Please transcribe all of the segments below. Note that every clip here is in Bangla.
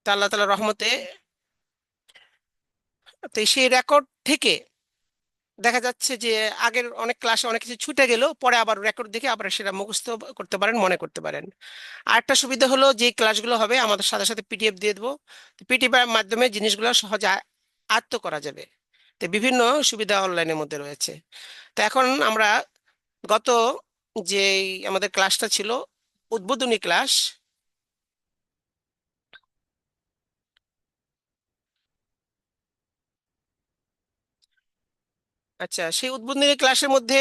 তা আল্লাহ তাআলার রহমতে তো সেই রেকর্ড থেকে দেখা যাচ্ছে যে আগের অনেক ক্লাসে অনেক কিছু ছুটে গেল, পরে আবার রেকর্ড দেখে আবার সেটা মুখস্থ করতে পারেন, মনে করতে পারেন। আর একটা সুবিধা হলো যে ক্লাসগুলো হবে আমাদের সাথে সাথে পিডিএফ দিয়ে দেবো। পিডিএফ এর মাধ্যমে জিনিসগুলো সহজে আয়ত্ত করা যাবে। তো বিভিন্ন সুবিধা অনলাইনের মধ্যে রয়েছে। তো এখন আমরা গত যে আমাদের ক্লাসটা ছিল উদ্বোধনী ক্লাস, আচ্ছা সেই উদ্বোধনী ক্লাসের মধ্যে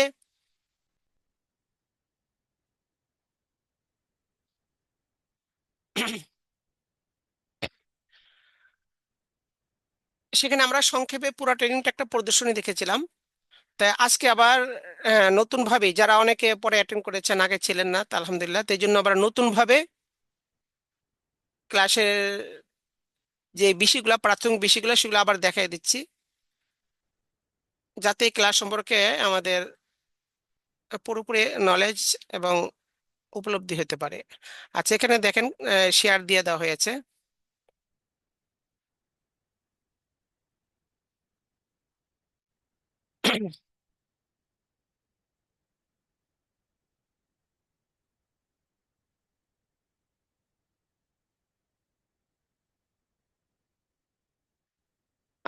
সেখানে আমরা সংক্ষেপে পুরো ট্রেনিংটা একটা প্রদর্শনী দেখেছিলাম। তাই আজকে আবার নতুন ভাবে যারা অনেকে পরে অ্যাটেন্ড করেছেন আগে ছিলেন না, তা আলহামদুলিল্লাহ, তাই জন্য আবার নতুন ভাবে ক্লাসের যে বিষয়গুলো, প্রাথমিক বিষয়গুলো সেগুলো আবার দেখাই দিচ্ছি, যাতে এই ক্লাস সম্পর্কে আমাদের পুরোপুরি নলেজ এবং উপলব্ধি হতে পারে। আচ্ছা এখানে দেখেন শেয়ার দিয়ে দেওয়া হয়েছে।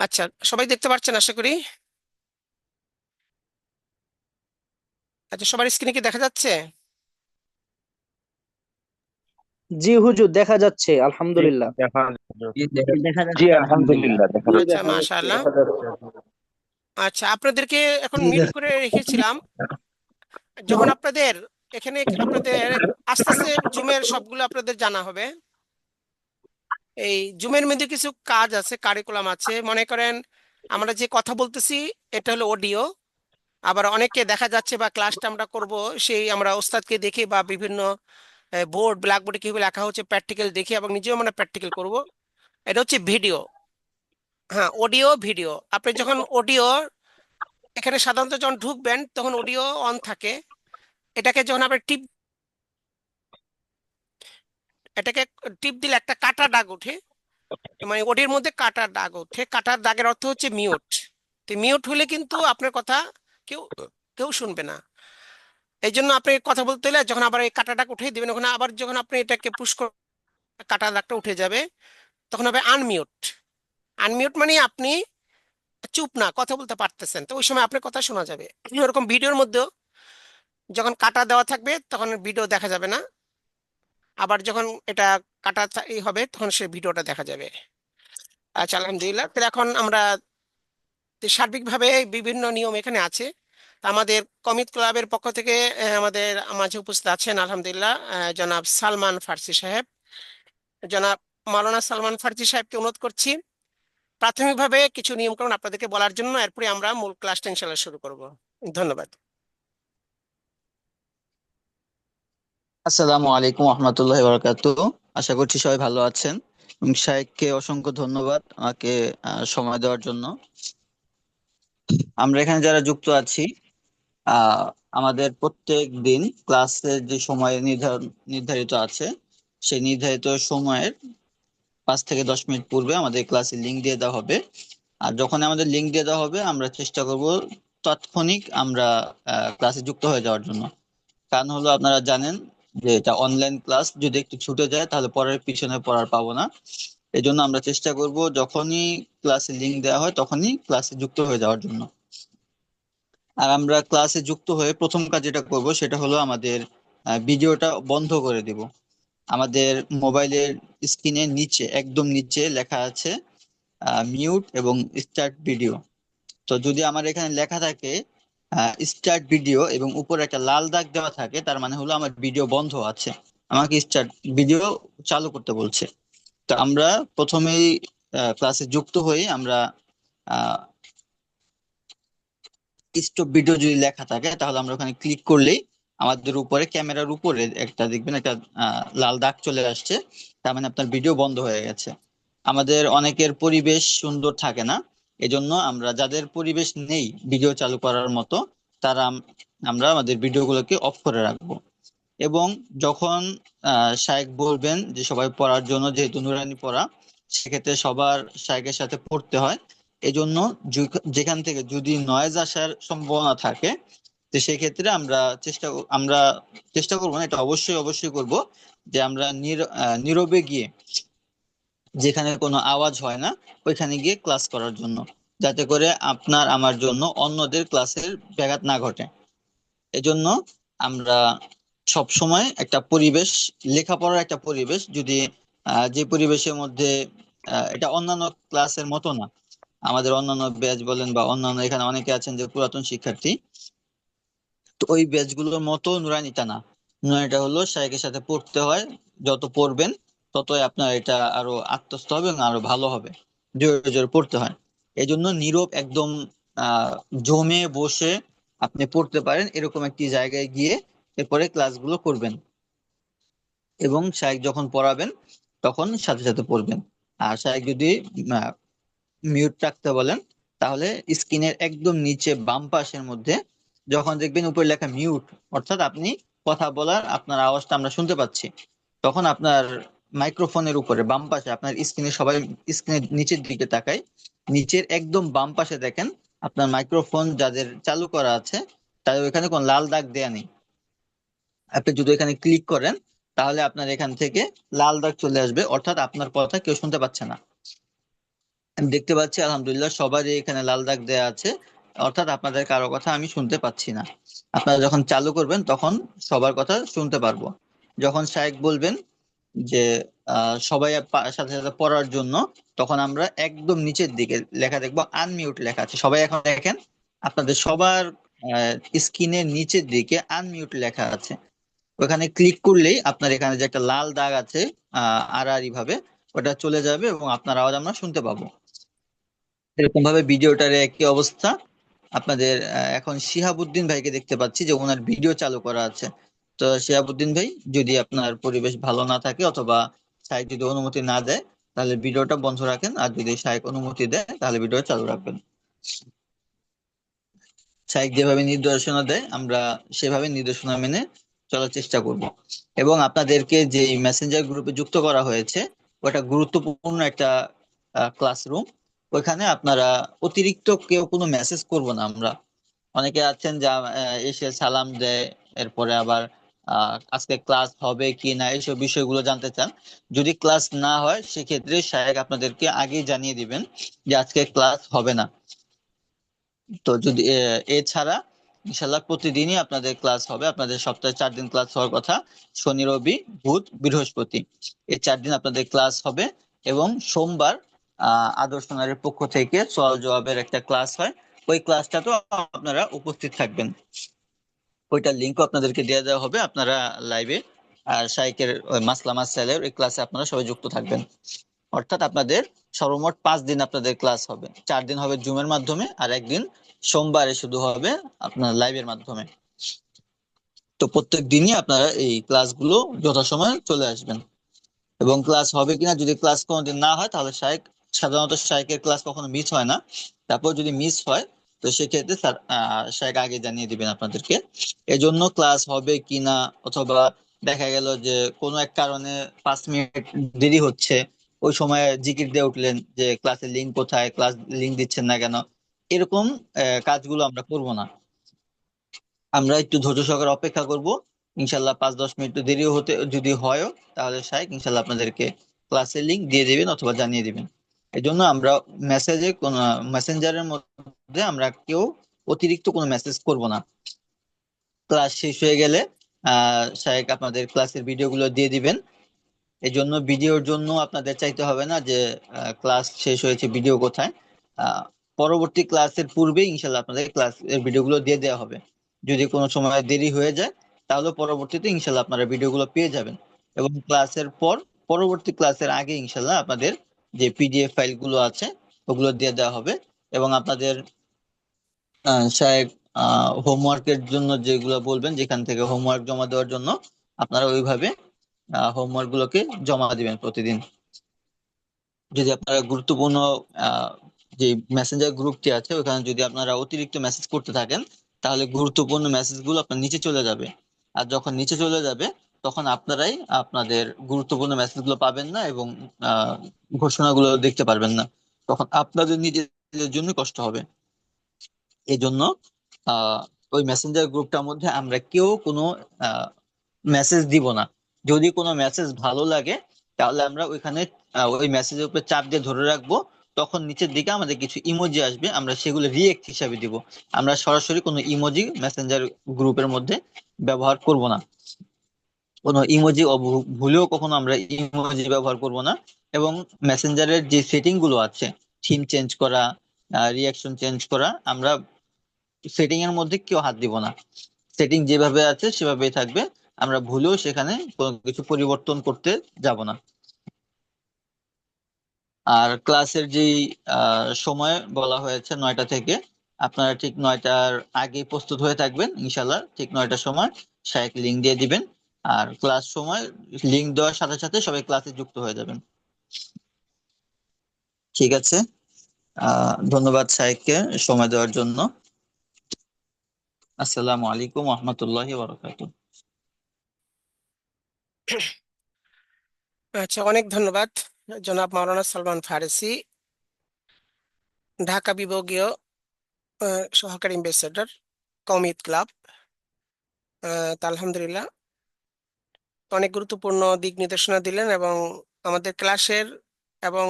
আচ্ছা সবাই দেখতে পাচ্ছেন আশা করি। আচ্ছা সবার স্ক্রিনে কি দেখা যাচ্ছে? জি হুজুর, দেখা যাচ্ছে জি আলহামদুলিল্লাহ। দেখা জি দেখা দেখা জি যাচ্ছে আলহামদুলিল্লাহ। আলহামদুলিল্লাহ দেখা জি, আচ্ছা দেখা যাচ্ছে। মাশাআল্লাহ। আচ্ছা আপনাদেরকে এখন জি মিউট করে রেখেছিলাম। যখন আপনাদের এখানে আপনাদের আস্তে আস্তে জুমের সবগুলো আপনাদের জানা হবে। এই জুমের মধ্যে কিছু কাজ আছে, কারিকুলাম আছে, মনে করেন আমরা যে কথা বলতেছি এটা হলো অডিও। আবার অনেককে দেখা যাচ্ছে বা ক্লাসটা আমরা করব সেই আমরা ওস্তাদকে দেখে বা বিভিন্ন বোর্ড ব্ল্যাকবোর্ডে কিভাবে লেখা হচ্ছে প্র্যাকটিক্যাল দেখে এবং নিজেও আমরা প্র্যাকটিক্যাল করব। এটা হচ্ছে ভিডিও। হ্যাঁ অডিও ভিডিও। আপনি যখন অডিও এখানে সাধারণত যখন ঢুকবেন তখন অডিও অন থাকে। এটাকে যখন আপনি এটাকে টিপ দিলে একটা কাটা দাগ ওঠে, মানে ওটির মধ্যে কাটার দাগ ওঠে। কাটার দাগের অর্থ হচ্ছে মিউট। তো মিউট হলে কিন্তু আপনার কথা কেউ কেউ শুনবে না। এই জন্য আপনি কথা বলতে হলে যখন আবার এই কাটা দাগ উঠিয়ে দিবেন, ওখানে আবার যখন আপনি এটাকে পুশ করে কাটা দাগটা উঠে যাবে তখন হবে আনমিউট। আনমিউট মানে আপনি চুপ না, কথা বলতে পারতেছেন, তো ওই সময় আপনার কথা শোনা যাবে। ওরকম ভিডিওর মধ্যেও যখন কাটা দেওয়া থাকবে তখন ভিডিও দেখা যাবে না, আবার যখন এটা কাটা হবে তখন সে ভিডিওটা দেখা যাবে। আচ্ছা আলহামদুলিল্লাহ, তাহলে এখন আমরা সার্বিকভাবে বিভিন্ন নিয়ম এখানে আছে। তা আমাদের কমিট ক্লাবের পক্ষ থেকে আমাদের মাঝে উপস্থিত আছেন আলহামদুলিল্লাহ জনাব সালমান ফার্সি সাহেব। জনাব মাওলানা সালমান ফার্সি সাহেবকে অনুরোধ করছি প্রাথমিকভাবে কিছু নিয়মকানুন আপনাদেরকে বলার জন্য, এরপরে আমরা মূল ক্লাসটা ইনশাল্লাহ শুরু করব। ধন্যবাদ। আসসালামু আলাইকুম রহমতুল্লাহ বারাকাতুহু। আশা করছি সবাই ভালো আছেন এবং শাইখকে অসংখ্য ধন্যবাদ আমাকে সময় দেওয়ার জন্য। আমরা এখানে যারা যুক্ত আছি, আহ আমাদের প্রত্যেক দিন ক্লাসের যে সময় নির্ধারিত আছে, সেই নির্ধারিত সময়ের 5 থেকে 10 মিনিট পূর্বে আমাদের ক্লাসে লিংক দিয়ে দেওয়া হবে। আর যখন আমাদের লিংক দিয়ে দেওয়া হবে আমরা চেষ্টা করব তাৎক্ষণিক আমরা ক্লাসে যুক্ত হয়ে যাওয়ার জন্য। কারণ হলো আপনারা জানেন যে এটা অনলাইন ক্লাস, যদি একটু ছুটে যায় তাহলে পরের পিছনে পড়ার পাবো না। এই জন্য আমরা চেষ্টা করব যখনই ক্লাসে লিংক দেওয়া হয় তখনই ক্লাসে যুক্ত হয়ে যাওয়ার জন্য। আর আমরা ক্লাসে যুক্ত হয়ে প্রথম কাজ যেটা করব সেটা হলো আমাদের ভিডিওটা বন্ধ করে দিব। আমাদের মোবাইলের স্ক্রিনের নিচে, একদম নিচে লেখা আছে মিউট এবং স্টার্ট ভিডিও। তো যদি আমার এখানে লেখা থাকে স্টার্ট ভিডিও এবং উপরে একটা লাল দাগ দেওয়া থাকে, তার মানে হলো আমার ভিডিও বন্ধ আছে, আমাকে স্টার্ট ভিডিও চালু করতে বলছে। তো আমরা প্রথমেই ক্লাসে যুক্ত হয়ে আমরা স্টপ ভিডিও যদি লেখা থাকে তাহলে আমরা ওখানে ক্লিক করলেই আমাদের উপরে, ক্যামেরার উপরে একটা দেখবেন একটা লাল দাগ চলে আসছে, তার মানে আপনার ভিডিও বন্ধ হয়ে গেছে। আমাদের অনেকের পরিবেশ সুন্দর থাকে না, এজন্য আমরা যাদের পরিবেশ নেই ভিডিও চালু করার মতো, তারা আমরা আমাদের ভিডিওগুলোকে অফ করে রাখবো। এবং যখন শায়েখ বলবেন যে সবাই পড়ার জন্য, যেহেতু নুরানি পড়া, সেক্ষেত্রে সবার শায়েখের সাথে পড়তে হয়। এই জন্য যেখান থেকে যদি নয়েজ আসার সম্ভাবনা থাকে, তো সেক্ষেত্রে আমরা চেষ্টা করবো না, এটা অবশ্যই অবশ্যই করব যে আমরা নীরবে গিয়ে, যেখানে কোনো আওয়াজ হয় না, ওইখানে গিয়ে ক্লাস করার জন্য, যাতে করে আপনার আমার জন্য অন্যদের ক্লাসের ব্যাঘাত না ঘটে। এজন্য আমরা সব সময় একটা পরিবেশ, লেখাপড়ার একটা পরিবেশ, যদি যে পরিবেশের মধ্যে এটা অন্যান্য ক্লাসের মতো না, আমাদের অন্যান্য ব্যাচ বলেন বা অন্যান্য এখানে অনেকে আছেন যে পুরাতন শিক্ষার্থী, তো ওই ব্যাচগুলোর মতো নুরানিটা না। নুরানিটা হলো শাইখের সাথে পড়তে হয়, যত পড়বেন ততই আপনার এটা আরো আত্মস্থ হবে এবং আরো ভালো হবে, জোরে জোরে পড়তে হয়। এই জন্য নীরব একদম আহ জমে বসে আপনি পড়তে পারেন এরকম একটি জায়গায় গিয়ে এরপরে ক্লাসগুলো করবেন, এবং শাইখ যখন পড়াবেন তখন সাথে সাথে পড়বেন। আর শাইখ যদি মিউট রাখতে বলেন, তাহলে স্ক্রিনের একদম নিচে বাম পাশের মধ্যে যখন দেখবেন উপরে লেখা মিউট, অর্থাৎ আপনি কথা বলার আপনার আওয়াজটা আমরা শুনতে পাচ্ছি, তখন আপনার মাইক্রোফোনের উপরে বাম পাশে, আপনার স্ক্রিনে সবাই স্ক্রিনের নিচের দিকে তাকায়, নিচের একদম বাম পাশে দেখেন আপনার মাইক্রোফোন যাদের চালু করা আছে তাদের ওইখানে কোন লাল দাগ দেয়া নেই। আপনি যদি এখানে ক্লিক করেন তাহলে আপনার এখান থেকে লাল দাগ চলে আসবে, অর্থাৎ আপনার কথা কেউ শুনতে পাচ্ছে না। আমি দেখতে পাচ্ছি আলহামদুলিল্লাহ সবারই এখানে লাল দাগ দেয়া আছে, অর্থাৎ আপনাদের কারো কথা আমি শুনতে পাচ্ছি না। আপনারা যখন চালু করবেন তখন সবার কথা শুনতে পারবো। যখন শায়েখ বলবেন যে সবাই সাথে সাথে পড়ার জন্য, তখন আমরা একদম নিচের দিকে লেখা দেখবো আনমিউট লেখা আছে, সবাই এখন দেখেন আপনাদের সবার স্ক্রিনের নিচের দিকে আনমিউট লেখা আছে। ওখানে ক্লিক করলেই আপনার এখানে যে একটা লাল দাগ আছে আড়াআড়ি ভাবে, ওটা চলে যাবে এবং আপনার আওয়াজ আমরা শুনতে পাবো। এরকম ভাবে ভিডিওটার একই অবস্থা। আপনাদের এখন শিহাবুদ্দিন ভাইকে দেখতে পাচ্ছি যে ওনার ভিডিও চালু করা আছে। তো শিহাবুদ্দিন ভাই, যদি আপনার পরিবেশ ভালো না থাকে অথবা শাইখ যদি অনুমতি না দেয় তাহলে ভিডিওটা বন্ধ রাখেন, আর যদি শাইখ অনুমতি দেয় তাহলে ভিডিও চালু রাখবেন। শাইখ যেভাবে নির্দেশনা দেয় আমরা সেভাবে নির্দেশনা মেনে চলার চেষ্টা করব। এবং আপনাদেরকে যে মেসেঞ্জার গ্রুপে যুক্ত করা হয়েছে, ওটা গুরুত্বপূর্ণ একটা ক্লাসরুম। ওইখানে আপনারা অতিরিক্ত কেউ কোনো মেসেজ করব না আমরা। অনেকে আছেন যা এসে সালাম দেয়, এরপরে আবার আজকে ক্লাস হবে কি না এইসব বিষয়গুলো জানতে চান। যদি ক্লাস না হয় সেক্ষেত্রে শায়েখ আপনাদেরকে আগেই জানিয়ে দিবেন যে আজকে ক্লাস হবে না। তো যদি এছাড়া ইনশাল্লাহ প্রতিদিনই আপনাদের ক্লাস হবে। আপনাদের সপ্তাহে 4 দিন ক্লাস হওয়ার কথা, শনি রবি বুধ বৃহস্পতি, এই 4 দিন আপনাদের ক্লাস হবে। এবং সোমবার আদর্শ নারীর পক্ষ থেকে সওয়াল জবাবের একটা ক্লাস হয়, ওই ক্লাসটাতেও আপনারা উপস্থিত থাকবেন। ওইটার লিঙ্কও আপনাদেরকে দিয়ে দেওয়া হবে, আপনারা লাইভে আর শাইকের মাসলা মাসাইলের ওই ক্লাসে আপনারা সবাই যুক্ত থাকবেন। অর্থাৎ আপনাদের সর্বমোট 5 দিন আপনাদের ক্লাস হবে, 4 দিন হবে জুমের মাধ্যমে আর একদিন সোমবারে শুধু হবে আপনার লাইভের মাধ্যমে। তো প্রত্যেক দিনই আপনারা এই ক্লাসগুলো যথাসময়ে চলে আসবেন। এবং ক্লাস হবে কিনা, যদি ক্লাস কোনোদিন না হয় তাহলে সাধারণত শাইকের ক্লাস কখনো মিস হয় না, তারপর যদি মিস হয় তো সেক্ষেত্রে স্যার শাইক আগে জানিয়ে দিবেন আপনাদেরকে। এজন্য ক্লাস হবে কিনা, অথবা দেখা গেল যে কোনো এক কারণে 5 মিনিট দেরি হচ্ছে, ওই সময় জিকির দিয়ে উঠলেন যে ক্লাসের লিঙ্ক কোথায়, ক্লাস লিঙ্ক দিচ্ছেন না কেন, এরকম কাজগুলো আমরা করব না। আমরা একটু ধৈর্য সহকারে অপেক্ষা করব। ইনশাল্লাহ 5-10 মিনিট দেরিও হতে যদি হয়ও, তাহলে শাইখ ইনশাল্লাহ আপনাদেরকে ক্লাসের লিংক দিয়ে দিবেন অথবা জানিয়ে দিবেন। এই জন্য আমরা কোন মেসেঞ্জারের মধ্যে আমরা কেউ অতিরিক্ত কোনো মেসেজ করব না। ক্লাস শেষ হয়ে গেলে শাইখ আপনাদের ক্লাসের ভিডিওগুলো দিয়ে দিবেন। এই জন্য ভিডিওর জন্য আপনাদের চাইতে হবে না যে ক্লাস শেষ হয়েছে ভিডিও কোথায়। আহ, পরবর্তী ক্লাসের পূর্বে ইনশাল্লাহ আপনাদের ক্লাসের ভিডিওগুলো দিয়ে দেওয়া হবে। যদি কোনো সময় দেরি হয়ে যায় তাহলে পরবর্তীতে ইনশাল্লাহ আপনারা ভিডিওগুলো পেয়ে যাবেন। এবং ক্লাসের পর পরবর্তী ক্লাসের আগে ইনশাল্লাহ আপনাদের যে পিডিএফ ফাইলগুলো আছে ওগুলো দিয়ে দেওয়া হবে। এবং আপনাদের শায়দ হোমওয়ার্কের জন্য যেগুলো বলবেন, যেখান থেকে হোমওয়ার্ক জমা দেওয়ার জন্য আপনারা ওইভাবে হোমওয়ার্ক গুলোকে জমা দিবেন প্রতিদিন। যদি আপনারা গুরুত্বপূর্ণ আহ, যে মেসেঞ্জার গ্রুপটি আছে ওখানে যদি আপনারা অতিরিক্ত মেসেজ করতে থাকেন তাহলে গুরুত্বপূর্ণ মেসেজ গুলো আপনার নিচে চলে যাবে। আর যখন নিচে চলে যাবে তখন আপনারাই আপনাদের গুরুত্বপূর্ণ মেসেজগুলো পাবেন না এবং আহ, ঘোষণাগুলো দেখতে পারবেন না। তখন আপনাদের নিজেদের জন্য কষ্ট হবে। এই জন্য আহ ওই মেসেঞ্জার গ্রুপটার মধ্যে আমরা কেউ কোনো মেসেজ দিব না। যদি কোনো মেসেজ ভালো লাগে তাহলে আমরা ওইখানে ওই মেসেজের উপরে চাপ দিয়ে ধরে রাখবো। তখন নিচের দিকে আমাদের কিছু ইমোজি আসবে, আমরা সেগুলো রিয়েক্ট হিসাবে দিব। আমরা সরাসরি কোনো ইমোজি মেসেঞ্জার গ্রুপের মধ্যে ব্যবহার করব না। কোনো ইমোজি ভুলেও কখনো আমরা ইমোজি ব্যবহার করব না। এবং মেসেঞ্জারের যে সেটিং গুলো আছে, থিম চেঞ্জ করা, রিয়াকশন চেঞ্জ করা, আমরা সেটিং এর মধ্যে কেউ হাত দিব না। সেটিং যেভাবে আছে সেভাবেই থাকবে। আমরা ভুলেও সেখানে কোনো কিছু পরিবর্তন করতে যাব না। আর ক্লাসের যে সময় বলা হয়েছে 9টা থেকে, আপনারা ঠিক 9টার আগে প্রস্তুত হয়ে থাকবেন ইনশাল্লাহ। ঠিক 9টার সময় শাইখ লিঙ্ক দিয়ে দিবেন। আর ক্লাস সময় লিঙ্ক দেওয়ার সাথে সাথে সবাই ক্লাসে যুক্ত হয়ে যাবেন। ঠিক আছে। ধন্যবাদ শাইখকে সময় দেওয়ার জন্য। আসসালামু আলাইকুম রহমতুল্লাহি বারাকাতুহু। আচ্ছা, অনেক ধন্যবাদ জনাব মাওলানা সালমান ফারেসি, ঢাকা বিভাগীয় সহকারী অ্যাম্বাসেডর, কওমি ক্লাব। তা আলহামদুলিল্লাহ অনেক গুরুত্বপূর্ণ দিক নির্দেশনা দিলেন, এবং আমাদের ক্লাসের এবং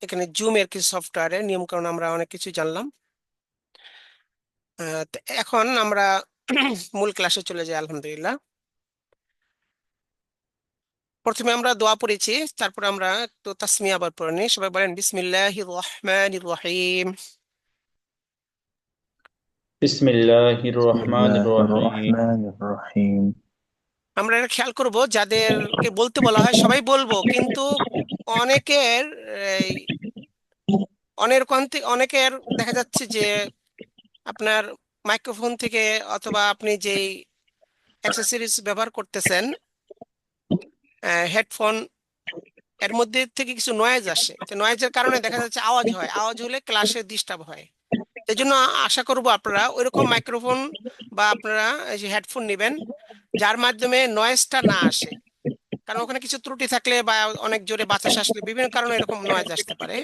এখানে জুমের কিছু সফটওয়্যারের নিয়ম কানুন আমরা অনেক কিছু জানলাম। তো এখন আমরা মূল ক্লাসে চলে যাই আলহামদুলিল্লাহ। প্রথমে আমরা দোয়া পড়েছি, তারপর আমরা একটু তাসমিয়া আবার পড়ে নিই। সবাই বলেন বিসমিল্লাহির রহমানির রহিম। بسم الله بسم الرحمن الله الرحيم. الرحمن الرحيم. আমরা এটা খেয়াল করব, যাদেরকে বলতে বলা হয় সবাই বলবো, কিন্তু অনেকের এই অনেকের দেখা যাচ্ছে যে আপনার মাইক্রোফোন থেকে অথবা আপনি যেই অ্যাক্সেসরিজ ব্যবহার করতেছেন, হেডফোন, এর মধ্যে থেকে কিছু নয়েজ আসে। তো নয়েজের কারণে দেখা যাচ্ছে আওয়াজ হয়, আওয়াজ হলে ক্লাসে ডিস্টার্ব হয়। এই জন্য আশা করব আপনারা ওইরকম মাইক্রোফোন বা আপনারা এই যে হেডফোন নেবেন যার মাধ্যমে নয়েজটা না আসে। কারণ ওখানে কিছু ত্রুটি থাকলে বা অনেক জোরে বাতাস আসলে বিভিন্ন কারণে এরকম নয়েজ আসতে পারে।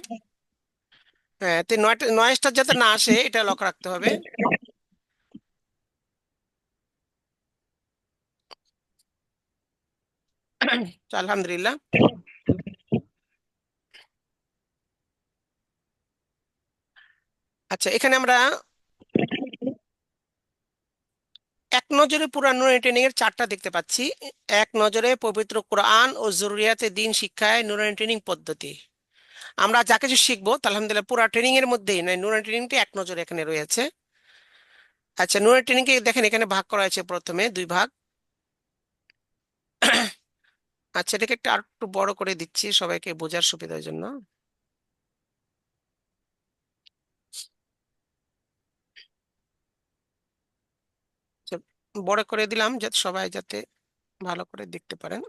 হ্যাঁ, তো নয়েজটা যাতে না আসে এটা লক্ষ্য রাখতে হবে। তো আলহামদুলিল্লাহ, আচ্ছা এখানে আমরা এক নজরে পুরা নুরানি ট্রেনিং এর চারটা দেখতে পাচ্ছি। এক নজরে পবিত্র কোরআন ও জরুরিয়াতে দিন শিক্ষায় নুরানি ট্রেনিং পদ্ধতি। আমরা যা কিছু শিখবো তা আলহামদুলিল্লাহ পুরা ট্রেনিং এর মধ্যেই নাই, নুরানি ট্রেনিংটি এক নজরে এখানে রয়েছে। আচ্ছা, নুরানি ট্রেনিং কে দেখেন এখানে ভাগ করা হয়েছে প্রথমে দুই ভাগ। আচ্ছা, এটাকে একটু আর একটু বড় করে দিচ্ছি সবাইকে বোঝার সুবিধার জন্য। আচ্ছা, বড় করে দিলাম যাতে সবাই যাতে ভালো করে দেখতে পারেন।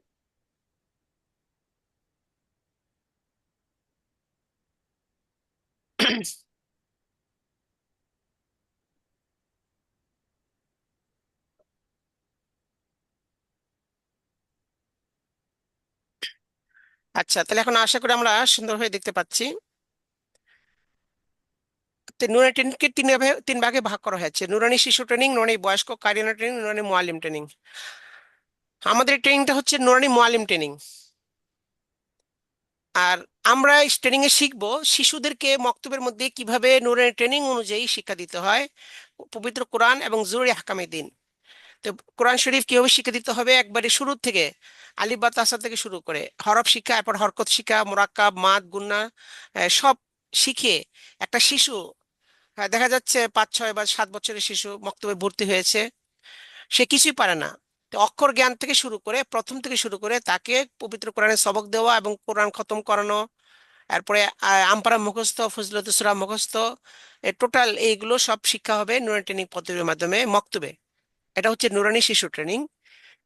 আচ্ছা, তাহলে এখন আশা করি আমরা সুন্দর হয়ে দেখতে পাচ্ছি। তো নুরানি ট্রেনিংকে তিন ভাগে ভাগ করা হয়েছে: নুরানি শিশু ট্রেনিং, নুরানি বয়স্ক কারিনা ট্রেনিং, নুরানি মুআল্লিম ট্রেনিং। আমাদের এই ট্রেনিংটা হচ্ছে নুরানি মুআল্লিম ট্রেনিং। আর আমরা এই ট্রেনিং এ শিখবো শিশুদেরকে মক্তবের মধ্যে কিভাবে নুরানি ট্রেনিং অনুযায়ী শিক্ষা দিতে হয়, পবিত্র কোরআন এবং জরুরি আহকামে দিন। তো কোরআন শরীফ কিভাবে শিক্ষা দিতে হবে একবারে শুরু থেকে, আলিফ বা তাসা থেকে শুরু করে হরফ শিক্ষা, এরপর হরকত শিক্ষা, মোরাক্কাব, মাদ, গুন্না, সব শিখে একটা শিশু, দেখা যাচ্ছে 5, 6 বা 7 বছরের শিশু মক্তবে ভর্তি হয়েছে, সে কিছুই পারে না। তো অক্ষর জ্ঞান থেকে শুরু করে প্রথম থেকে শুরু করে তাকে পবিত্র কোরআনের সবক দেওয়া এবং কোরআন খতম করানো, এরপরে আমপারা মুখস্থ, ফজলুত সূরা মুখস্থ, টোটাল এইগুলো সব শিক্ষা হবে নুরানি ট্রেনিং পদ্ধতির মাধ্যমে মক্তবে। এটা হচ্ছে নুরানি শিশু ট্রেনিং।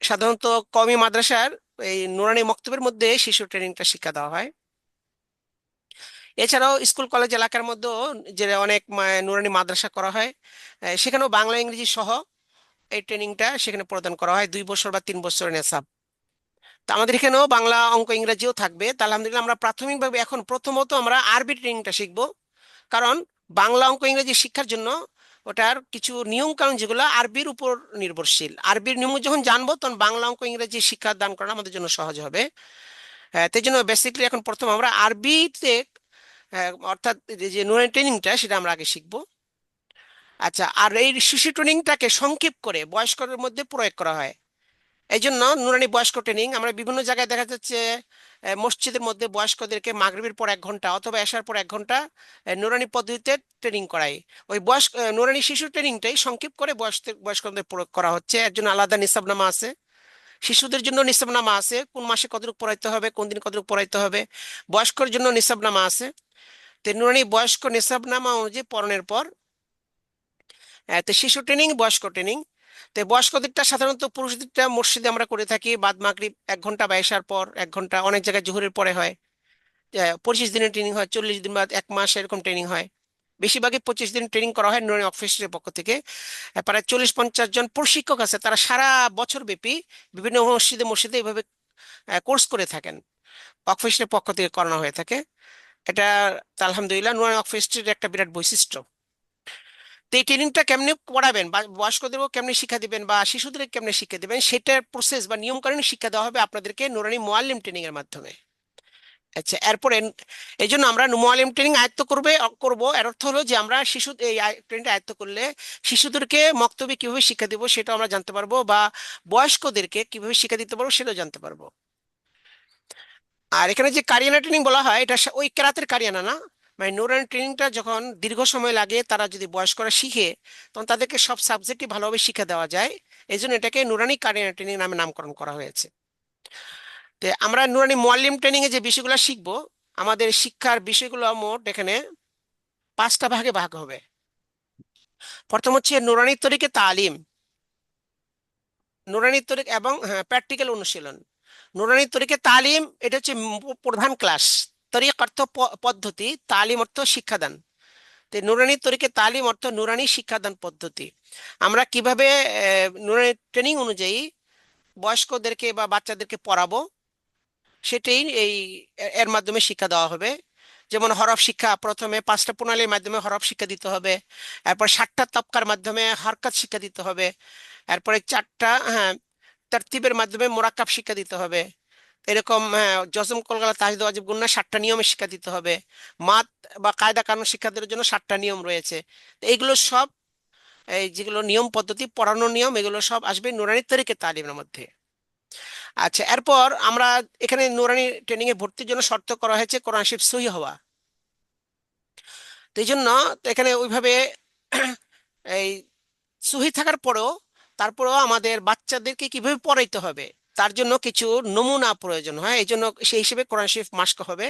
সাধারণত কওমি মাদ্রাসার এই নুরানি মক্তবের মধ্যে শিশু ট্রেনিংটা শিক্ষা দেওয়া হয়। এছাড়াও স্কুল কলেজ এলাকার মধ্যেও যে অনেক নুরানি মাদ্রাসা করা হয়, সেখানেও বাংলা ইংরেজি সহ এই ট্রেনিংটা সেখানে প্রদান করা হয় 2 বছর বা 3 বছরের নেশাব। তা আমাদের এখানেও বাংলা, অঙ্ক, ইংরেজিও থাকবে। তা আলহামদুলিল্লাহ আমরা প্রাথমিকভাবে এখন প্রথমত আমরা আরবি ট্রেনিংটা শিখবো, কারণ বাংলা, অঙ্ক, ইংরেজি শিক্ষার জন্য ওটার কিছু নিয়ম কানুন যেগুলো আরবির উপর নির্ভরশীল। আরবির নিয়ম যখন জানবো তখন বাংলা, অঙ্ক, ইংরেজি শিক্ষা দান করা আমাদের জন্য সহজ হবে। তাই জন্য বেসিক্যালি এখন প্রথম আমরা আরবিতে, অর্থাৎ যে নুরানি ট্রেনিংটা সেটা আমরা আগে শিখবো। আচ্ছা, আর এই শিশু ট্রেনিংটাকে সংক্ষেপ করে বয়স্কদের মধ্যে প্রয়োগ করা হয়। এই জন্য নুরানি বয়স্ক ট্রেনিং আমরা বিভিন্ন জায়গায় দেখা যাচ্ছে, মসজিদের মধ্যে বয়স্কদেরকে মাগরিবের পর 1 ঘন্টা অথবা এশার পর 1 ঘন্টা নুরানি পদ্ধতিতে ট্রেনিং করাই। ওই বয়স্ক নুরানি শিশু ট্রেনিংটাই সংক্ষেপ করে বয়স্কদের প্রয়োগ করা হচ্ছে। এর জন্য আলাদা নিসাবনামা আছে, শিশুদের জন্য নিসাবনামা আছে, কোন মাসে কতটুকু পড়াইতে হবে, কোন দিন কতটুকু পড়াইতে হবে। বয়স্কর জন্য নিসাবনামা আছে। তো নুরানি বয়স্ক নিসাবনামা অনুযায়ী পড়ানোর পর, তো শিশু ট্রেনিং, বয়স্ক ট্রেনিং। তো বয়স্কদেরটা সাধারণত পুরুষদেরটা মসজিদে আমরা করে থাকি বাদ মাগরিব 1 ঘন্টা বা এশার পর 1 ঘন্টা, অনেক জায়গায় জোহরের পরে হয়। 25 দিনের ট্রেনিং হয়, 40 দিন বা 1 মাস এরকম ট্রেনিং হয়। বেশিরভাগই 25 দিন ট্রেনিং করা হয় নুরানি অফিসের পক্ষ থেকে। প্রায় 40-50 জন প্রশিক্ষক আছে, তারা সারা বছর ব্যাপী বিভিন্ন মসজিদে মসজিদে এইভাবে কোর্স করে থাকেন। অফিসের পক্ষ থেকে করানো হয়ে থাকে এটা। তা আলহামদুলিল্লাহ নুরানি অফিসের একটা বিরাট বৈশিষ্ট্য। তো এই ট্রেনিংটা কেমনে পড়াবেন বা বয়স্কদেরও কেমনে শিক্ষা দিবেন বা শিশুদের কেমনে শিক্ষা দিবেন, সেটার প্রসেস বা নিয়ম কানুন শিক্ষা দেওয়া হবে আপনাদেরকে নুরানি মুআল্লিম ট্রেনিং এর মাধ্যমে। আচ্ছা, এরপরে এই জন্য আমরা মুআল্লিম ট্রেনিং আয়ত্ত করব। এর অর্থ হলো যে আমরা শিশু এই ট্রেনিংটা আয়ত্ত করলে শিশুদেরকে মক্তবে কিভাবে শিক্ষা দিব সেটা আমরা জানতে পারবো, বা বয়স্কদেরকে কিভাবে শিক্ষা দিতে পারবো সেটাও জানতে পারবো। আর এখানে যে কারিয়ানা ট্রেনিং বলা হয়, এটা ওই কেরাতের কারিয়ানা না। মানে নুরানি ট্রেনিংটা যখন দীর্ঘ সময় লাগে, তারা যদি বয়স্করা শিখে তখন তাদেরকে সব সাবজেক্টই ভালোভাবে শিক্ষা দেওয়া যায়। এই জন্য এটাকে নুরানি কারিয়ানা ট্রেনিং নামে নামকরণ করা হয়েছে। তো আমরা নুরানি মুআল্লিম ট্রেনিং এ যে বিষয়গুলো শিখবো, আমাদের শিক্ষার বিষয়গুলো মোট এখানে 5টা ভাগে ভাগ হবে। প্রথম হচ্ছে নুরানি তরিকে তালিম, নুরানি তরিক এবং প্র্যাকটিক্যাল অনুশীলন। নুরানি তরিকে তালিম এটা হচ্ছে প্রধান ক্লাস। তরিক অর্থ পদ্ধতি, তালিম অর্থ শিক্ষাদান। তো নুরানি তরিকে তালিম অর্থ নুরানি শিক্ষাদান পদ্ধতি। আমরা কিভাবে নুরানি ট্রেনিং অনুযায়ী বয়স্কদেরকে বা বাচ্চাদেরকে পড়াবো সেটাই এর মাধ্যমে শিক্ষা দেওয়া হবে। যেমন হরফ শিক্ষা, প্রথমে 5টা প্রণালীর মাধ্যমে হরফ শিক্ষা দিতে হবে। এরপর 7টা তবকার মাধ্যমে হরকত শিক্ষা দিতে হবে। এরপরে 4টা তারতিবের মাধ্যমে মোরাক্কাব শিক্ষা দিতে হবে। এরকম জজম, কলকাতা, তাজদিদ, ওয়াজিব, গুন্না 7টা নিয়মে শিক্ষা দিতে হবে। মাত বা কায়দা কানুন শিক্ষা দেওয়ার জন্য 7টা নিয়ম রয়েছে। তো এইগুলো সব, এই যেগুলো নিয়ম পদ্ধতি পড়ানোর নিয়ম, এগুলো সব আসবে নুরানি তরিকে তালিমের মধ্যে। আচ্ছা, এরপর আমরা এখানে নুরানি ট্রেনিং এ ভর্তির জন্য শর্ত করা হয়েছে কোরআন শরীফ সহি হওয়া। তো এই জন্য এখানে ওইভাবে এই সহি থাকার পরেও, তারপরেও আমাদের বাচ্চাদেরকে কিভাবে পড়াইতে হবে তার জন্য কিছু নমুনা প্রয়োজন হয়। এই জন্য সেই হিসেবে কোরআন শরীফ মাস্ক হবে।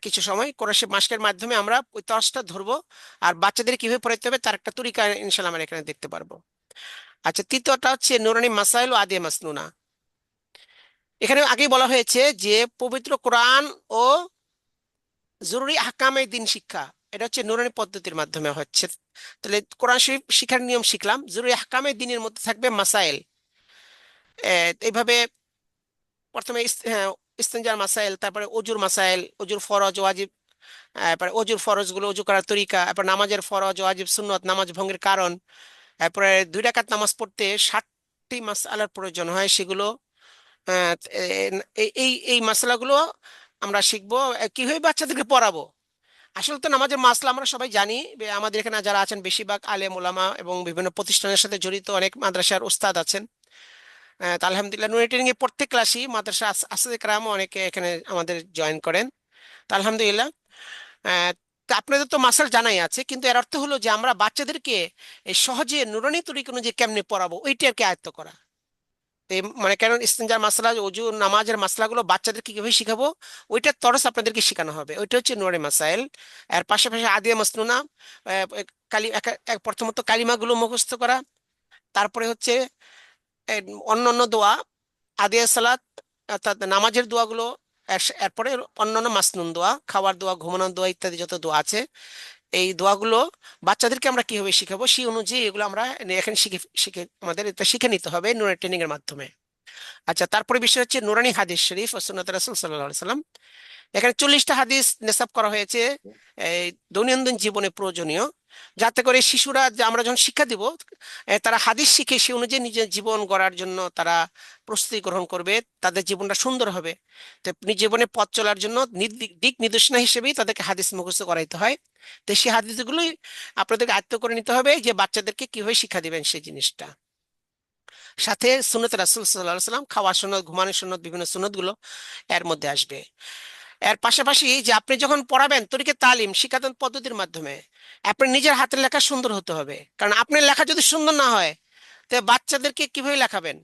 কিছু সময় কোরআন শরীফ মাস্কের মাধ্যমে আমরা ওই তর্সটা ধরবো, আর বাচ্চাদের কিভাবে পড়াইতে হবে তার একটা তরিকা ইনশাল্লাহ আমরা এখানে দেখতে পারবো। আচ্ছা, তৃতীয়টা হচ্ছে নুরানি মাসাইল ও আদিয়া মাসনুনা। এখানে আগেই বলা হয়েছে যে পবিত্র কোরআন ও জরুরি আহকামে দিন শিক্ষা, এটা হচ্ছে নুরানি পদ্ধতির মাধ্যমে হচ্ছে। তাহলে কোরআন শরীফ শিক্ষার নিয়ম শিখলাম, জরুরি আহকামে দিনের মধ্যে থাকবে মাসাইল। এইভাবে প্রথমে ইস্তেঞ্জার মাসাইল, তারপরে অজুর মাসাইল, অজুর ফরজ ওয়াজিব, তারপরে অজুর ফরজ গুলো, অজু করার তরিকা, তারপর নামাজের ফরজ ওয়াজিব সুন্নত, নামাজ ভঙ্গের কারণ। তারপরে 2 রাকাত নামাজ পড়তে 60টি মাসআলার প্রয়োজন হয়, সেগুলো আহ, এই এই এই মাসআলাগুলো আমরা শিখবো। কিভাবে বাচ্চাদেরকে পড়াবো, আসলে তো নামাজের মাসলা আমরা সবাই জানি। আমাদের এখানে যারা আছেন বেশিরভাগ আলেম ওলামা এবং বিভিন্ন প্রতিষ্ঠানের সাথে জড়িত অনেক মাদ্রাসার উস্তাদ আছেন। তা আলহামদুলিল্লাহ নুরানি ট্রেনিং এর প্রত্যেক ক্লাসই মাদ্রাসা আসতে কেরাম অনেকে এখানে আমাদের জয়েন করেন। তা আলহামদুলিল্লাহ। আহ, তা আপনাদের তো মাসাল জানাই আছে, কিন্তু এর অর্থ হলো যে আমরা বাচ্চাদেরকে এই সহজে নুরানি তরিকা অনুযায়ী কেমনে পড়াবো ওইটি আর কি আয়ত্ত করা। মানে কেন ইস্তেঞ্জার মাসলা, ওযু, নামাজের মাসলাগুলো বাচ্চাদেরকে কিভাবে শিখাবো ওইটার তরস আপনাদেরকে শেখানো হবে, ওইটা হচ্ছে নুরানি মাসাইল। এর পাশাপাশি আদিয়া মাসনুনা, প্রথমত কালিমাগুলো মুখস্থ করা। তারপরে হচ্ছে এর অন্যান্য দোয়া, আদিয়া সালাত অর্থাৎ নামাজের দোয়াগুলো। এরপরে অন্যান্য মাসনুন দোয়া, খাওয়ার দোয়া, ঘুমানোর দোয়া ইত্যাদি যত দোয়া আছে এই দোয়াগুলো বাচ্চাদেরকে আমরা কিভাবে শিখাবো সেই অনুযায়ী এগুলো আমরা এখানে শিখে শিখে আমাদের এটা শিখে নিতে হবে নুরানি ট্রেনিং এর মাধ্যমে। আচ্ছা, তারপরে বিষয় হচ্ছে নুরানি হাদিস শরীফ ও সুন্নাত রাসূল সাল্লাল্লাহু আলাইহি সাল্লাম। এখানে 40টা হাদিস নেসাব করা হয়েছে এই দৈনন্দিন জীবনে প্রয়োজনীয়, যাতে করে শিশুরা যে আমরা যখন শিক্ষা দিব তারা হাদিস শিখে সে অনুযায়ী নিজের জীবন গড়ার জন্য তারা প্রস্তুতি গ্রহণ করবে, তাদের জীবনটা সুন্দর হবে। তো জীবনে পথ চলার জন্য দিক নির্দেশনা হিসেবেই তাদেরকে হাদিস মুখস্থ করাইতে হয়। তো সেই হাদিসগুলোই আপনাদেরকে আয়ত্ত করে নিতে হবে যে বাচ্চাদেরকে কিভাবে শিক্ষা দিবেন সেই জিনিসটা। সাথে সুন্নত রাসূল সাল্লাল্লাহু আলাইহি সাল্লাম, খাওয়ার সুন্নত, ঘুমানোর সুন্নত, বিভিন্ন সুন্নত গুলো এর মধ্যে আসবে। এর পাশাপাশি যে আপনি যখন পড়াবেন তরিকে তালিম শিক্ষাদান পদ্ধতির মাধ্যমে আপনার নিজের হাতের লেখা সুন্দর হতে হবে, কারণ আপনার লেখা যদি সুন্দর না হয় তো বাচ্চাদেরকে কিভাবে লেখাবেন?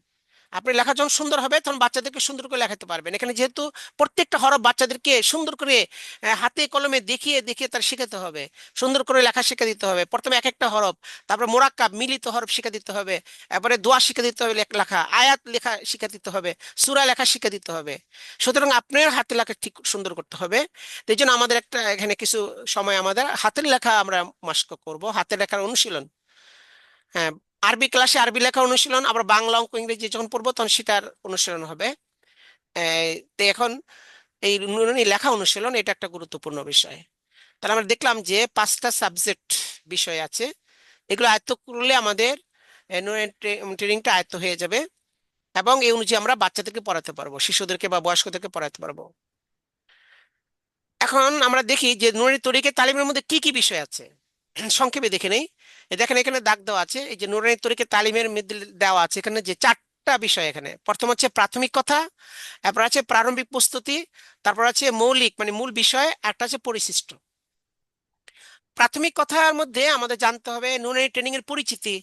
আপনি লেখা যখন সুন্দর হবে তখন বাচ্চাদেরকে সুন্দর করে লেখাতে পারবেন। এখানে যেহেতু প্রত্যেকটা হরফ বাচ্চাদেরকে সুন্দর করে হাতে কলমে দেখিয়ে দেখিয়ে তার শেখাতে হবে, সুন্দর করে লেখা শিখে দিতে হবে। প্রথমে এক একটা হরফ, তারপরে মোরাক্কাব মিলিত হরফ শিখে দিতে হবে, এরপরে দোয়া শিখে দিতে হবে, লেখা আয়াত লেখা শিখে দিতে হবে, সূরা লেখা শিখে দিতে হবে। সুতরাং আপনার হাতের লেখা ঠিক সুন্দর করতে হবে। তো এই জন্য আমাদের একটা এখানে কিছু সময় আমাদের হাতের লেখা আমরা মাস্ক করব, হাতের লেখার অনুশীলন। হ্যাঁ, আরবি ক্লাসে আরবি লেখা অনুশীলন, আবার বাংলা অঙ্ক ইংরেজি যখন পড়বো তখন সেটার অনুশীলন হবে। তো এখন এই নুরানি লেখা অনুশীলন এটা একটা গুরুত্বপূর্ণ বিষয়। তাহলে আমরা দেখলাম যে 5টা সাবজেক্ট বিষয় আছে, এগুলো আয়ত্ত করলে আমাদের নুরানি ট্রেনিংটা আয়ত্ত হয়ে যাবে, এবং এই অনুযায়ী আমরা বাচ্চাদেরকে পড়াতে পারবো, শিশুদেরকে বা বয়স্কদেরকে পড়াতে পারবো। এখন আমরা দেখি যে নুরানি তরিকে তালিমের মধ্যে কি কি বিষয় আছে, সংক্ষেপে দেখে নেই। এই দেখেন এখানে দাগ দেওয়া আছে, এই যে নুরানি তরিকে তালিমের মধ্যে দেওয়া আছে এখানে যে 4টা বিষয়। এখানে প্রথম হচ্ছে প্রাথমিক কথা, তারপর আছে প্রারম্ভিক প্রস্তুতি, তারপর আছে মৌলিক মানে মূল বিষয়, একটা আছে পরিশিষ্ট। প্রাথমিক কথার মধ্যে আমাদের জানতে হবে নুরানি ট্রেনিং এর পরিচিতি।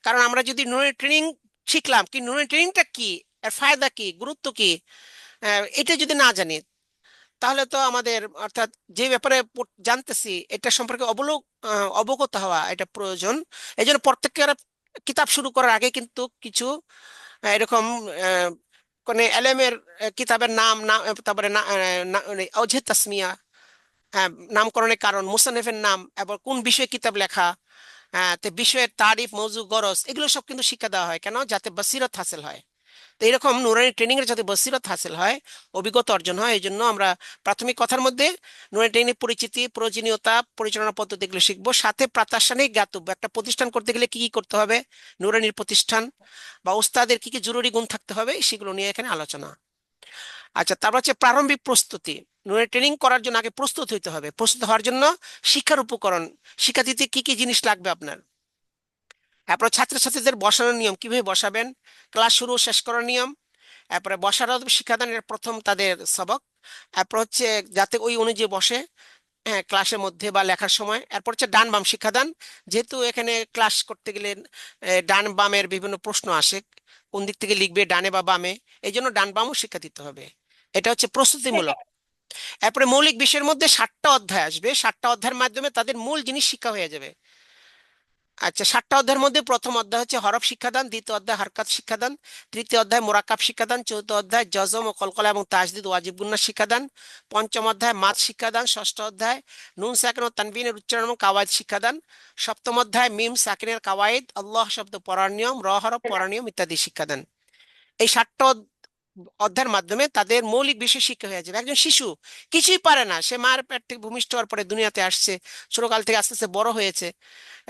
কারণ আমরা যদি নুরানি ট্রেনিং শিখলাম, কি নুরানি ট্রেনিংটা কি, এর ফায়দা কি, গুরুত্ব কি, এটা যদি না জানি তাহলে তো আমাদের অর্থাৎ যে ব্যাপারে জানতেছি এটা সম্পর্কে অবগত হওয়া এটা প্রয়োজন। এই জন্য প্রত্যেকের কিতাব শুরু করার আগে কিন্তু কিছু এরকম আহ, মানে এলেমের কিতাবের নাম না, তারপরে অজে তাসমিয়া, নামকরণের কারণ, মুসান্নিফের নাম এবং কোন বিষয়ে কিতাব লেখা, তো বিষয়ের তারিফ, মৌজু, গরজ, এগুলো সব কিন্তু শিক্ষা দেওয়া হয় কেন? যাতে বসিরত হাসিল হয়। তো এরকম নুরানি ট্রেনিং এর যাতে বসিরত হাসিল হয়, অভিজ্ঞতা অর্জন হয়, এই জন্য আমরা প্রাথমিক কথার মধ্যে নুরানি ট্রেনিং পরিচিতি, প্রয়োজনীয়তা, পরিচালনা পদ্ধতি এগুলো শিখবো। সাথে প্রাতিষ্ঠানিক জ্ঞাতব্য, একটা প্রতিষ্ঠান করতে গেলে কি কি করতে হবে, নুরানির প্রতিষ্ঠান বা ওস্তাদের কি কি জরুরি গুণ থাকতে হবে, সেগুলো নিয়ে এখানে আলোচনা। আচ্ছা, তারপর হচ্ছে প্রারম্ভিক প্রস্তুতি। নুরানি ট্রেনিং করার জন্য আগে প্রস্তুত হইতে হবে। প্রস্তুত হওয়ার জন্য শিক্ষার উপকরণ, শিক্ষা দিতে কি কি জিনিস লাগবে আপনার, তারপর ছাত্রছাত্রীদের বসানোর নিয়ম, কিভাবে বসাবেন, ক্লাস শুরু ও শেষ করার নিয়ম, তারপরে বসার শিক্ষাদানের প্রথম তাদের সবক, তারপর হচ্ছে যাতে ওই অনুযায়ী বসে, হ্যাঁ, ক্লাসের মধ্যে বা লেখার সময়। এরপর হচ্ছে ডান বাম শিক্ষাদান, যেহেতু এখানে ক্লাস করতে গেলে ডান বামের বিভিন্ন প্রশ্ন আসে, কোন দিক থেকে লিখবে, ডানে বা বামে, এই জন্য ডান বামও শিক্ষা দিতে হবে। এটা হচ্ছে প্রস্তুতিমূলক। এরপরে মৌলিক বিষয়ের মধ্যে 7টা অধ্যায় আসবে, 7টা অধ্যায়ের মাধ্যমে তাদের মূল জিনিস শিক্ষা হয়ে যাবে। আচ্ছা, 7টা অধ্যায়ের মধ্যে প্রথম অধ্যায় হচ্ছে হরফ শিক্ষাদান, দ্বিতীয় অধ্যায় হারকাত শিক্ষাদান, তৃতীয় অধ্যায় মোরাক্কাব শিক্ষাদান, চতুর্থ অধ্যায় জজম ও কলকলা এবং তাসদিদ ওয়াজিব গুন্না শিক্ষাদান, পঞ্চম অধ্যায় মাদ শিক্ষাদান, ষষ্ঠ অধ্যায় নুন সাকিন ও তানবিনের উচ্চারণ এবং কাওয়াইদ শিক্ষাদান, সপ্তম অধ্যায় মিম সাকিনের কাওয়াইদ, আল্লাহ শব্দ পড়ার নিয়ম, র হরফ পড়ার নিয়ম ইত্যাদি শিক্ষাদান। এই 7টা অধ্যায়ের মাধ্যমে তাদের মৌলিক বিষয় শিক্ষা হয়ে যাবে। একজন শিশু কিছুই পারে না, সে মায়ের পেট থেকে ভূমিষ্ঠ হওয়ার পরে দুনিয়াতে আসছে, ছোটকাল থেকে আস্তে আস্তে বড় হয়েছে,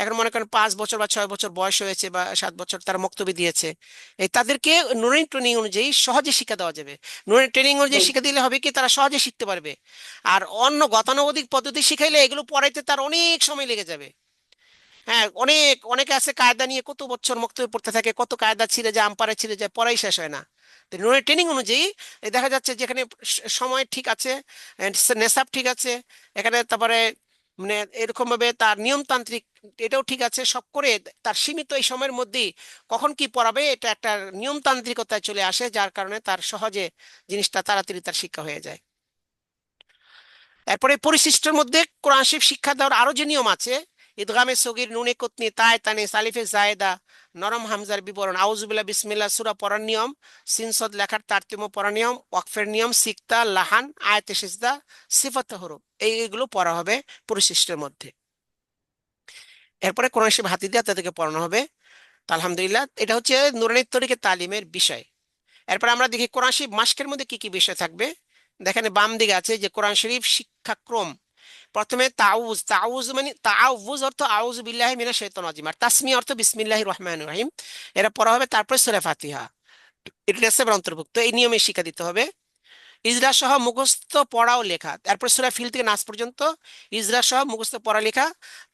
এখন মনে করেন 5 বছর বা 6 বছর বয়স হয়েছে বা 7 বছর তারা মক্তবি দিয়েছে। এই তাদেরকে নুরানি ট্রেনিং অনুযায়ী সহজে শিক্ষা দেওয়া যাবে। নুরানি ট্রেনিং অনুযায়ী শিক্ষা দিলে হবে কি, তারা সহজে শিখতে পারবে। আর অন্য গতানুগতিক পদ্ধতি শিখাইলে এগুলো পড়াইতে তার অনেক সময় লেগে যাবে। হ্যাঁ, অনেকে আছে কায়দা নিয়ে কত বছর মক্তবে পড়তে থাকে, কত কায়দা ছিঁড়ে যায়, আম্পারে ছিঁড়ে যায়, পড়াই শেষ হয় না। তো নুরানি ট্রেনিং অনুযায়ী দেখা যাচ্ছে যেখানে সময় ঠিক আছে, নেশাব ঠিক আছে, এখানে তারপরে মানে এরকম ভাবে তার নিয়মতান্ত্রিক এটাও ঠিক আছে, সব করে তার সীমিত এই সময়ের মধ্যেই কখন কি পড়াবে এটা একটা নিয়মতান্ত্রিকতায় চলে আসে, যার কারণে তার সহজে জিনিসটা তাড়াতাড়ি তার শিক্ষা হয়ে যায়। এরপরে পরিশিষ্টের মধ্যে কোরআন শরীফ শিক্ষা দেওয়ার আরো যে নিয়ম আছে, ইদগামে সগীর, নুনে কুতনি, তায় তানে, সালিফে জায়েদা, নরম হামজার বিবরণ, আউযুবিল্লাহ, বিসমিল্লাহ, সূরা পড়ার নিয়ম, সিন সদ লেখার তারতম্য পড়ার নিয়ম, ওয়াকফের নিয়ম, সিকতা, লাহান, আয়াতে সিজদা, সিফাতে হরুফ, এইগুলো পড়া হবে পরিশিষ্টের মধ্যে। এরপরে কোরআন শরীফ হাতে দিয়ে তাদেরকে পড়ানো হবে। তো আলহামদুলিল্লাহ, এটা হচ্ছে নুরানি তরিকে তালিমের বিষয়। এরপর আমরা দেখি কোরআন শরীফ মাসকের মধ্যে কি কি বিষয় থাকবে। দেখেন বাম দিকে আছে যে কোরআন শরীফ শিক্ষাক্রম। প্রথমে তাউজ, তাউজ মানে তাআউযুজ অর্থ আউযু বিল্লাহি মিনাশ শাইতানির রাজিম, আর তাসমিয়া অর্থ বিসমিল্লাহির রহমানির রহিম। এরা পড়া হবে, তারপর সূরা ফাতিহা। এটা নিসবের অন্তর্ভুক্ত, এই নিয়মে শিক্ষা দিতে হবে। ইজরা সহ মুখস্থ পড়া ও লেখা, তারপর সূরা ফিল থেকে নাস পর্যন্ত ইজরা সহ মুখস্থ পড়া লেখা।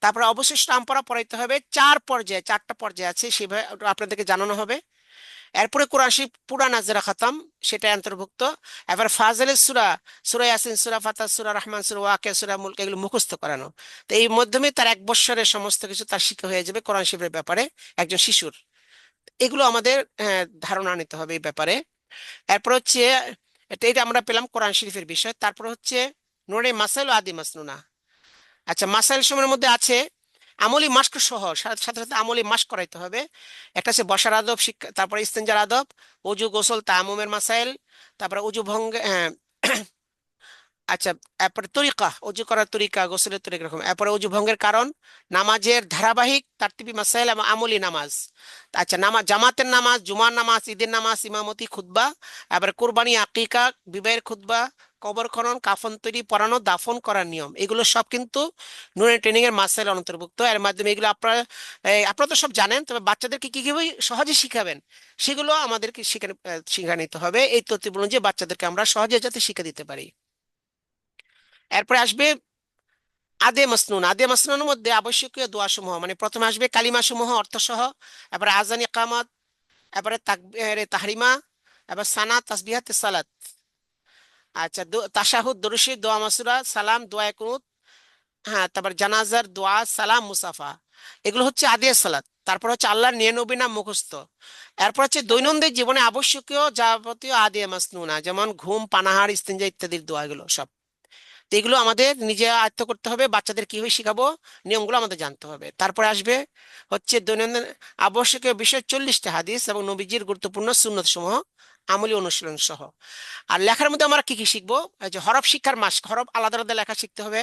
তারপর অবশিষ্ট আম পড়া পড়াইতে হবে 4 পর্যায়ে, 4টা পর্যায়ে আছে, সেভাবে আপনাদেরকে জানানো হবে। এরপরে কোরআন শরীফ পুরা নাজরা খতম, সেটা অন্তর্ভুক্ত। এবার ফাজলের সূরা, সূরা ইয়াসিন, সূরা ফাতিহা, সূরা রহমান, সূরা ওয়াকিয়া, সূরা মুলক, এগুলো মুখস্থ করানো। তো এই মাধ্যমে তার 1 বৎসরের সমস্ত কিছু তার শিক্ষা হয়ে যাবে কোরআন শরীফের ব্যাপারে, একজন শিশুর। এগুলো আমাদের ধারণা নিতে হবে এই ব্যাপারে। এরপর হচ্ছে এটা আমরা পেলাম কোরআন শরীফের বিষয়। তারপর হচ্ছে নুরে মাসাইল ও আদি মাসনুনা। আচ্ছা, মাসাইল সময়ের মধ্যে আছে আমলি মাস্ক সহ, সাথে সাথে সাথে আমলি মাস্ক করাইতে হবে। একটা হচ্ছে বসার আদব শিক্ষা, তারপরে ইস্তেঞ্জার আদব, অজু গোসল তায়াম্মুমের মাসাইল, তারপরে অজু ভঙ্গ, আচ্ছা, এরপরে তরিকা, অজু করার তরিকা, গোসলের তরিকা এরকম। এরপরে অজু ভঙ্গের কারণ, নামাজের ধারাবাহিক তারতিবি মাসাইল এবং আমলি নামাজ। আচ্ছা, নামাজ, জামাতের নামাজ, জুমার নামাজ, ঈদের নামাজ, ইমামতি, খুতবা। এবারে কোরবানি, আকিকা, বিবাহের খুতবা, কবর খনন, কাফন তৈরি, পরানো, দাফন করার নিয়ম, এগুলো সব কিন্তু নুনের ট্রেনিং এর মাসাইল অন্তর্ভুক্ত। এর মাধ্যমে এগুলো আপনারা আপনারা তো সব জানেন, তবে বাচ্চাদেরকে কি কিভাবে সহজে শিখাবেন সেগুলো আমাদেরকে শিখে নিতে হবে, এই তথ্যগুলো যে বাচ্চাদেরকে আমরা সহজে যাতে শিখে দিতে পারি। এরপরে আসবে আদে মাসনুন। আদে মাসনুনের মধ্যে আবশ্যকীয় দোয়া সমূহ, মানে প্রথমে আসবে কালিমা সমূহ অর্থ সহ, এবারে আজান ইকামত, এবারে তাকবীরে তাহরিমা, এবার সানা তাসবিহাত সালাত। আচ্ছা, তাশাহুদ, দরুশি, দোয়া মাসুরা, সালাম, দোয়া কুনুত, হ্যাঁ, তারপর জানাজার দোয়া, সালাম, মুসাফা। এগুলো হচ্ছে আদিয়া সালাত। তারপর হচ্ছে আল্লাহর নিয়ে নবী নাম মুখস্থ। এরপর হচ্ছে দৈনন্দিন জীবনে আবশ্যকীয় যাবতীয় আদিয়া মাসনুনা, যেমন ঘুম, পানাহার, ইস্তিনজা ইত্যাদির দোয়া, এগুলো সব। তো এগুলো আমাদের নিজে আয়ত্ত করতে হবে, বাচ্চাদের কিভাবে শিখাবো নিয়মগুলো আমাদের জানতে হবে। তারপরে আসবে হচ্ছে দৈনন্দিন আবশ্যকীয় বিষয় 40টা হাদিস এবং নবীজির গুরুত্বপূর্ণ সুন্নত সমূহ, আমলি অনুশীলন সহ। আর লেখার মধ্যে আমরা কি কি শিখবো, এই যে হরফ শিক্ষার মাস, হরফ আলাদা আলাদা লেখা শিখতে হবে,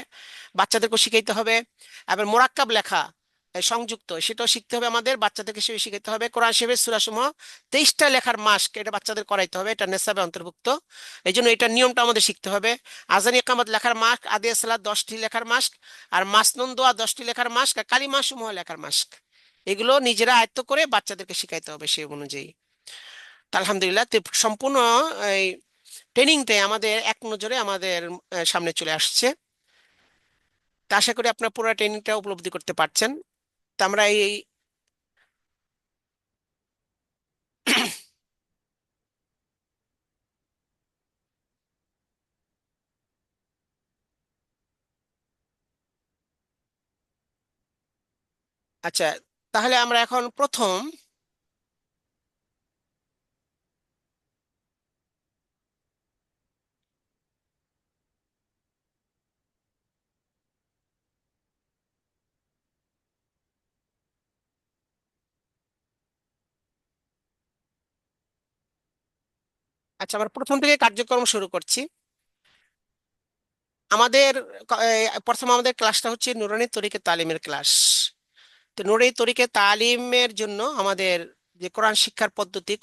বাচ্চাদেরকে শিখাইতে হবে। আবার মোরাক্কাব লেখা, এই সংযুক্ত, সেটাও শিখতে হবে আমাদের, বাচ্চাদেরকে সেটা শিখাইতে হবে। কোরআন শরীফের সূরা সমূহ 23টা লেখার মাস্ক, এটা বাচ্চাদের করাইতে হবে, এটা নেশাবে অন্তর্ভুক্ত। এই জন্য এটার নিয়মটা আমাদের শিখতে হবে। আজান ইকামত লেখার মাস্ক, আদিয়া সালাত 10টি লেখার মাস্ক, আর মাসনুন দোয়া 10টি লেখার মাস্ক, আর কালিমা সমূহ লেখার মাস্ক। এগুলো নিজেরা আয়ত্ত করে বাচ্চাদেরকে শিখাইতে হবে সেই অনুযায়ী। তা আলহামদুলিল্লাহ, তো সম্পূর্ণ এই ট্রেনিংটাই আমাদের এক নজরে আমাদের সামনে চলে আসছে। তা আশা করি আপনারা পুরো ট্রেনিংটা উপলব্ধি করতে পারছেন। তা আমরা এই আচ্ছা, তাহলে আমরা এখন প্রথম, আচ্ছা আমরা প্রথম থেকে কার্যক্রম শুরু করছি। আমাদের প্রথম আমাদের ক্লাসটা হচ্ছে নুরানি তরিকে তালিমের ক্লাস। তো নুরানি তরিকে তালিমের জন্য আমাদের যে কোরআন শিক্ষার পদ্ধতি,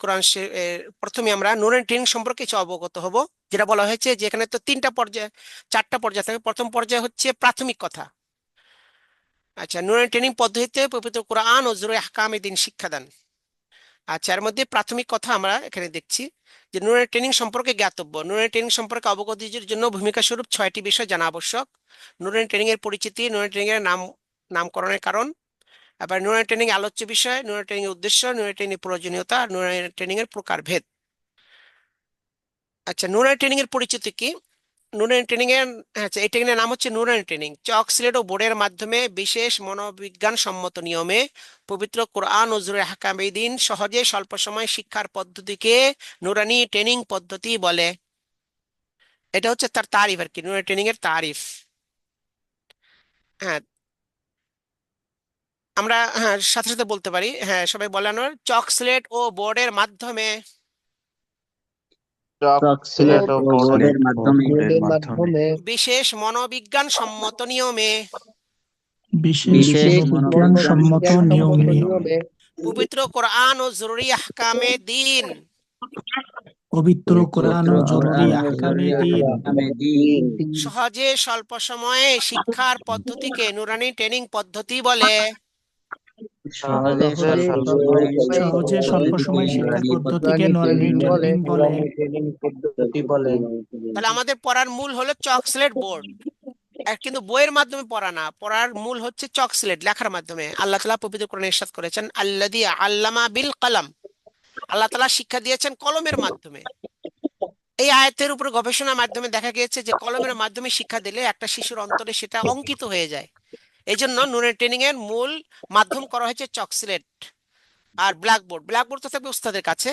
প্রথমে আমরা নুরানি ট্রেনিং সম্পর্কে কিছু অবগত হব। যেটা বলা হয়েছে যে এখানে তো 3টা পর্যায়ে, 4টা পর্যায়ে থাকে। প্রথম পর্যায়ে হচ্ছে প্রাথমিক কথা। আচ্ছা, নুরানি ট্রেনিং পদ্ধতিতে পবিত্র কোরআন ও জুরে আহকামে দিন শিক্ষাদান। আচ্ছা, এর মধ্যে প্রাথমিক কথা আমরা এখানে দেখছি যে নুরানি ট্রেনিং সম্পর্কে জ্ঞাতব্য। নুরানি ট্রেনিং সম্পর্কে অবগতির জন্য ভূমিকা স্বরূপ 6টি বিষয় জানা আবশ্যক। নুরানি ট্রেনিং এর পরিচিতি, নুরানি ট্রেনিং এর নামকরণের কারণ, আবার নুরানি ট্রেনিং আলোচ্য বিষয়, নুরানি ট্রেনিং এর উদ্দেশ্য, নুরানি ট্রেনিং এর প্রয়োজনীয়তা, আর নুরানি ট্রেনিং এর প্রকারভেদ। আচ্ছা, নুরানি ট্রেনিং এর পরিচিতি কি? নুরানি ট্রেনিং এর, আচ্ছা, এই ট্রেনিং এর নাম হচ্ছে নুরানি ট্রেনিং। চক, সিলেট ও বোর্ডের মাধ্যমে বিশেষ মনোবিজ্ঞান সম্মত নিয়মে পবিত্র কোরআন ও জুরে আহকামে দিন সহজে স্বল্প সময় শিক্ষার পদ্ধতিকে নুরানি ট্রেনিং পদ্ধতি বলে। এটা হচ্ছে তার তারিফ আর কি, নুরানি ট্রেনিং এর তারিফ। হ্যাঁ, আমরা হ্যাঁ সাথে সাথে বলতে পারি, হ্যাঁ সবাই বলানোর, চক, স্লেট ও বোর্ডের মাধ্যমে চক, চক, সিলেট সিলেট ও ও বোর্ডের বোর্ডের মাধ্যমে বোর্ডের মাধ্যমে বিশেষ মনোবিজ্ঞান সম্মত নিয়মে বিশেষ বিশেষ মনোবিজ্ঞানসম্মত নিয়মে পবিত্র কোরআন ও জরুরি আহকামে দিন পবিত্র কোরআন ও জরুরি আহকামে দিন সহজে স্বল্প সময়ে শিক্ষার পদ্ধতিকে নুরানি ট্রেনিং পদ্ধতি বলে। সহজে স্বল্প সময় শিক্ষার পদ্ধতিকে নুরানি ট্রেনিং বলে। তাহলে আমাদের পড়ার মূল হলো চকস্লেট বোর্ড, কিন্তু বইয়ের মাধ্যমে পড়া না, পড়ার মূল হচ্ছে চকস্লেট লেখার মাধ্যমে। আল্লাহ তাআলা পবিত্র কোরআনে ইরশাদ করেছেন, আল্লাযী আল্লামা বিল কলম, আল্লাহ তাআলা শিক্ষা দিয়েছেন কলমের মাধ্যমে। এই আয়াতের উপর গবেষণার মাধ্যমে দেখা গিয়েছে যে কলমের মাধ্যমে শিক্ষা দিলে একটা শিশুর অন্তরে সেটা অঙ্কিত হয়ে যায়। এই জন্য নুরানি ট্রেনিং এর মূল মাধ্যম করা হয়েছে চকস্লেট আর ব্ল্যাকবোর্ড। ব্ল্যাকবোর্ড তো থাকবে উস্তাদের কাছে,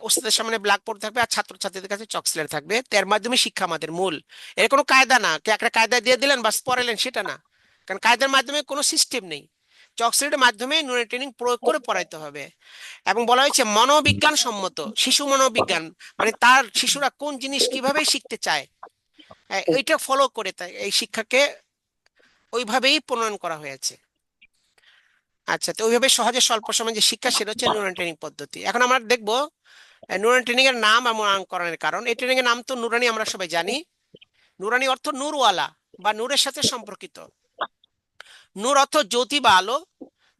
ওস্তাদের সামনে ব্ল্যাকবোর্ড থাকবে, আর ছাত্রছাত্রীদের কাছে চকস্লেট থাকবে। তার মাধ্যমে শিক্ষা আমাদের মূল। এর কোনো কায়দা না, কে একটা কায়দা দিয়ে দিলেন বাস পড়ালেন সেটা না, কারণ কায়দার মাধ্যমে কোনো সিস্টেম নেই। চকস্লেটের মাধ্যমে নুরানি ট্রেনিং প্রয়োগ করে পড়াইতে হবে। এবং বলা হয়েছে মনোবিজ্ঞান সম্মত, শিশু মনোবিজ্ঞান, মানে তার শিশুরা কোন জিনিস কিভাবে শিখতে চায়, এইটা ফলো করে তাই এই শিক্ষাকে ওইভাবেই প্রণয়ন করা হয়েছে। আচ্ছা, তো ওইভাবে সহজে স্বল্প সময় যে শিক্ষা সেটা হচ্ছে নুরানি ট্রেনিং পদ্ধতি। এখন আমরা দেখবো নুরানি ট্রেনিং এর নাম এবং নামকরণের কারণ। এই ট্রেনিং এর নাম তো নুরানি, আমরা সবাই জানি। নুরানি অর্থ নূরওয়ালা বা নূরের সাথে সম্পর্কিত। নূর অর্থ জ্যোতি বা আলো।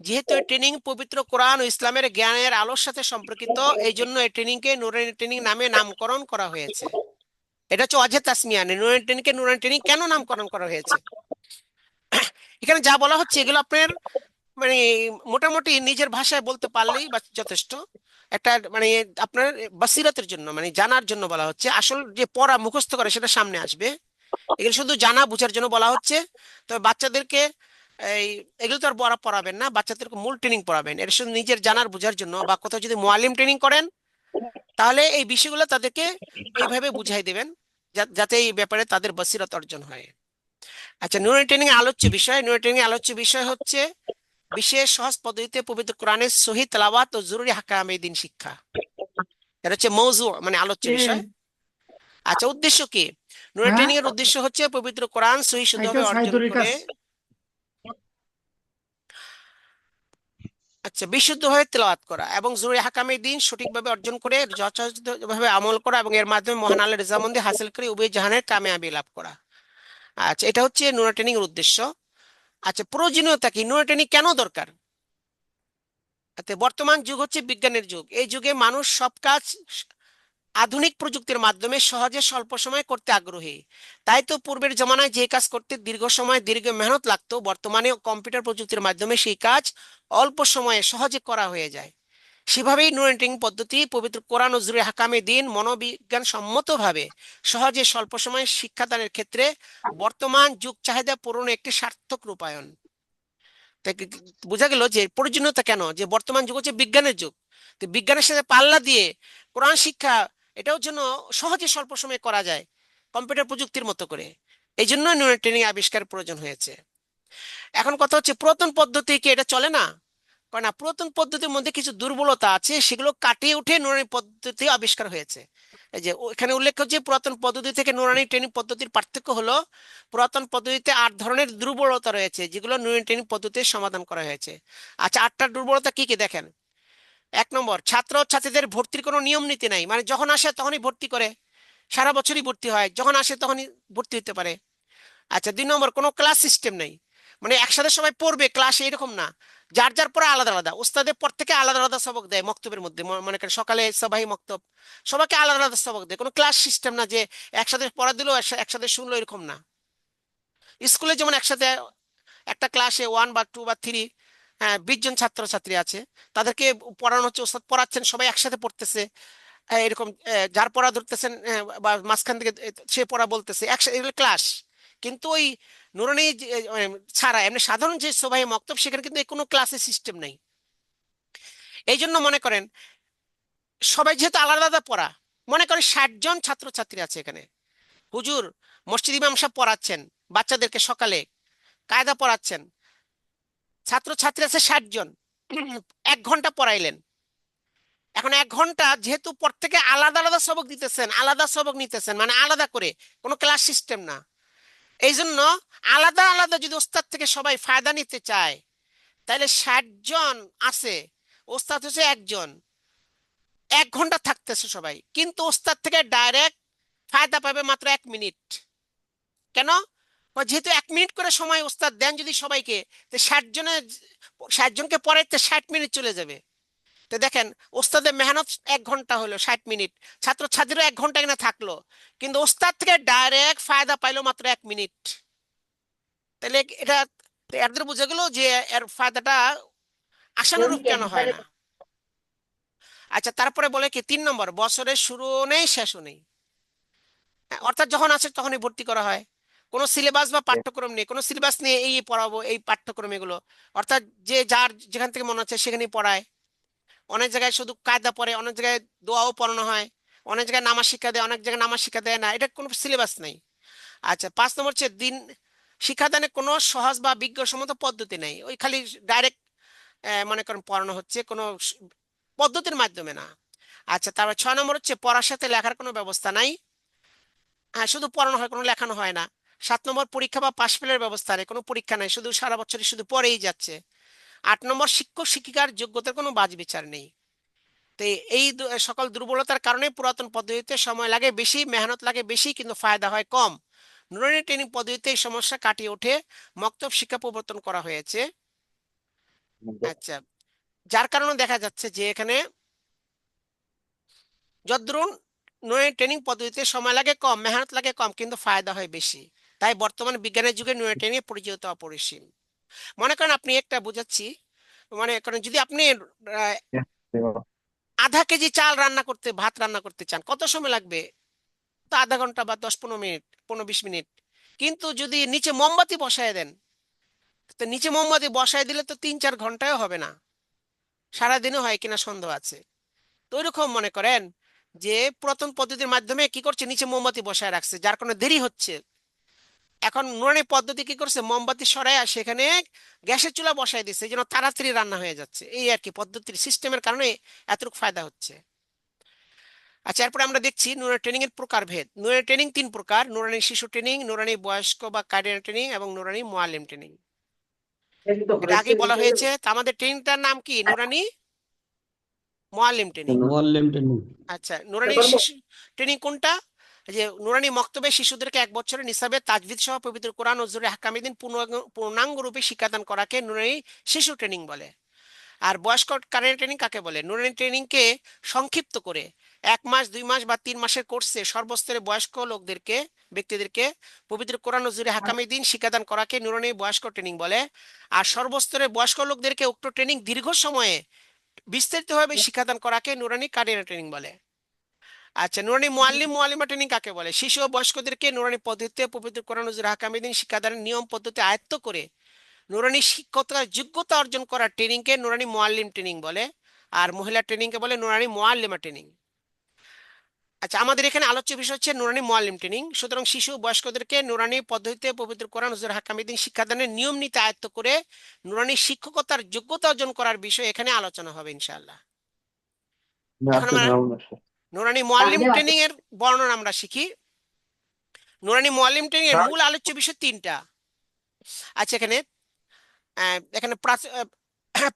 যেহেতু এই ট্রেনিং পবিত্র কোরআন ও ইসলামের জ্ঞানের আলোর সাথে সম্পর্কিত, এই জন্য এই ট্রেনিং কে নুরানি ট্রেনিং নামে নামকরণ করা হয়েছে। এটা হচ্ছে অজে তাসমিয়া। নুরানি ট্রেনিং কে নুরানি ট্রেনিং কেন নামকরণ করা হয়েছে, এখানে যা বলা হচ্ছে এগুলো আপনার মানে মোটামুটি নিজের ভাষায় বলতে পারলেই বা যথেষ্ট। একটা মানে আপনার বাসিরাতের জন্য, মানে জানার জন্য বলা হচ্ছে। আসল যে পড়া মুখস্থ করে সেটা সামনে আসবে, এগুলো শুধু জানা বোঝার জন্য বলা হচ্ছে। তবে বাচ্চাদেরকে এই এগুলো তো আর বড় পড়াবেন না, বাচ্চাদেরকে মূল ট্রেনিং পড়াবেন। এটা শুধু নিজের জানার বোঝার জন্য। বা কোথাও যদি মুআল্লিম ট্রেনিং করেন তাহলে এই বিষয়গুলো তাদেরকে এইভাবে বুঝাই দেবেন যাতে এই ব্যাপারে তাদের বসিরত অর্জন হয়। আচ্ছা, নুরানি ট্রেনিং এর আলোচ্য বিষয়। নুরানি ট্রেনিং এর আলোচ্য বিষয় হচ্ছে বিশেষ সহজ পদ্ধতিতে পবিত্র কোরআনের সহিহ তেলাওয়াত ও জরুরি আহকামে দিন শিক্ষা। এটা হচ্ছে মৌজু, মানে আলোচ্য বিষয়। আচ্ছা, উদ্দেশ্য কি? নুরানি ট্রেনিং এর উদ্দেশ্য হচ্ছে পবিত্র কোরআন সহিহ শুদ্ধভাবে অর্জন করে, আচ্ছা, বিশুদ্ধভাবে তেলাওয়াত করা এবং জরুরি আহকামে দিন সঠিকভাবে অর্জন করে যথাযথভাবে আমল করা এবং এর মাধ্যমে মহান আল্লাহর রেজামন্দি হাসিল করে উভয় জাহানের কামিয়াবি লাভ করা। আচ্ছা, এটা হচ্ছে নুরানি ট্রেনিং এর উদ্দেশ্য। আচ্ছা, প্রয়োজনীয়তা কি? নুরানি ট্রেনিং কেন দরকার? বর্তমান যুগ হচ্ছে বিজ্ঞানের যুগ। এই যুগে মানুষ সব কাজ আধুনিক প্রযুক্তির মাধ্যমে সহজে স্বল্প সময়ে করতে আগ্রহী। তাই তো পূর্বের জমানায় যে কাজ করতে দীর্ঘ সময় দীর্ঘ মেহনত লাগতো, বর্তমানে কম্পিউটার প্রযুক্তির মাধ্যমে সেই কাজ অল্প সময়ে সহজে করা হয়ে যায়। সেভাবেই নুরানি ট্রেনিং পদ্ধতি পবিত্র কোরআন ও জরুরি আহকামে দিন মনোবিজ্ঞান সম্মতভাবে সহজে স্বল্প সময়ে শিক্ষাদানের ক্ষেত্রে বর্তমান যুগ চাহিদা পূরণের একটি সার্থক রূপায়ণ। তাই বোঝা গেল যে প্রয়োজনীয়তা কেন, যে বর্তমান যুগ হচ্ছে বিজ্ঞানের যুগ। তো বিজ্ঞানের সাথে পাল্লা দিয়ে কোরআন শিক্ষা এটাও যেন সহজে স্বল্প সময়ে করা যায় কম্পিউটার প্রযুক্তির মতো করে। এই জন্য নুরানি ট্রেনিং আবিষ্কার প্রয়োজন হয়েছে। এখন কথা হচ্ছে পুরাতন পদ্ধতি কি এটা চলে না? কারণ না, পুরাতন পদ্ধতির মধ্যে কিছু দুর্বলতা আছে, সেগুলো কাটিয়ে উঠে নুরানি পদ্ধতি আবিষ্কার হয়েছে। এই যে এখানে উল্লেখ হচ্ছে পুরাতন পদ্ধতি থেকে নুরানি ট্রেনিং পদ্ধতির পার্থক্য হলো পুরাতন পদ্ধতিতে 8 ধরনের দুর্বলতা রয়েছে যেগুলো নুরানি ট্রেনিং পদ্ধতিতে সমাধান করা হয়েছে। আচ্ছা, 8টা দুর্বলতা কি কি দেখেন। 1 নম্বর, ছাত্র ছাত্রীদের ভর্তির কোনো নিয়ম নীতি নাই, মানে যখন আসে তখনই ভর্তি করে, সারা বছরই ভর্তি হয়, যখন আসে তখনই ভর্তি হতে পারে। আচ্ছা, 2 নম্বর, কোনো ক্লাস সিস্টেম নেই, মানে একসাথে সবাই পড়বে ক্লাসে এরকম না। যার যার পরে আলাদা আলাদা, ওস্তাদের পর থেকে আলাদা আলাদা সবক দেয় মক্তবের মধ্যে। মনে করেন সকালে সবাই মক্তব, সবাইকে আলাদা আলাদা সবক দেয়। কোনো ক্লাস সিস্টেম না যে একসাথে পড়া দিল একসাথে শুনলো, এরকম না। স্কুলে যেমন একসাথে একটা ক্লাসে 1 বা 2 বা 3, হ্যাঁ, 20 জন ছাত্রছাত্রী আছে, তাদেরকে পড়ানো হচ্ছে, ওস্তাদ পড়াচ্ছেন, সবাই একসাথে পড়তেছে। এরকম যার পড়া ধরতেছেন বা মাঝখান থেকে সে পড়া বলতেছে, একসাথে ক্লাস। কিন্তু ওই নুরানি ছাড়া এমনি সাধারণ যে সবাই মক্তব, সেখানে কিন্তু কোনো ক্লাসের সিস্টেম নেই। এই জন্য মনে করেন সবাই যেহেতু আলাদা আলাদা পড়া, মনে করেন 60 জন ছাত্রছাত্রী আছে এখানে, হুজুর মসজিদ ইমাম সাহেব পড়াচ্ছেন, বাচ্চাদেরকে সকালে কায়দা পড়াচ্ছেন, ছাত্রছাত্রী আছে 60 জন, 1 ঘন্টা পড়াইলেন। এখন 1 ঘন্টা যেহেতু প্রত্যেকে আলাদা আলাদা সবক দিতেছেন, আলাদা সবক নিতেছেন, মানে আলাদা করে, কোনো ক্লাস সিস্টেম না। এই জন্য আলাদা আলাদা যদি ওস্তাদ থেকে সবাই ফায়দা নিতে চায়, তাহলে 60 জন আছে, ওস্তাদ হচ্ছে একজন, 1 ঘন্টা থাকতেছে সবাই, কিন্তু ওস্তাদ থেকে ডাইরেক্ট ফায়দা পাবে মাত্র 1 মিনিট। কেন? যেহেতু 1 মিনিট করে সময় ওস্তাদ দেন যদি সবাইকে, তো 60 জনকে পড়াইতে 60 মিনিট চলে যাবে। তো দেখেন, ওস্তাদের মেহনত 1 ঘন্টা হলো, 60 মিনিট, ছাত্র ছাত্রীরা 1 ঘন্টা এখানে থাকলো, কিন্তু ওস্তাদ থেকে ডাইরেক্ট ফায়দা পাইলো মাত্র 1 মিনিট। তাহলে এটা এদের বোঝা গেল যে এর ফায়দাটা আশানুরূপ কেন হয় না। আচ্ছা, তারপরে বলে কি 3 নম্বর, বছরের শুরুও নেই শেষও নেই। অর্থাৎ যখন আছে তখনই ভর্তি করা হয়, কোনো সিলেবাস বা পাঠ্যক্রম নেই, কোনো সিলেবাস নিয়ে এই পড়াবো এই পাঠ্যক্রম এগুলো, অর্থাৎ যে যার যেখান থেকে মনে হচ্ছে সেখানেই পড়ায়। অনেক জায়গায় শুধু কায়দা পড়ে, অনেক জায়গায় দোয়াও পড়ানো হয়, অনেক জায়গায় নামাজ শিক্ষা দেয়, অনেক জায়গায় নামাজ শিক্ষা দেয় না, এটা কোনো সিলেবাস নেই। আচ্ছা, 5 নম্বর হচ্ছে দিন শিক্ষাদানে কোনো সহজ বা বিজ্ঞানসম্মত পদ্ধতি নেই, ওই খালি ডাইরেক্ট মনে করেন পড়ানো হচ্ছে, কোনো পদ্ধতির মাধ্যমে না। আচ্ছা, তারপর 6 নম্বর হচ্ছে পড়ার সাথে লেখার কোনো ব্যবস্থা নাই। হ্যাঁ, শুধু পড়ানো হয়, কোনো লেখানো হয় না। 7 নম্বর পরীক্ষা বা পাশ ফেলের ব্যবস্থা নেই, কোনো পরীক্ষা নেই, শুধু সারা বছরই শুধু পড়েই যাচ্ছে। 8 নম্বর শিক্ষক শিক্ষিকার যোগ্যতার কোনো বাজ বিচার নেই। তো এই সকল দুর্বলতার কারণে পুরাতন পদ্ধতিতে সময় লাগে বেশি, মেহনত লাগে বেশি, কিন্তু ফায়দা হয় কম। নুরানি ট্রেনিং পদ্ধতিতে এই সমস্যা কাটিয়ে ওঠে মক্তব শিক্ষা প্রবর্তন করা হয়েছে। আচ্ছা, যার কারণে দেখা যাচ্ছে যে এখানে যদ্রুন নুরানি ট্রেনিং পদ্ধতিতে সময় লাগে কম, মেহনত লাগে কম, কিন্তু ফায়দা হয় বেশি। তাই বর্তমান বিজ্ঞানের যুগে নুরানি ট্রেনিং পরিচিত অপরিসীম। মনে করেন আপনি একটা বুঝাচ্ছি, মনে করেন যদি আপনি আহ, ½ কেজি চাল রান্না করতে, ভাত রান্না করতে চান, কত সময় লাগবে? তো আধা ঘন্টা বা 10-15 মিনিট, 15-20 মিনিট। কিন্তু যদি নিচে মোমবাতি বসায় দেন, তো নিচে মোমবাতি বসায় দিলে তো 3-4 ঘন্টায় হবে না, সারাদিনও হয় কিনা সন্দেহ আছে। তো ওইরকম মনে করেন যে পুরাতন পদ্ধতির মাধ্যমে কি করছে, নিচে মোমবাতি বসায় রাখছে, যার কারণে দেরি হচ্ছে। এখন নুরানি পদ্ধতি কি করছে, মোমবাতি সরায় সেখানে গ্যাসের চুলা বসায় দিচ্ছে, এই জন্য তাড়াতাড়ি রান্না হয়ে যাচ্ছে। এই আর কি, পদ্ধতির সিস্টেমের কারণে এতটুকু ফায়দা হচ্ছে। আচ্ছা, এরপরে আমরা দেখছি নুরানি ট্রেনিং এর প্রকারভেদ। নুরানি ট্রেনিং 3 প্রকার: নুরানি শিশু ট্রেনিং, নুরানি বয়স্ক বা কারিয়ার ট্রেনিং এবং নুরানি মুআল্লিম ট্রেনিং। এটা আগে বলা হয়েছে। তা আমাদের ট্রেনিংটার নাম কি? নুরানি মুআল্লিম ট্রেনিং। মুআল্লিম ট্রেনিং। আচ্ছা, নুরানি শিশু ট্রেনিং কোনটা? যে নুরানি মক্তবে শিশুদেরকে 1 বছরের নিসাবে তাজবিদ সহ পবিত্র কোরআন ও জুরে হাকামিদ্দিন পূর্ণাঙ্গ রূপে শিক্ষাদান করাকে নুরানি শিশু ট্রেনিং বলে। আর বয়স্ক কারিয়ার ট্রেনিং কাকে বলে? নুরানি ট্রেনিং কে সংক্ষিপ্ত করে 1 মাস, 2 মাস বা 3 মাসের কোর্সে সর্বস্তরে বয়স্ক ব্যক্তিদেরকে পবিত্র কোরআন ও জুরে হাকামি দিন শিক্ষাদান করাকে নুরানি বয়স্ক ট্রেনিং বলে। আর সর্বস্তরে বয়স্ক লোকদেরকে উক্ত ট্রেনিং দীর্ঘ সময়ে বিস্তারিতভাবে শিক্ষাদান করাকে নুরানি কারিয়ার ট্রেনিং বলে। আচ্ছা, নুরানি মুআল্লিমা ট্রেনিং কাকে বলে? শিশু ও বয়স্কদেরকে নুরানি পদ্ধতিতে পবিত্র কোরআন ও জুরে হাকামি দিন শিক্ষাদানের নিয়ম পদ্ধতি আয়ত্ত করে নুরানি শিক্ষকতার যোগ্যতা অর্জন করা ট্রেনিংকে নুরানি মুআল্লিম ট্রেনিং বলে। আর মহিলা ট্রেনিংকে বলে নুরানি মুআল্লিমা ট্রেনিং। আচ্ছা, আমাদের এখানে আলোচ্য বিষয় হচ্ছে নুরানি মুআল্লিম ট্রেনিং। সুতরাং শিশু ও বয়স্কদেরকে নুরানি পদ্ধতিতে পবিত্র কোরআন হুজুর হাকামিদ্দিন শিক্ষাদানের নিয়ম নীতি আয়ত্ত করে নুরানি শিক্ষকতার যোগ্যতা অর্জন করার বিষয় এখানে আলোচনা হবে ইনশাআল্লাহ। এখন আমরা নুরানি মুআল্লিম ট্রেনিং এর বর্ণনা আমরা শিখি। নুরানি মুআল্লিম ট্রেনিং এর মূল আলোচ্য বিষয় 3টা। আচ্ছা, এখানে এখানে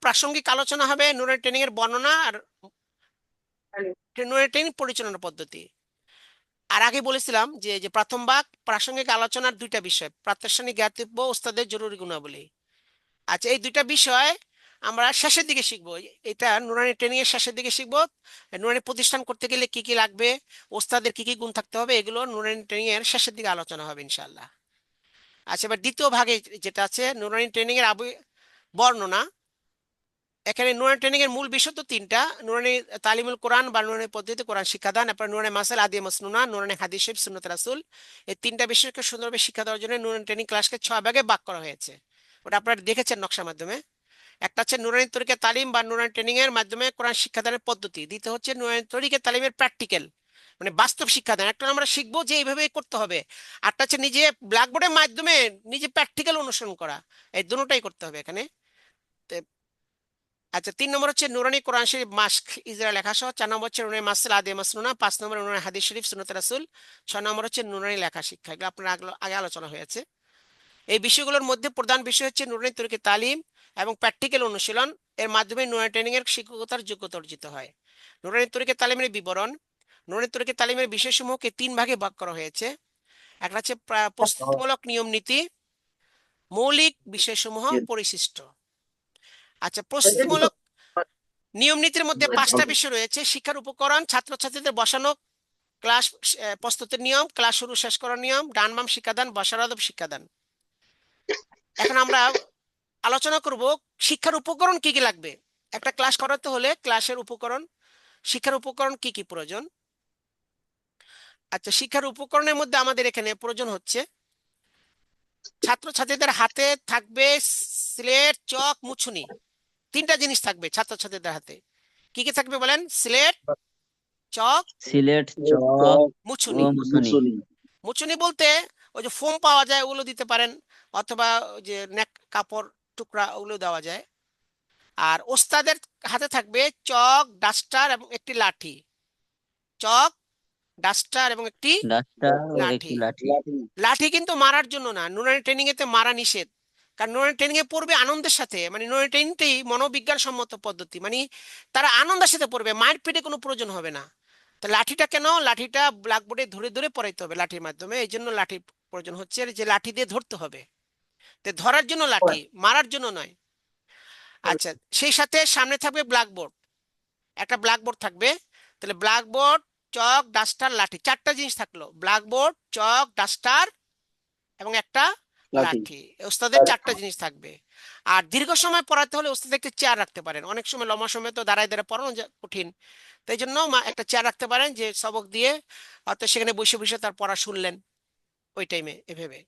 প্রাসঙ্গিক আলোচনা হবে নুরানি ট্রেনিং এর বর্ণনা আর নুরানি ট্রেনিং পরিচালনা পদ্ধতি। আর আগে বলেছিলাম যে যে প্রথম ভাগ প্রাসঙ্গিক আলোচনার 2টা বিষয়: প্রাতিষ্ঠানিক জ্ঞাতব্য, ওস্তাদের জরুরি গুণাবলী। আচ্ছা, এই 2টা বিষয় আমরা শেষের দিকে শিখবো। এটা নুরানি ট্রেনিং এর শেষের দিকে শিখবো। নুরানি প্রতিষ্ঠান করতে গেলে কি কি লাগবে, ওস্তাদের কি কি গুণ থাকতে হবে, এগুলো নুরানি ট্রেনিং এর শেষের দিকে আলোচনা হবে ইনশাআল্লাহ। আচ্ছা, এবার দ্বিতীয় ভাগে যেটা আছে নুরানি ট্রেনিং এর বর্ণনা। এখানে নুরানি ট্রেনিং এর মূল বিষয় তো 3টা: নুরানি তালিমুল কোরআন বা নুরানি পদ্ধতিতে কোরআন শিক্ষাদান, এরপর নুরানি মাসাল আদিয়া মাসনুনা, নুরানি হাদিস শরীফ, সুন্নাত রাসূল। এই 3টা বিষয়কে সুন্দরভাবে শিক্ষা দেওয়ার জন্য নুরানি ট্রেনিং ক্লাসকে 6 ভাগে ভাগ করা হয়েছে। ওটা আপনারা দেখেছেন নকশার মাধ্যমে। একটা হচ্ছে নুরানি তরিকা তালিম বা নুরানি ট্রেনিং এর মাধ্যমে কোরআন শিক্ষাদানের পদ্ধতি। দ্বিতীয় হচ্ছে নুরানি তরিকা তালিমের প্র্যাকটিক্যাল, মানে বাস্তব শিক্ষাদান। একটা আমরা শিখবো যে এইভাবে করতে হবে। আরটা হচ্ছে নিজে ব্ল্যাকবোর্ডের মাধ্যমে নিজে প্র্যাকটিক্যাল অনুসরণ করা। এই দুটোটাই করতে হবে এখানে। আচ্ছা, 3 নম্বর হচ্ছে নুরানি কোরআন শরীফ মাস্ক ইজরা লেখা সহ। 4 নম্বর হচ্ছে নুরানি মাসল আদে মাসনুনা। 5 নম্বর নুরানি হাদিস শরীফ সুন্নাত রাসূল। 6 নম্বর হচ্ছে নুরানি লেখা শিক্ষা। এগুলো আপনার আগে আলোচনা হয়েছে। এই বিষয়গুলোর মধ্যে প্রধান বিষয় হচ্ছে নুরানি তরিকে তালিম এবং প্র্যাকটিক্যাল অনুশীলন। এর মাধ্যমে নুরানি ট্রেনিং এর শিক্ষকতার যোগ্যতা অর্জিত হয়। নুরানি তরিকে তালিমের বিবরণ। নুরানি তরিকে তালিমের বিষয়সমূহকে 3 ভাগে ভাগ করা হয়েছে। একটা হচ্ছে প্রস্তুতিমূলক নিয়ম নীতি, মৌলিক বিষয়সমূহ, পরিশিষ্ট। আচ্ছা, প্রস্তুতিমূলক নিয়ম নীতির মধ্যে 5টা বিষয় রয়েছে: শিক্ষার উপকরণ, ছাত্রছাত্রীদের বসানো, ক্লাস প্রস্তুতির নিয়ম, ক্লাস শুরু শেষ করার নিয়ম, ডান বাম শিক্ষাদান, বসার আদব শিক্ষাদান। এখন আমরা আলোচনা করব শিক্ষার উপকরণ কি কি লাগবে। একটা ক্লাস করাতে হলে ক্লাসের উপকরণ, শিক্ষার উপকরণ কি কি প্রয়োজন। আচ্ছা, শিক্ষার উপকরণের মধ্যে আমাদের এখানে প্রয়োজন হচ্ছে ছাত্রছাত্রীদের হাতে থাকবে স্লেট, চক, মুছুনি। 3টা জিনিস থাকবে ছাত্রছাত্রীদের হাতে। কি কি থাকবে বলেন? স্লেট, চক, সিলেট, চক ও মুছুনি। মুছুনি। মুছুনি বলতে ওই যে ফোম পাওয়া যায়, ওগুলো দিতে পারেন, অথবা ওই যে নেক কাপড় টুকরা, ওগুলো দেওয়া যায়। আর ওস্তাদের হাতে থাকবে চক, ডাস্টার এবং একটি লাঠি। চক, ডাস্টার এবং একটি ডাস্টার ও একটি লাঠি। লাঠি। লাঠি কিন্তু মারার জন্য না, নুরানি ট্রেনিং এতে মারা নিষেধ। কারণ নুরানি ট্রেনিং এ পড়বে আনন্দের সাথে, মানে নুরানি ট্রেনিংটাই মনোবিজ্ঞান সম্মত পদ্ধতি, মানে তারা আনন্দের সাথে পড়বে, মায়ের পেটে কোনো প্রয়োজন হবে না। তো লাঠিটা কেন? লাঠিটা ব্ল্যাকবোর্ডে ধরে ধরে পড়াইতে হবে লাঠির মাধ্যমে, এই জন্য লাঠির প্রয়োজন হচ্ছে, যে লাঠি দিয়ে ধরতে হবে। তো ধরার জন্য লাঠি, মারার জন্য নয়। আচ্ছা, সেই সাথে সামনে থাকবে ব্ল্যাকবোর্ড, একটা ব্ল্যাকবোর্ড থাকবে। তাহলে ব্ল্যাকবোর্ড, চক, ডাস্টার, লাঠি, 4টা জিনিস থাকলো: ব্ল্যাকবোর্ড, চক, ডাস্টার এবং একটা লাঠি। লাঠি। ওস্তাদের 4টা জিনিস থাকবে। আর দীর্ঘ সময় পড়াতে হলে ওস্তাদ একটা চেয়ার রাখতে পারেন। অনেক সময় লম্বা সময় তো দাঁড়ায় দাঁড়ায় পড়ানো কঠিন, তাই জন্য একটা চেয়ার রাখতে পারেন, যে সবক দিয়ে হয়তো সেখানে বসে বসে তার পড়া শুনলেন ওই টাইমে এভাবে।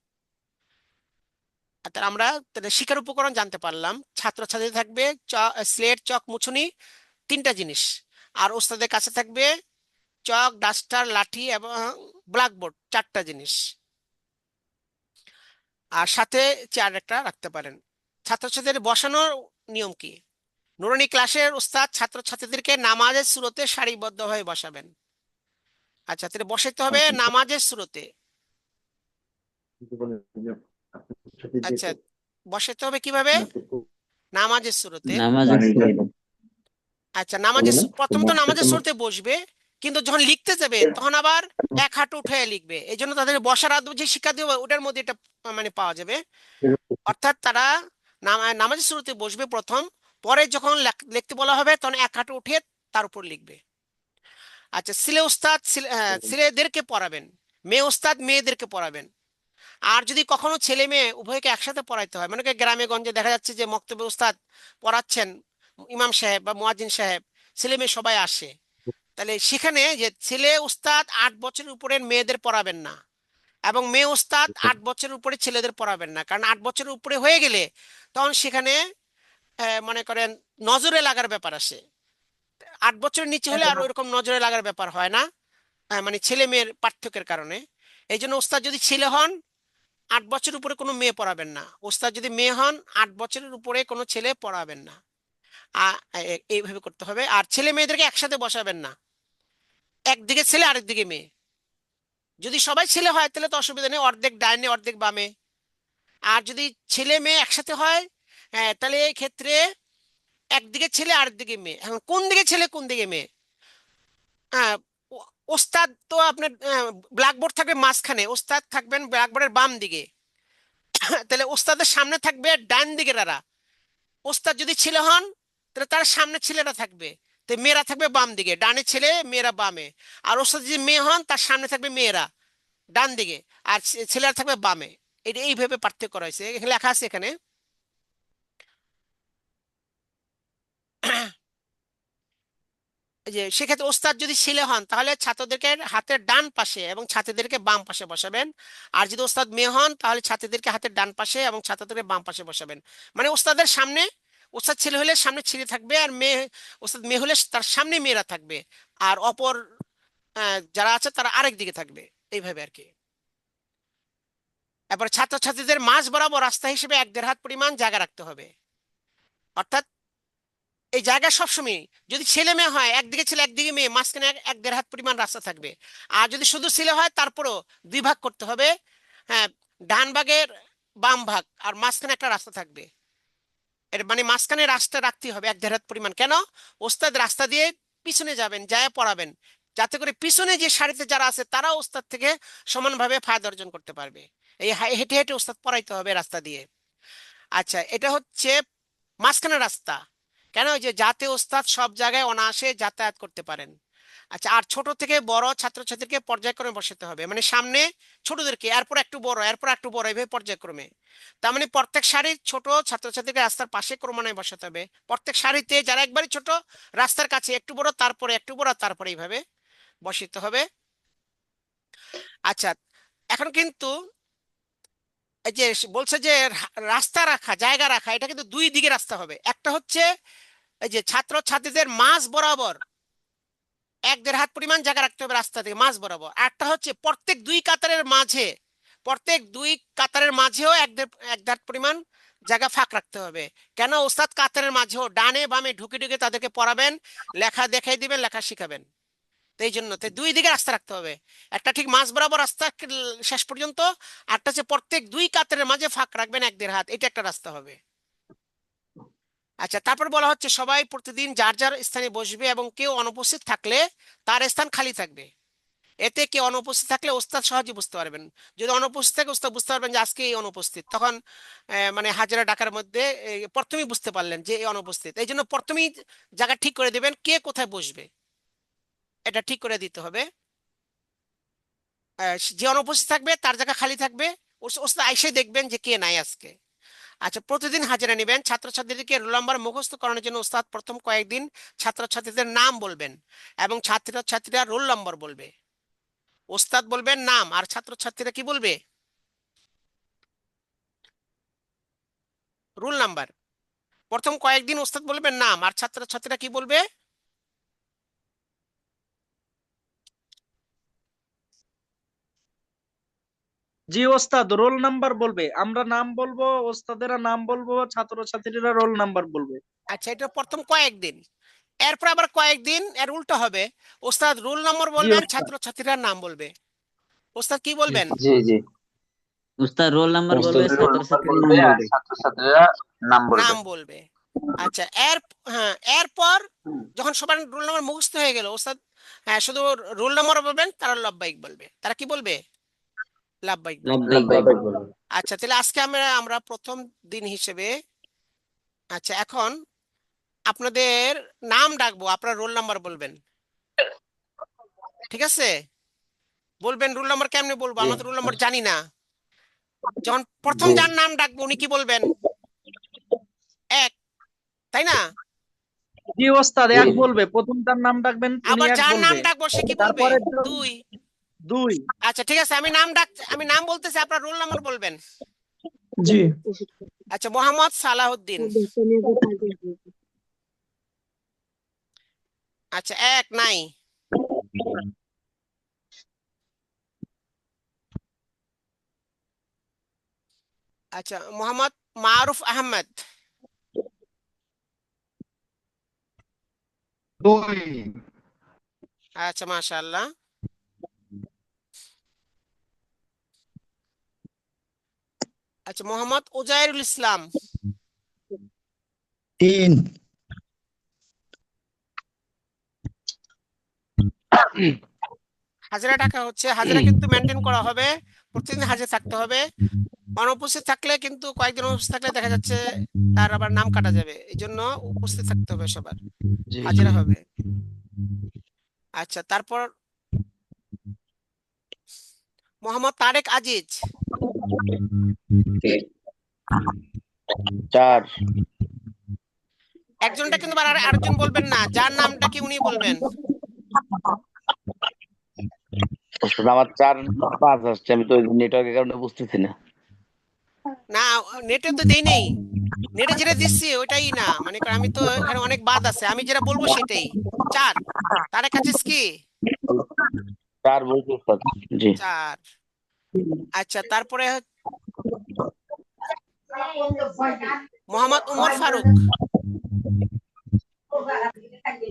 আর তাহলে আমরা তাহলে শিক্ষার উপকরণ জানতে পারলাম। ছাত্রছাত্রী থাকবে স্লেট, চক, মুছুনি, 3টা জিনিস। আর ওস্তাদের কাছে থাকবে চক, ডাস্টার, লাঠি এবং ব্ল্যাকবোর্ড, 4টা জিনিস। আর সাথে চেয়ার একটা রাখতে পারেন। ছাত্রছাত্রীদের বসানোর নিয়ম কি? নুরানি ক্লাসের উস্তাদ ছাত্রছাত্রীদেরকে নামাজের শুরুতে সারিবদ্ধভাবে বসাবেন। আচ্ছা, তাহলে বসাইতে হবে নামাজের শুরুতে। আচ্ছা, বসাইতে হবে কিভাবে? নামাজের শুরুতে। নামাজের শুরুতে। আচ্ছা, প্রথম তো নামাজের শুরুতে বসবে, কিন্তু যখন লিখতে যাবে তখন আবার এক হাঁটু উঠে লিখবে। এই জন্য তাদের বসার আদব যে শিক্ষা দেবে ওটার মধ্যে এটা মানে পাওয়া যাবে। অর্থাৎ তারা নামাজের শুরুতে বসবে প্রথম, পরে যখন লিখতে বলা হবে তখন এক হাঁটু উঠে তার উপর লিখবে। আচ্ছা, ছেলেদেরকে পড়াবেন, মেয়ে ওস্তাদ মেয়েদেরকে পড়াবেন। আর যদি কখনো ছেলে মেয়ে উভয়কে একসাথে পড়াইতে হয়, মানে কি গ্রামে গঞ্জে দেখা যাচ্ছে যে মক্তবে ওস্তাদ পড়াচ্ছেন, ইমাম সাহেব বা মুয়াজ্জিন সাহেব, ছেলে মেয়ে সবাই আসে, তাহলে সেখানে যে ছেলে উস্তাদ 8 বছরের উপরের মেয়েদের পড়াবেন না, এবং মেয়ে উস্তাদ 8 বছরের উপরে ছেলেদের পড়াবেন না। কারণ 8 বছরের উপরে হয়ে গেলে তখন সেখানে মনে করেন নজরে লাগার ব্যাপার আসে। 8 বছরের নিচে হলে আর ওইরকম নজরে লাগার ব্যাপার হয় না, মানে ছেলে মেয়ের পার্থক্যের কারণে। এই জন্য ওস্তাদ যদি ছেলে হন 8 বছরের উপরে কোনো মেয়ে পড়াবেন না, ওস্তাদ যদি মেয়ে হন 8 বছরের উপরে কোনো ছেলে পড়াবেন না। এইভাবে করতে হবে। আর ছেলে মেয়েদেরকে একসাথে বসাবেন না, একদিকে ছেলে আরেকদিকে মেয়ে। যদি সবাই ছেলে হয় তাহলে তো অসুবিধা নেই, অর্ধেক ডাইনে অর্ধেক বামে। আর যদি ছেলে মেয়ে একসাথে হয়, তাহলে এই ক্ষেত্রে একদিকে ছেলে আরেকদিকে মেয়ে। এখন কোন দিকে ছেলে কোন দিকে মেয়ে? হ্যাঁ, ওস্তাদ তো আপনার ব্ল্যাকবোর্ড থাকবে মাঝখানে, ওস্তাদ থাকবেন ব্ল্যাকবোর্ডের বাম দিকে। তাহলে ওস্তাদের সামনে থাকবে ডান দিকের এরা। ওস্তাদ যদি ছেলে হন তাহলে তার সামনে ছেলেরা থাকবে, তো মেয়েরা থাকবে বাম দিকে, ডানে ছেলে মেয়েরা বামে। আর ওস্তাদ যদি মেয়ে হন তার সামনে থাকবে মেয়েরা ডান দিকে, আর ছেলেরা থাকবে বামে। এটা এইভাবে পার্থক্য করা হয়েছে, এখানে লেখা আছে এখানে। এই যে সেক্ষেত্রে ওস্তাদ যদি ছেলে হন তাহলে ছাত্রদেরকে হাতের ডান পাশে এবং ছাত্রীদেরকে বাম পাশে বসাবেন। আর যদি ওস্তাদ মেয়ে হন তাহলে ছাত্রীদেরকে হাতের ডান পাশে এবং ছাত্রদেরকে বাম পাশে বসাবেন। মানে ওস্তাদের সামনে, ওস্তাদ ছেলে হলে সামনে ছেলে থাকবে, আর ওস্তাদ মেয়ে হলে তার সামনে মেয়েরা থাকবে, আর অপর যারা আছে তারা আরেক দিকে থাকবে, এইভাবে আর কি। এবার ছাত্রছাত্রীদের মাঝ বরাবর রাস্তা হিসেবে 1-1.5 হাত পরিমাণ জায়গা রাখতে হবে। অর্থাৎ এই জায়গা সবসময় যদি ছেলে মেয়ে হয়, একদিকে ছেলে একদিকে মেয়ে, মাঝখানে এক দেড় হাত পরিমাণ রাস্তা থাকবে। আর যদি শুধু ছেলে হয় তারপরও দুই ভাগ করতে হবে। হ্যাঁ, ডান ভাগের বাম ভাগ, আর মাঝখানে একটা রাস্তা থাকবে। এর মানে মাঝখানে রাস্তা রাখতে হবে এক দেড় হাত পরিমাণ। কেন? ওস্তাদ রাস্তা দিয়ে পিছনে যাবেন, যায় পড়াবেন, যাতে করে পিছনে যে সারিতে যারা আছে তারা ওস্তাদ থেকে সমানভাবে ফায়দা অর্জন করতে পারবে। এই হেঁটে হেঁটে ওস্তাদ পড়াইতে হবে রাস্তা দিয়ে। আচ্ছা, এটা হচ্ছে মাঝখানে রাস্তা। কেন? ওই যে যাতে ওস্তাদ সব জায়গায় অনায়াসে যাতায়াত করতে পারেন। আচ্ছা, আর ছোট থেকে বড় ছাত্রছাত্রীকে পর্যায়ক্রমে বসাতে হবে, মানে সামনে ছোটদেরকে, এরপর একটু বড়, এরপর একটু বড়, এইভাবে পর্যায়ক্রমে। তার মানে প্রত্যেক সারির ছোট ছাত্রছাত্রীকে রাস্তার পাশে ক্রমান্বয়ে বসাতে হবে। প্রত্যেক সারিতে যারা একবারই ছোট, রাস্তার কাছে একটু বড়, তারপরে একটু বড়, তারপরে এইভাবে বসাতে হবে। আচ্ছা, এখন কিন্তু এই যে বলছে যে রাস্তা রাখা, জায়গা রাখা, এটা কিন্তু দুই দিকে রাস্তা হবে। একটা হচ্ছে এই যে ছাত্রছাত্রীদের মাঝ বরাবর এক দেড় হাত পরিমাণ জায়গা রাখতে হবে রাস্তা থেকে মাঝ বরাবর। একটা হচ্ছে প্রত্যেক দুই কাতারের মাঝে, প্রত্যেক দুই কাতারের মাঝেও এক দেড় হাত পরিমাণ জায়গা ফাঁক রাখতে হবে। কেন? ওস্তাদ কাতারের মাঝেও ডানে বামে ঢুকে ঢুকে তাদেরকে পড়াবেন, লেখা দেখাই দিবেন, লেখা শিখাবেন। তো এই জন্য তো দুই দিকে রাস্তা রাখতে হবে। একটা ঠিক মাঝ বরাবর রাস্তা শেষ পর্যন্ত, একটা হচ্ছে প্রত্যেক দুই কাতারের মাঝে ফাঁক রাখবেন এক দেড় হাত, এটা একটা রাস্তা হবে। আচ্ছা, তারপর বলা হচ্ছে সবাই প্রতিদিন যার যার স্থানে বসবে এবং কেউ অনুপস্থিত থাকলে তার স্থান খালি থাকবে। এতে কেউ অনুপস্থিত থাকলে ওস্তাদ সহজে বুঝতে পারবেন। যদি অনুপস্থিত থাকে ওস্তাদ বুঝতে পারবেন যে আজকে এই অনুপস্থিত, তখন মানে হাজিরা ডাকার মধ্যে প্রথমেই বুঝতে পারলেন যে এই অনুপস্থিত। এই জন্য প্রথমেই জায়গা ঠিক করে দেবেন কে কোথায় বসবে, এটা ঠিক করে দিতে হবে। যে অনুপস্থিত থাকবে তার জায়গা খালি থাকবে, ওস্তাদ আইসে দেখবেন যে কে নাই আজকে। আচ্ছা, প্রতিদিন হাজিরা নেবেন। ছাত্রছাত্রীদেরকে রোল নাম্বার মুখস্থ করানোর জন্য ওস্তাদ প্রথম কয়েকদিন ছাত্রছাত্রীদের নাম বলবেন এবং ছাত্রছাত্রীরা রোল নাম্বার বলবে। ওস্তাদ বলবেন নাম, আর ছাত্রছাত্রীরা কি বলবে? Roll number. প্রথম কয়েকদিন ওস্তাদ বলবেন নাম, আর ছাত্রছাত্রীরা কি বলবে? জি ওস্তাদ, রোল নাম্বার বলবে, আমরা নাম বলবো, ওস্তাদেরা নাম বলবো, ছাত্রছাত্রীরা রোল নাম্বার বলবে। আচ্ছা, এটা প্রথম কয়েকদিন। এরপর আবার কয়েকদিন এর উল্টো হবে, ওস্তাদ রোল নাম্বার জি বলবেন, ওস্তাদ। ছাত্রছাত্রীরা নাম বলবে। ওস্তাদ কি বলবেন? জি জি উস্তাদ রোল নাম্বার বলবে, ওস্তাদের রোল নাম্বার ছাত্রছাত্রীর বলবে নাম আর বলবে। ছাত্রছাত্রীরা নাম বলবে। নাম বলবে। আচ্ছা, হ্যাঁ, এরপর যখন সবার রোল নাম্বার মুখস্থ হয়ে গেল, ওস্তাদ হ্যাঁ শুধু রোল নাম্বার বলবেন, তারা লব্বাইক বলবে। তারা কি বলবে? লাভবাহিক বলবে। লাভবাহিক লাভবাহিক বলবে। বলবে। আচ্ছা, তাহলে আজকে আমরা প্রথম দিন হিসেবে, আচ্ছা এখন আপনাদের নাম ডাকবো, আপনার রোল নাম্বার বলবেন, ঠিক আছে? বলবেন রোল নাম্বার কেমনে বলবো, জি আমরা তো রোল নাম্বার জানি না। যখন প্রথম জি যার নাম ডাকবো উনি কি বলবেন? এক, তাই না? জি ওস্তাদ, জি এক বলবে, প্রথম তার নাম ডাকবেন উনি আবার এক যার নাম বলবে। ডাকবো সে কি বলবে? তারপরে দুই। দুই। আচ্ছা, ঠিক আছে, আমি নাম বলতেছি, আপনার রোল নাম্বার বলবেন। জি। আচ্ছা, মোহাম্মদ সালাহুদ্দিন। আচ্ছা, এক নাই। আচ্ছা, মোহাম্মদ মারুফ আহমেদ। দুই। আচ্ছা, মাশাআল্লাহ। আচ্ছা, মোহাম্মদ উজাইরুল ইসলাম। তিন। হাজিরা টাকা হচ্ছে, হাজিরা কিন্তু মেনটেন করা হবে, প্রতিদিন হাজিরা থাকতে হবে। অনুপস্থিত থাকলে কিন্তু কয়েকদিন অনুপস্থিত থাকলে দেখা যাচ্ছে তার আবার নাম কাটা যাবে, এই জন্য উপস্থিত থাকতে হবে সবার, জি জি হাজিরা হবে। আচ্ছা, তারপর মোহাম্মদ তারেক আজিজ। চার। একজনটা কিন্তু আবার আরেকজন বলবেন না, যার নামটা কি উনি বলবেন। ওস্তাদ আমার 4 5 আসছে, আমি তো নেটওয়ার্কের কারণে বুঝতেছি না। না, নেটে তো দেই নেই, নেটে যেটা দিচ্ছি ওইটাই না, মানে কারণ আমি তো এখানে অনেক বাদ আছে, আমি যেটা বলবো সেটাই। চার, তারেক আজিজ কি? 4 বলছি ওস্তাদ। জি। চার। আচ্ছা, তারপরে মোহাম্মদ উমর ফারুক।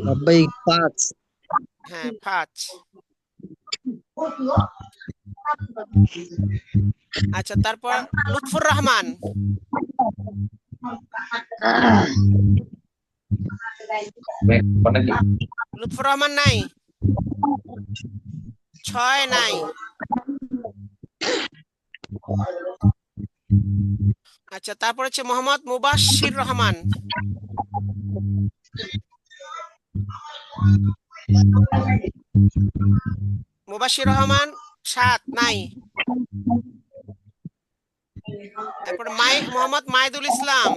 লাব্বাইক 5 হ্যাঁ 5। আচ্ছা তারপর লুৎফুর রহমান, লুৎফুর রহমান নাই, 6 নাই। আচ্ছা তারপর হচ্ছে মোহাম্মদ মুবাশশির রহমান, মুবাশশির রহমান 7 নাই। তারপর মোহাম্মদ মাইদুল ইসলাম,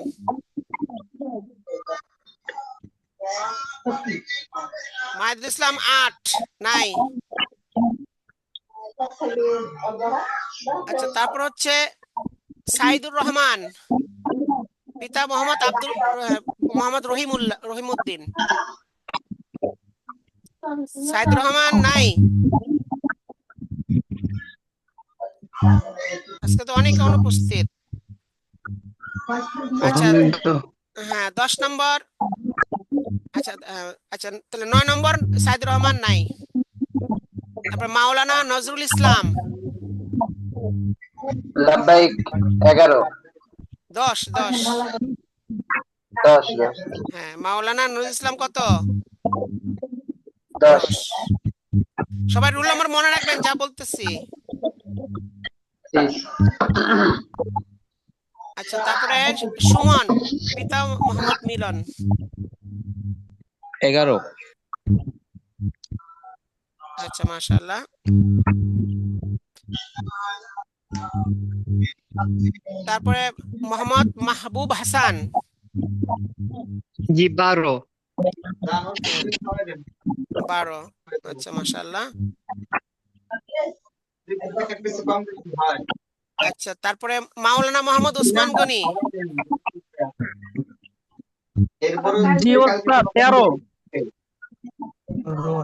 মাইদুল ইসলাম 8 নাই। আচ্ছা তারপর হচ্ছে সাইদুর রহমান, পিতা মোহাম্মদ রহিমউদ্দিন। সাইদুর রহমান নাই। আজকে তো অনেক অনুপস্থিত। আচ্ছা হ্যাঁ 10 নম্বর। আচ্ছা আচ্ছা তাহলে 9 নম্বর সাইদুর রহমান নাই। তারপর মাওলানা নজরুল ইসলাম, লাব্বাইক 11 10 10। 10 হ্যাঁ মাওলানা নজরুল ইসলাম কত? 10 10। সবাই রুল নাম্বার মনে রাখবেন যা বলতেছি। আচ্ছা তারপরে সুমন, পিতা মোহাম্মদ মিলন, 11 আচ্ছা মাশাআল্লাহ। তারপরে মোহাম্মদ মাহবুব হাসান, জি 12 12। আচ্ছা মাশাআল্লাহ। আচ্ছা তারপরে মাওলানা মোহাম্মদ ওসমান গনি, জি ওস্তাদ 13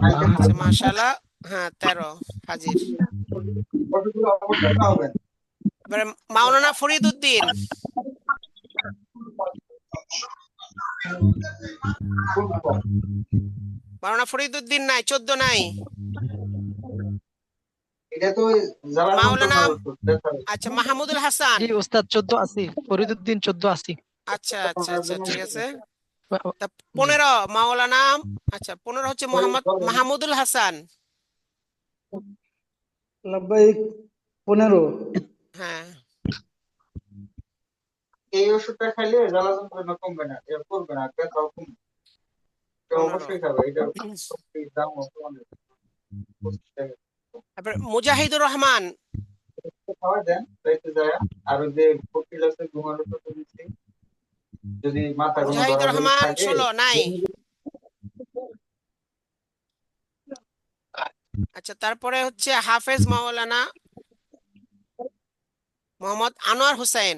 আচ্ছা মাশাআল্লাহ। হ্যাঁ 13 হাজির। এবারে মাওলানা ফরিদ উদ্দিন, মাওলানা ফরিদ উদ্দিন নাই, 14 নাই। মাওলানা আচ্ছা মাহমুদুল হাসান, জি ওস্তাদ 14 আছি, ফরিদউদ্দিন 14 আছি। আচ্ছা আচ্ছা আচ্ছা ঠিক আছে। 15 মাওলানা, আচ্ছা 15 হচ্ছে মোহাম্মদ মাহমুদুল হাসান। লাব্বাইক 15 হ্যাঁ এই ওষুধটা খাইলে জ্বালা যন্ত্রণা কমবে না, এর করবে না, ব্যথাও কমবে। এটা 15। অবশ্যই খাবে, এটা দাম অনেক। তারপরে মুজাহিদুর রহমান, খাওয়া দেন তাইতে যায়। আর ওই যে কপিল আছে ঘুমানোর কথা দিচ্ছি, যদি মাথা কোনো মুজাহিদুর ধরাধরি রহমান থাকে 16 নাই। আচ্ছা তারপরে হচ্ছে হাফেজ মাওলানা মোহাম্মদ আনোয়ার হোসেন,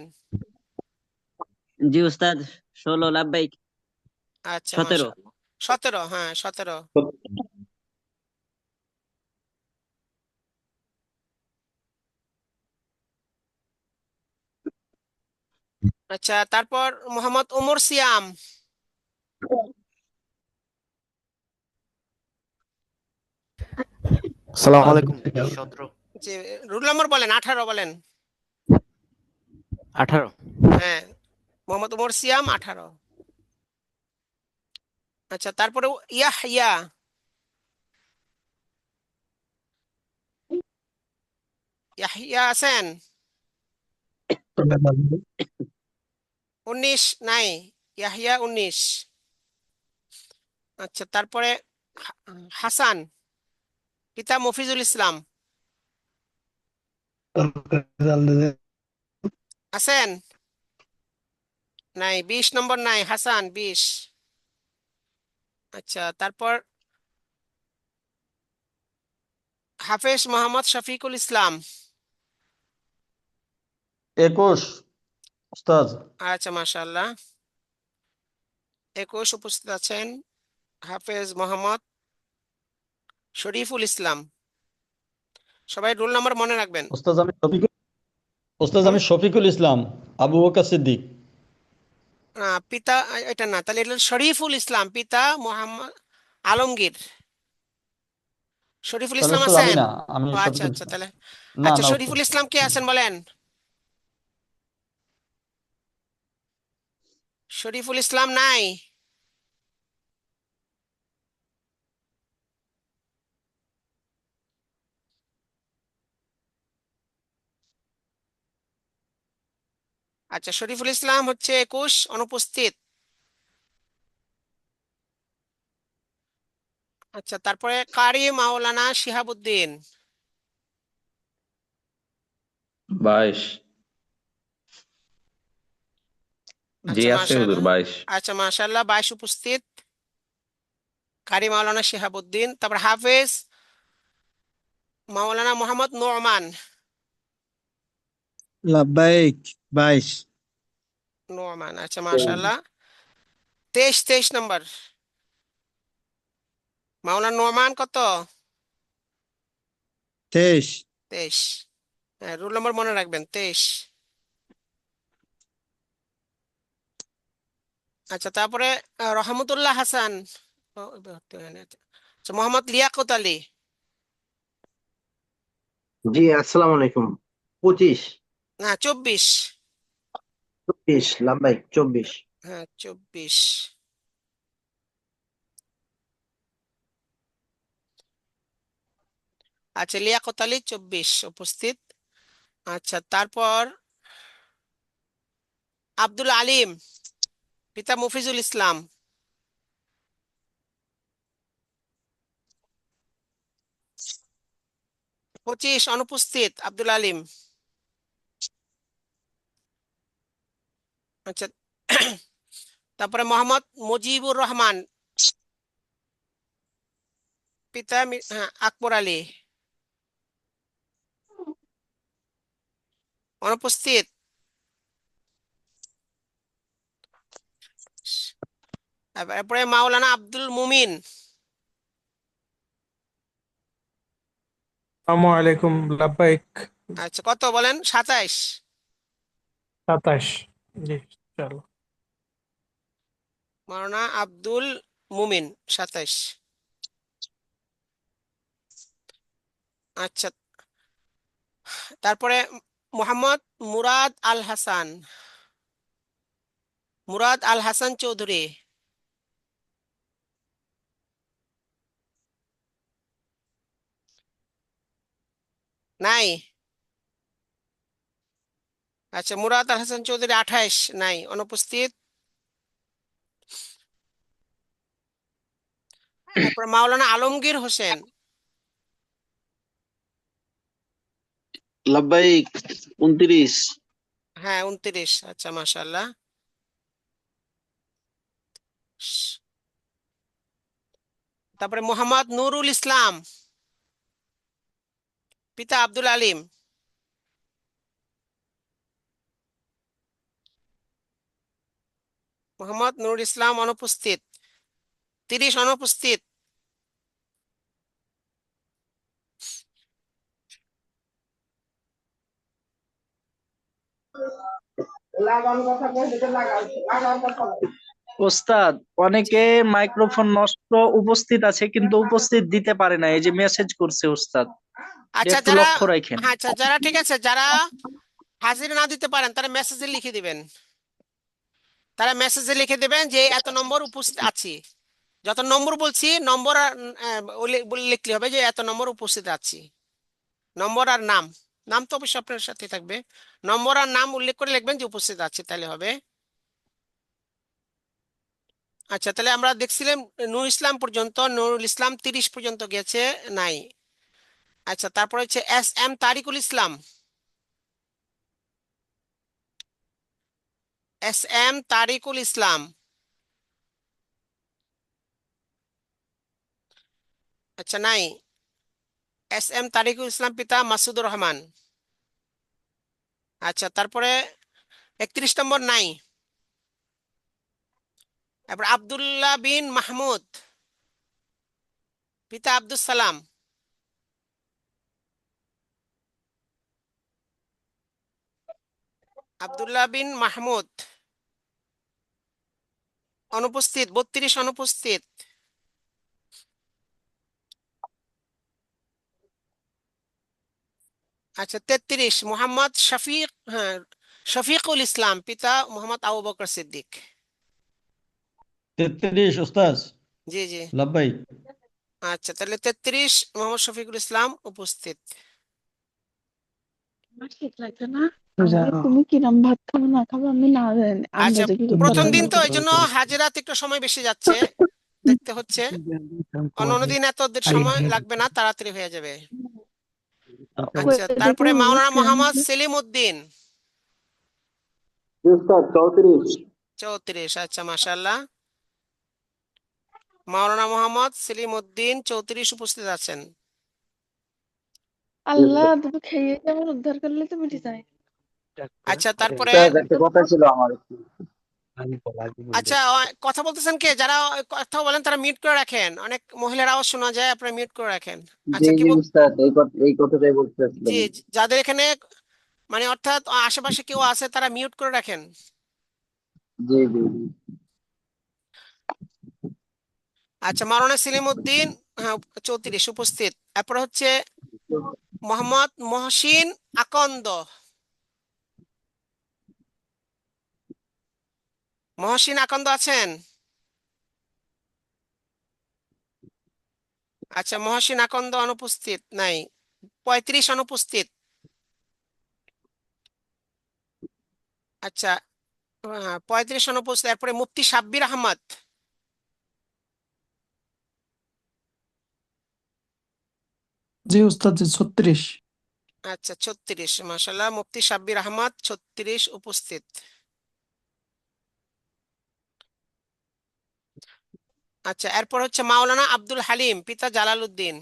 জি উস্তাদ 16 লাব্বাইক। আচ্ছা 17 17। হ্যাঁ 17। আচ্ছা তারপর মোহাম্মদ ওমর সিয়াম, আসসালামু আলাইকুম 17 যে রুল নাম্বার বলেন, 18 বলেন। 18 হ্যাঁ মোহাম্মদ ওমর সিয়াম 18। আচ্ছা তারপরে ইয়াহইয়া, ইয়াহইয়া আছেন? 19 নাই, ইয়াহইয়া 19। আচ্ছা তারপরে হাসান, পিতা মফিজুল ইসলাম আছেন? নাই। 20 নম্বর নাই, হাসান 20। আচ্ছা তারপর হাফেজ মোহাম্মদ শফিকুল ইসলাম, 21 উস্তাদ। আচ্ছা মাশাআল্লাহ 21 উপস্থিত আছেন হাফেজ মোহাম্মদ শরীফুল ইসলাম। সবাই রোল নাম্বার মনে রাখবেন। উস্তাদ আমি শফিকুল ইসলাম, আবু বকর সিদ্দিক। পিতা এটা না, তাহলে এটা শরীফুল ইসলাম, পিতা মোহাম্মদ আলমগীর, শরীফুল তাহলে ইসলাম স্যার আমি আছেন? না, আমি ও আচ্ছা শরীফুল আচ্ছা, ইসলাম। তাহলে না আচ্ছা, না উত্তর। শরীফুল ইসলাম কে আছেন বলেন? শরীফুল ইসলাম নাই? আচ্ছা, শরীফুল ইসলাম হচ্ছে 21, অনুপস্থিত। আচ্ছা, তারপরে কারি মাওলানা শিহাবুদ্দিন। 22। জি আচ্ছা আছে হুজুর, মাশাআল্লাহ। 22। আচ্ছা মাশাআল্লাহ, 22 উপস্থিত, কারি মাওলানা শিহাবুদ্দিন। তারপর হাফেজ মাওলানা মোহাম্মদ নোমান। লাব্বাইক 22। নোমান, আচ্ছা মাশাআল্লাহ। 23 নম্বর মাওলানা নোমান কত? 23। 23। হ্যাঁ, রোল নম্বর মনে রাখবেন, 23। আচ্ছা, তারপরে রহমতুল্লাহ হাসান। ও, ভর্তি হয়নি, আচ্ছা। আচ্ছা, মোহাম্মদ লিয়াকত আলী। জি আসসালামু আলাইকুম। 25। না, 24। 24 লাব্বাইক 24। হ্যাঁ, 24। আচ্ছা, লিয়াকত আলী 24 উপস্থিত। আচ্ছা, তারপর আব্দুল আলিম, পিতা মফিজুল ইসলাম। 25, অনুপস্থিত আব্দুল আলিম। আচ্ছা, তারপরে মোহাম্মদ মুজিবুর রহমান, পিতা হ্যাঁ, আকবর আলী। অনুপস্থিত। তারপরে মাওলানা আব্দুল মুমিন। আসসালামু আলাইকুম। লাব্বাইক আচ্ছা, কত বলেন? 27। 27। জি চলো। মাওলানা আব্দুল মুমিন 27। আচ্ছা, তারপরে মোহাম্মদ মুরাদ আল হাসান, মুরাদ আল হাসান চৌধুরী। নাই? আচ্ছা, মুরাদ আল হাসান চৌধুরী 28, নাই, অনুপস্থিত। তারপর মাওলানা আলমগীর হোসেন। লাব্বাইক 29। হ্যাঁ, 29। আচ্ছা মাশাআল্লাহ। তারপরে মোহাম্মদ নুরুল ইসলাম, পিতা আব্দুল আলিম। মোহাম্মদ নুরুল ইসলাম অনুপস্থিত। 30, অনুপস্থিত। ওস্তাদ, অনেকে মাইক্রোফোন নষ্ট উপস্থিত আছে কিন্তু উপস্থিত দিতে পারে না, এই যে মেসেজ করছে ওস্তাদ, এটা আচ্ছা, একটু যারা, লক্ষ্য রাখেন। হ্যাঁ, আচ্ছা, যারা ঠিক আছে, যারা হাজির না দিতে পারেন তারা মেসেজে লিখে দিবেন। তারা মেসেজে লিখে দেবেন যে এত নম্বর উপস্থিত আছি। যত নম্বর বলছি, নম্বর আর লিখলে হবে যে এত নম্বর উপস্থিত আছি। নম্বর আর নাম, নাম তো অবশ্যই আপনার সাথে থাকবে। নম্বর আর নাম উল্লেখ করে লিখবেন যে উপস্থিত আছে, তাহলে হবে। আচ্ছা, তাহলে আমরা দেখছিলাম নূর ইসলাম পর্যন্ত, নুরুল ইসলাম 30 পর্যন্ত গেছে, নাই। আচ্ছা, তারপর হচ্ছে এস এম তারিকুল ইসলাম, এস এম তারিকুল ইসলাম। আচ্ছা, নাই। এস এম তারিকুল ইসলাম, পিতা মাসুদুর রহমান। আচ্ছা, তারপরে 31 নম্বর, নাই। তারপর আব্দুল্লাহ বিন মাহমুদ, পিতা আব্দুল সালাম। আব্দুল্লাহ বিন মাহমুদ অনুপস্থিত, 32, অনুপস্থিত। আচ্ছা 33 মোহাম্মদ শফিক, হ্যাঁ শফিকুল ইসলাম, পিতা মোহাম্মদ আবু বকর সিদ্দিক। 33 উস্তাদ জি জি। লাব্বাইক। আচ্ছা তাহলে 33 মোহাম্মদ শফিকুল ইসলাম উপস্থিত। তুমি কিরম ভাত খাবো না খাবো আমি না জানি আচ্ছা আন্দাজে কি প্রথম করতে দিন তো পারবো এই জন্য হাজিরাত একটু সময় বেশি যাচ্ছে, দেখতে হচ্ছে। অন্য দিন এত সময় লাগবে না, তাড়াতাড়ি হয়ে যাবে। আচ্ছা তারপরে মাওলানা মোহাম্মদ সেলিম উদ্দিন উস্তাদ 34। 34। আচ্ছা মাশাআল্লাহ, মাওলানা মোহাম্মদ সেলিম উদ্দিন 34 উপস্থিত আছেন। আল্লাহ তুমি খেয়ে আমার উদ্ধার করলে তো মিটে যায়। আচ্ছা তারপরে উস্তাদ একটা কথা ছিল আমার। আচ্ছা কথা বলতেছেন কে? যারা কথা বলেন তারা মিউট করে রাখেন, অনেক মহিলার আওয়াজ শোনা যায়, আপনারা মিউট করে রাখেন। জি আচ্ছা কি জি উস্তাদ, এই কথাটাই বলতে চাচ্ছিলাম। জি, যাদের এখানে মানে অর্থাৎ আশেপাশে কেউ আছে তারা মিউট করে রাখেন। জি জি জি। আচ্ছা মাওলানা সেলিম উদ্দিন, হ্যাঁ 34 উপস্থিত। তারপরে হচ্ছে মোহাম্মদ মহসিন আকন্দ। মহসিন আকন্দ আছেন? আচ্ছা মহসিন আকন্দ অনুপস্থিত, নাই। 35 অনুপস্থিত। আচ্ছা 35 অনুপস্থিত। তারপরে মুফতি সাব্বির আহমদ। জি উস্তাদ, জি 36। আচ্ছা 36 মাশাআল্লাহ, মুফতি সাব্বির আহমদ 36 উপস্থিত। আচ্ছা এরপর হচ্ছে মাওলানা আব্দুল হালিম, পিতা জালাল উদ্দিন।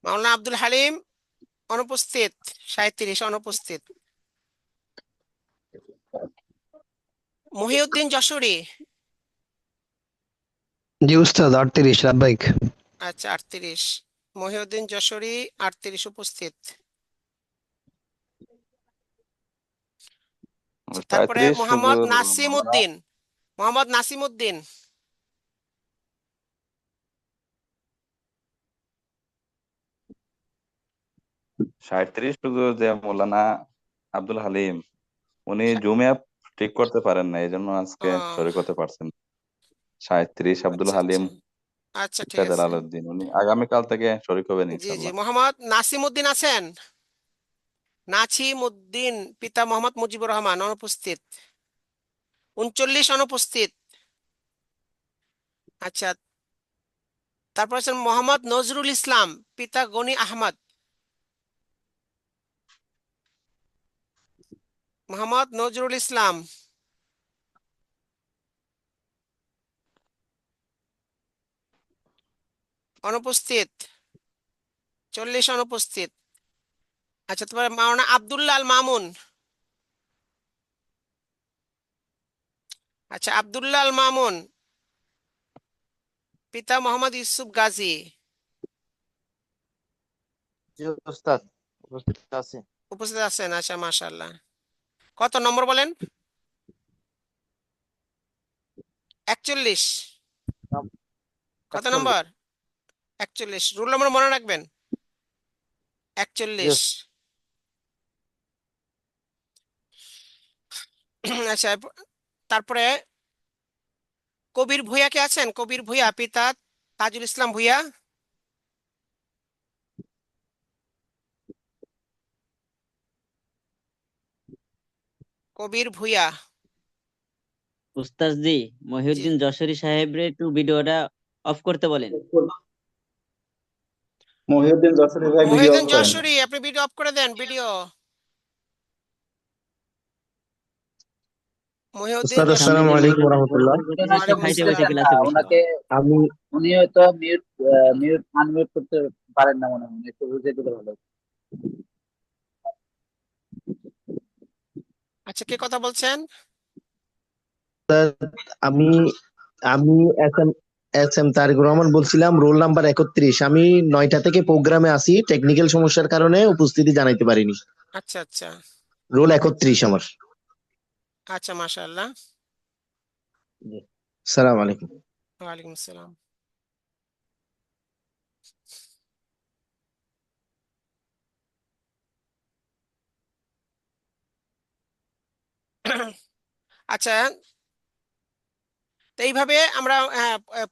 মাওলানা আব্দুল হালিম অনুপস্থিত, 37 অনুপস্থিত। মহিউদ্দিন যশোরী। জি উস্তাদ 38 লাব্বাইক। আচ্ছা 38 মহিউদ্দিন যশোরী 38 উপস্থিত। তারপরে 35 মোহাম্মদ হুজুর নাসিম মাওলানা উদ্দিন, মোহাম্মদ নাসিম উদ্দিন। 37 হুজুর যে মৌলানা আব্দুল হালিম, উনি সা- জুমে আপ ঠিক করতে পারেন না, এই জন্য আজকে ও, শরীক হতে পারছেন না। 37 আব্দুল আচ্ছা আচ্ছা হালিম আচ্ছা ঠিক পিতা আছে। জালালউদ্দিন, উনি আগামীকাল থেকে শরীক হবেন জি জি। ইনশাল্লাহ। মোহাম্মদ নাসিম উদ্দিন আছেন? নাছিম উদ্দিন, পিতা মোহাম্মদ মুজিবুর রহমান অনুপস্থিত। 39 অনুপস্থিত। আচ্ছা তারপর আছেন মোহাম্মদ নজরুল ইসলাম, পিতা গনি আহমদ। মোহাম্মদ নজরুল ইসলাম অনুপস্থিত, 40 অনুপস্থিত। আচ্ছা তারপরে মাওলানা আব্দুল্লাহ আল মামুন। আচ্ছা আব্দুল্লাহ আল মামুন, পিতা মোহাম্মদ ইউসুফ গাজী। জি উস্তাদ উপস্থিত আছে। উপস্থিত আছেন, আচ্ছা মাশাআল্লাহ। কত নম্বর বলেন? 41। কত 41। নম্বর? 41 রোল নম্বর মনে রাখবেন, জি 41। আচ্ছা তারপরে কবির ভূঁইয়া কে আছেন? কবির ভূঁইয়া, পিতা তাজুল ইসলাম ভূঁইয়া। কবির ভূঁইয়া। উস্তাদ জি, জি মহিউদ্দিন যশোরী সাহেবরে একটু ভিডিওটা অফ করতে বলেন। মহিউদ্দিন যশোরী ভাই ভিডিও অফ মহিউদ্দিন করেন। যশোরী আপনি ভিডিও অফ করে দেন, ভিডিও। মহিউদ্দিন উস্তাদ সামনে আসসালামু যে আলাইকুম ওয়া রাহমাতুল্লাহ। ভয়েসটা ওয়ালাইকুম ফাইটে গেছে আসসালাম। ক্লাসে বসে। ওনাকে আমি উনি হয়তো মিউট আনমিউট করতে পারেন না মনে হয়, একটু বুঝে দিলে ভালো হতো। আচ্ছা কে কথা বলছেন? আমি আমি এস এম তারিকুর রহমান বলছিলাম, রোল নাম্বার 31। আমি 9টা থেকে প্রোগ্রামে আসি, টেকনিক্যাল সমস্যার কারণে উপস্থিতি জানাইতে পারিনি। আচ্ছা আচ্ছা রোল 31 আমার। আচ্ছা মাশাআল্লাহ। জি। সালাম আলাইকুম। ওয়ালাইকুম আসসালাম। আচ্ছা, তো এইভাবে আমরা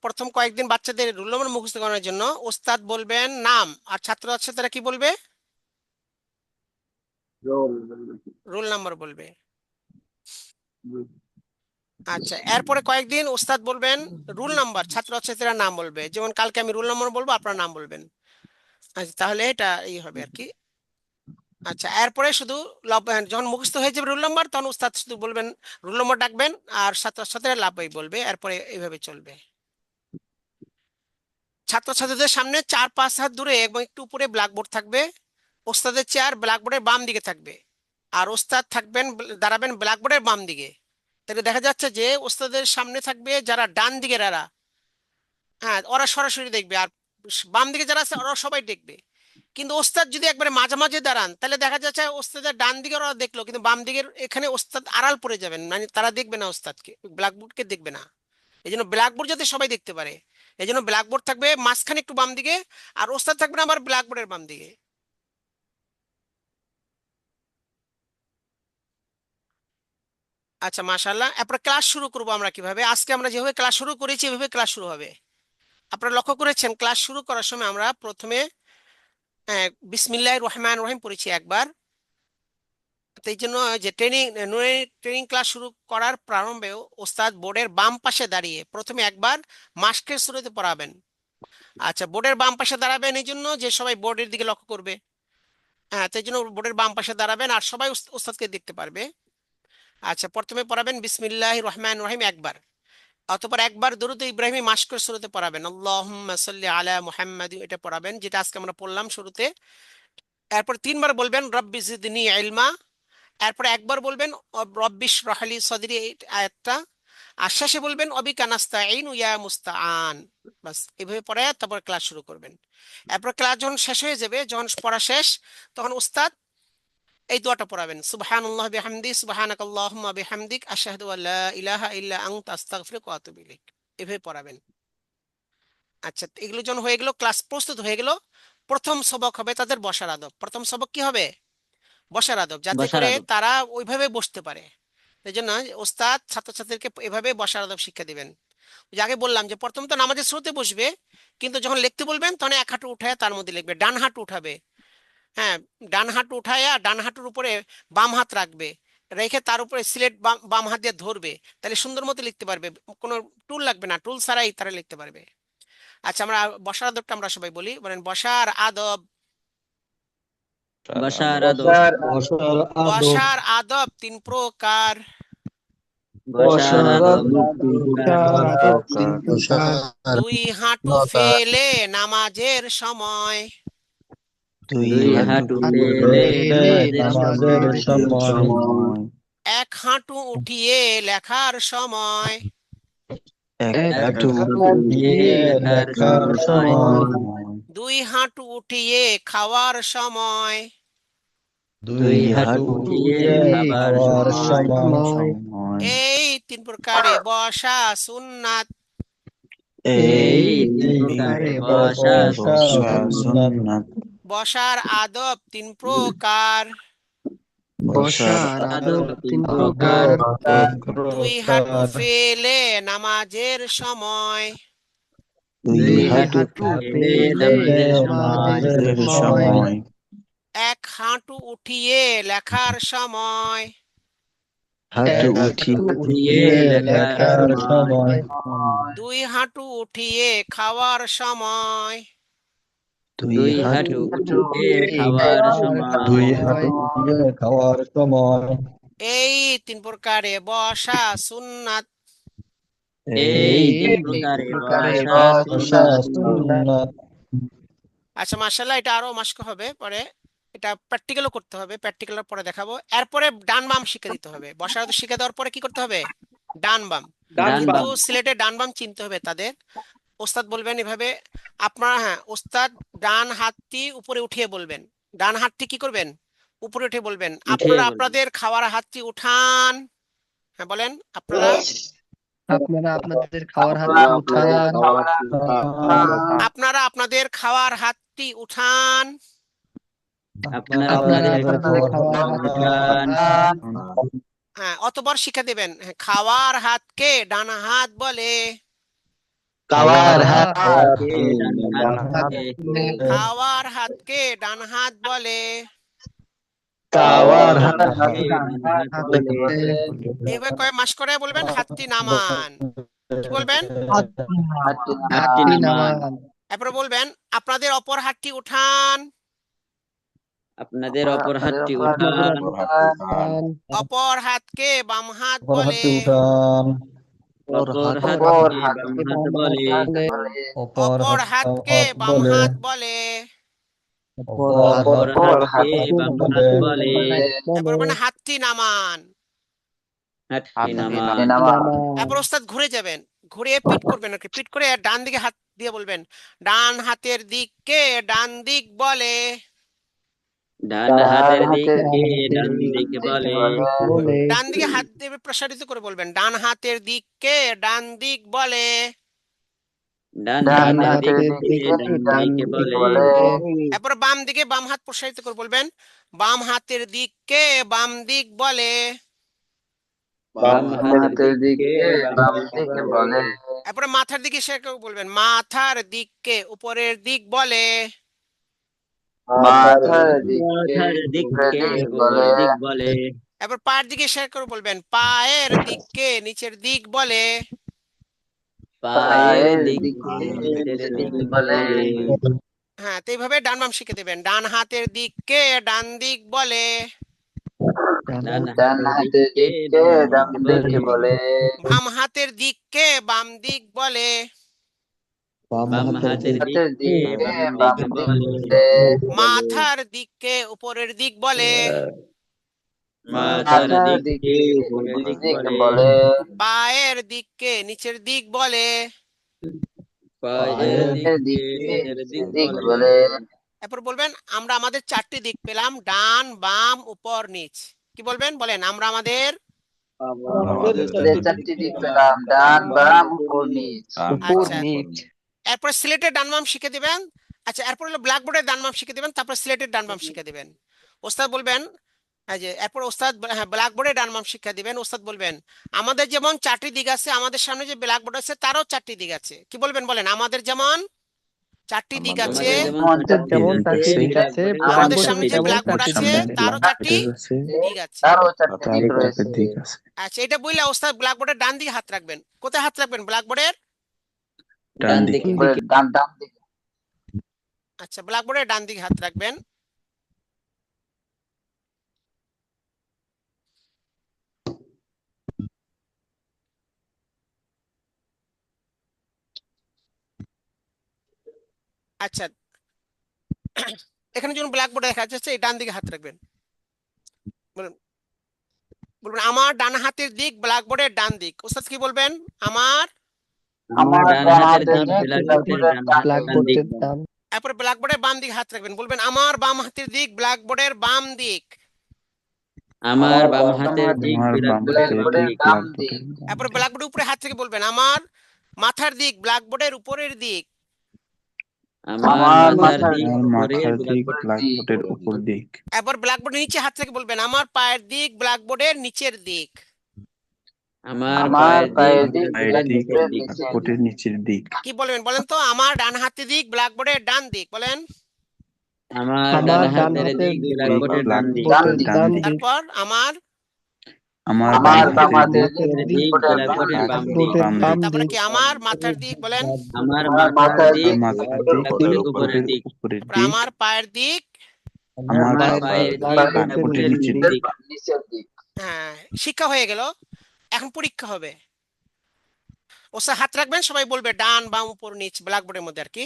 প্রথম কয়েকদিন বাচ্চাদের রোল নম্বর মুখস্থ করানোর জন্য ওস্তাদ বলবেন নাম, আর ছাত্র ছাত্রীরা কি বলবে? রোল নাম্বার বলবে। আচ্ছা, এরপরে কয়েকদিন ওস্তাদ বলবেন রোল নাম্বার, ছাত্র ছাত্রীরা নাম বলবে। যেমন কালকে আমি রোল নাম্বার বলবো, আপনার নাম বলবেন। আচ্ছা, তাহলে এটা এই হবে আর কি। আচ্ছা, এরপরে শুধু যখন মুখস্থ হয়ে যাবে রোল নাম্বার, তখন ওস্তাদ শুধু বলবেন, রোল নম্বর ডাকবেন, আর ছাত্র ছাত্রীরা লাভই বলবে। এরপরে এইভাবে চলবে। ছাত্রছাত্রীদের সামনে 4-5 হাত দূরে এবং একটু উপরে ব্ল্যাকবোর্ড থাকবে। ওস্তাদের চেয়ার ব্ল্যাকবোর্ডের বাম দিকে থাকবে, আর ওস্তাদ থাকবেন, দাঁড়াবেন ব্ল্যাকবোর্ডের বাম দিকে। তাহলে দেখা যাচ্ছে যে ওস্তাদের সামনে থাকবে যারা ডান দিকের, এরা, হ্যাঁ, ওরা সরাসরি দেখবে, আর বাম দিকে যারা আছে ওরা সবাই দেখবে। কিন্তু ওস্তাদ যদি একবারে মাঝামাঝি দাঁড়ান, তাহলে দেখা যাচ্ছে ওস্তাদের ডান দিকে ওরা দেখলো, কিন্তু বাম দিকের এখানে ওস্তাদ আড়াল পড়ে যাবেন, মানে তারা দেখবে না ওস্তাদকে, ব্ল্যাকবোর্ডকে দেখবে না। এই জন্য ব্ল্যাকবোর্ড যাতে সবাই দেখতে পারে, এই জন্য ব্ল্যাকবোর্ড থাকবে মাঝখানে একটু বাম দিকে, আর ওস্তাদ থাকবে না আবার ব্ল্যাকবোর্ডের বাম দিকে। আচ্ছা, মাশাআল্লাহ। এরপর ক্লাস শুরু করবো আমরা কিভাবে। আজকে আমরা যেভাবে ক্লাস শুরু করেছি এভাবে ক্লাস শুরু হবে। আপনারা লক্ষ্য করেছেন ক্লাস শুরু করার সময় আমরা প্রথমে বিসমিল্লাহির রহমানির রহিম পড়েছি একবার। তো এই জন্য যে ট্রেনিং ক্লাস শুরু করার প্রারম্ভেও ওস্তাদ বোর্ডের বাম পাশে দাঁড়িয়ে প্রথমে একবার মাস্কের শুরুতে পড়াবেন। আচ্ছা, বোর্ডের বাম পাশে দাঁড়াবেন এই জন্য যে সবাই বোর্ডের দিকে লক্ষ্য করবে। হ্যাঁ, তাই জন্য বোর্ডের বাম পাশে দাঁড়াবেন আর সবাই ওস্তাদকে দেখতে পারবে। আচ্ছা, প্রথমে পড়াবেন বিসমিল্লাহির রহমানির রহিম একবার, অতঃপর একবার দরুদ ইব্রাহিমি মাস্কের শুরুতে পড়াবেন, আল্লাহুম্মা সাল্লি আলা মুহাম্মাদ, এটা পড়াবেন যেটা আজকে আমরা পড়লাম শুরুতে। এরপর 3বার বলবেন রব্বি জিদনি ইলমা। এরপর একবার বলবেন রব্বিশ রাহলি সদরি, এই আয়াতটা। আর শেষে বলবেন অবিকা নাস্তাইন ইয়া মুস্তাআন। বাস, এভাবে পড়ে তারপর ক্লাস শুরু করবেন। এরপর ক্লাস যখন শেষ হয়ে যাবে, যখন পড়া শেষ, তখন উস্তাদ এই দোয়াটা পড়াবেন, সুবহানাল্লাহ বিহামদি সুবহানাকাল্লাহুম্মা বিহামদিক আশহাদু আল্লা ইলাহা ইল্লা আনতা আস্তাগফিরুকা ওয়া আতুবু ইলাইক, এভাবে পড়াবেন। আচ্ছা, এগুলো যখন হয়ে গেল, ক্লাস প্রস্তুত হয়ে গেল, প্রথম সবক হবে তাদের বসার আদব। প্রথম সবক কি হবে? বসার আদব, যাতে বসার করে আদব। তারা ওইভাবে বসতে পারে। এই জন্য ওস্তাদ ছাত্রছাত্রীদেরকে এভাবে বসার আদব শিক্ষা দিবেন। ওই যে আগে বললাম যে প্রথম তো নামাজের শুরুতে বসবে, কিন্তু যখন লিখতে বলবেন তখন এক হাঁটু উঠায় তার মধ্যে লিখবে, ডান হাঁটু উঠাবে। হ্যাঁ, ডান হাঁটু উঠায়া ডান হাঁটুর উপরে বাম হাত রাখবে, রেখে তার উপরে সিলেট বাম হাত দিয়ে ধরবে, তাহলে সুন্দর মতো লিখতে পারবে, কোনো টুল লাগবে না, টুল ছাড়াই তারা লিখতে পারবে। আচ্ছা, আমরা বসার আদবটা আমরা সবাই বলি, বলেন বসার আদব। বসার আদব। বসার আদব 3 প্রকার। বসার আদব। 2 হাঁটু ফেলে নামাজের সময়। দুই হাঁটু ফেলে নামাজের সময়। 1 হাঁটু উঠিয়ে লেখার সময়। এক হাঁটু উঠিয়ে লেখার সময়। 2 হাঁটু উঠিয়ে খাওয়ার সময়। দুই হাঁটু উঠিয়ে খাবার সময়। এই 3 প্রকারে বসা সুন্নাত। এই তিন প্রকারে বসা সুন্নাত। বসার আদব 3 প্রকার। বসার আদব 3 প্রকার। 2 হাঁটু ফেলে নামাজের সময়। দুই হাঁটু ফেলে নামাজের সময়। 1 হাঁটু উঠিয়ে লেখার সময়। হাঁটু উঠিয়ে লেখার সময়। 2 হাঁটু উঠিয়ে খাওয়ার সময়। দুই হাঁটু উঠিয়ে খাওয়ার সময়। এই 3 প্রকারে বসা সুন্নাত। এই তিন প্রকারে বসা সুন্নাত। আচ্ছা, মাশাআল্লাহ, এটা আরো মাস্ক হবে পরে, এটা প্র্যাকটিক্যালও করতে হবে, প্র্যাকটিক্যাল পরে দেখাবো। এরপরে ডান বাম শিখে দিতে হবে। বসার আদব শিখে দেওয়ার পরে কি করতে হবে? ডান বাম। কিন্তু সিলেটে ডান বাম চিনতে হবে তাদের। ওস্তাদ বলবেন এভাবে, আপনারা, হ্যাঁ, ওস্তাদ ডান হাতটি উপরে উঠিয়ে বলবেন, ডান হাতটি কি করবেন? উপরে উঠে বলবেন। আপনারা আপনাদের খাওয়ার হাতটি উঠান। হ্যাঁ, বলেন আপনারা আপনারা আপনাদের খাওয়ার হাতটি উঠান। আপনারা আপনাদের খাওয়ার হাতটি উঠান। আপনারা আপনাদের খাওয়ার হাতটি উঠান। হ্যাঁ, অতবার শিক্ষা দেবেন। হ্যাঁ, খাওয়ার হাতকে ডান হাত বলে। খাওয়ার হাত খাওয়ার হাতকে ডান হাত বলে। খাওয়ার হাত এইভাবে কয়েক মাস করে বলবেন হাতটি নামান। কি বলবেন? হাতটি নামান। এরপরে বলবেন আপনাদের অপর হাতটি উঠান। আপনাদের অপর হাতটি উঠান। অপর হাতকে বাম হাত অপর বলে। হাতটি উঠান। অপর হাতকে বাম হাত বলে। অপর হাতকে বাম হাত বলে। অপর হাতকে বাম হাত বলে। এরপর বলবেন হাতটি নামান। হাতটি নামান। এরপর ওস্তাদ ঘুরে যাবেন, ঘুরে পিট করবেন আর কি, পিট করে ডান দিকে হাত দিয়ে বলবেন ডান হাতের দিককে ডান দিক বলে। ডান হাতের দিকে ডান দিকে বলে। ডান দিকে হাত দিয়ে প্রসারিত করে বলবেন ডান হাতের দিককে ডান দিক বলে। ডান হাতের দিকে ডান দিকে বলে। এরপর বাম দিকে বাম হাত প্রসারিত করে বলবেন বাম হাতের দিককে বাম দিক বলে। বাম হাতের দিকে বাম দিকে বলে। এরপরে মাথার দিকে সেটাকে বলবেন মাথার দিককে উপরের দিক বলে। মাথার দিকে উপরের দিক বলে। এরপর পায়ের দিকে শেয়ার করে বলবেন পায়ের দিককে নিচের দিক বলে। পায়ের দিকে নিচের দিক বলে। হ্যাঁ, তো এইভাবে ডান বাম শিখে দেবেন। ডান হাতের দিককে ডান দিক বলে। ডান হাতের দিকে ডান দিকে বলে। বাম হাতের দিককে বাম দিক বলে। বাম হাতের দিকে বাম দিকে বলে। মাথার দিককে উপরের দিক বলে। মাথার দিকে উপরের দিক বলে। পায়ের দিককে নিচের দিক বলে। পায়ের দিকে নিচের দিক বলে। এরপর বলবেন আমরা আমাদের চারটি দিক পেলাম ডান বাম উপর নিচ। কি বলবেন? বলেন আমরা আমাদের চারটি দিক পেলাম ডান বাম উপর নিচ। আচ্ছা, এরপর সিলেটের ডান বাম শিখে দিবেন। আচ্ছা, এরপর হলো ব্ল্যাকবোর্ডের ডান বাম শিখে দিবেন, তারপর সিলেটের ডান বাম শিখে দিবেন। ওস্তাদ বলবেন এই যে এরপর ওস্তাদ হ্যাঁ ব্ল্যাকবোর্ডে ডান বাম শিক্ষা দিবেন। ওস্তাদ বলবেন আমাদের যেমন চারটি দিক আছে, আমাদের সামনে যে ব্ল্যাকবোর্ড আছে তারও চারটি দিক আছে। কি বলবেন? বলেন আমাদের যেমন চারটি দিক আছে, আমাদের সামনে যে ব্ল্যাকবোর্ড আছে তারও চারটি দিক আছে। আচ্ছা, এটা বললে ওস্তাদ ব্ল্যাকবোর্ডের ডান দিকে হাত রাখবেন। কোথায় হাত রাখবেন? ব্ল্যাকবোর্ডের ডান দিকে। আচ্ছা, ব্ল্যাকবোর্ডের ডান দিকে হাত রাখবেন। আচ্ছা, এখানে যখন ব্ল্যাকবোর্ডে দেখা যাচ্ছে এই ডান দিকে হাত রাখবেন। বলুন বলবেন আমার ডান হাতের দিক ব্ল্যাকবোর্ডের ডান দিক। ওস্তাদ কি বলবেন? আমার ডান হাতের দিক ব্ল্যাকবোর্ডের ডান। এরপর ব্ল্যাকবোর্ডের বাম দিকে হাত রাখবেন। বলবেন আমার বাম হাতের দিক ব্ল্যাকবোর্ডের বাম দিক। আমার বাম হাতের দিক ব্ল্যাকবোর্ডের বাম দিক। এরপর ব্ল্যাকবোর্ডের উপরে হাত থেকে বলবেন আমার মাথার দিক ব্ল্যাকবোর্ডের উপরের দিক। আমার মাথার দিক ব্ল্যাকবোর্ডের উপর দিক। এরপর ব্ল্যাকবোর্ডের নিচে হাত থেকে বলবেন আমার পায়ের দিক ব্ল্যাকবোর্ডের নিচের দিক। আমার পায়ের দিক ব্ল্যাকবোর্ডের নিচের দিক। কি বলবেন বলেন তো? আমার ডান হাতের দিক ব্ল্যাকবোর্ডের ডান দিক। বলেন আমার ডান হাতের দিক ব্ল্যাকবোর্ডের ডান দিক। তারপর আমার বাম হাতের দিক ব্ল্যাকবোর্ডের বাম দিক। তারপরে কি আমার মাথার দিক? বলেন আমার মাথার দিক ব্ল্যাকবোর্ডের উপরের দিক। তারপরে আমার পায়ের দিক আমার পায়ের দিক ব্ল্যাকবোর্ডের নিচের দিক। হ্যাঁ, শিক্ষা হয়ে গেল। এখন পরীক্ষা হবে। ওস্তাদ হাত রাখবেন, সবাই বলবে ডান বাম উপর নিচ ব্ল্যাকবোর্ডের মধ্যে আর কি।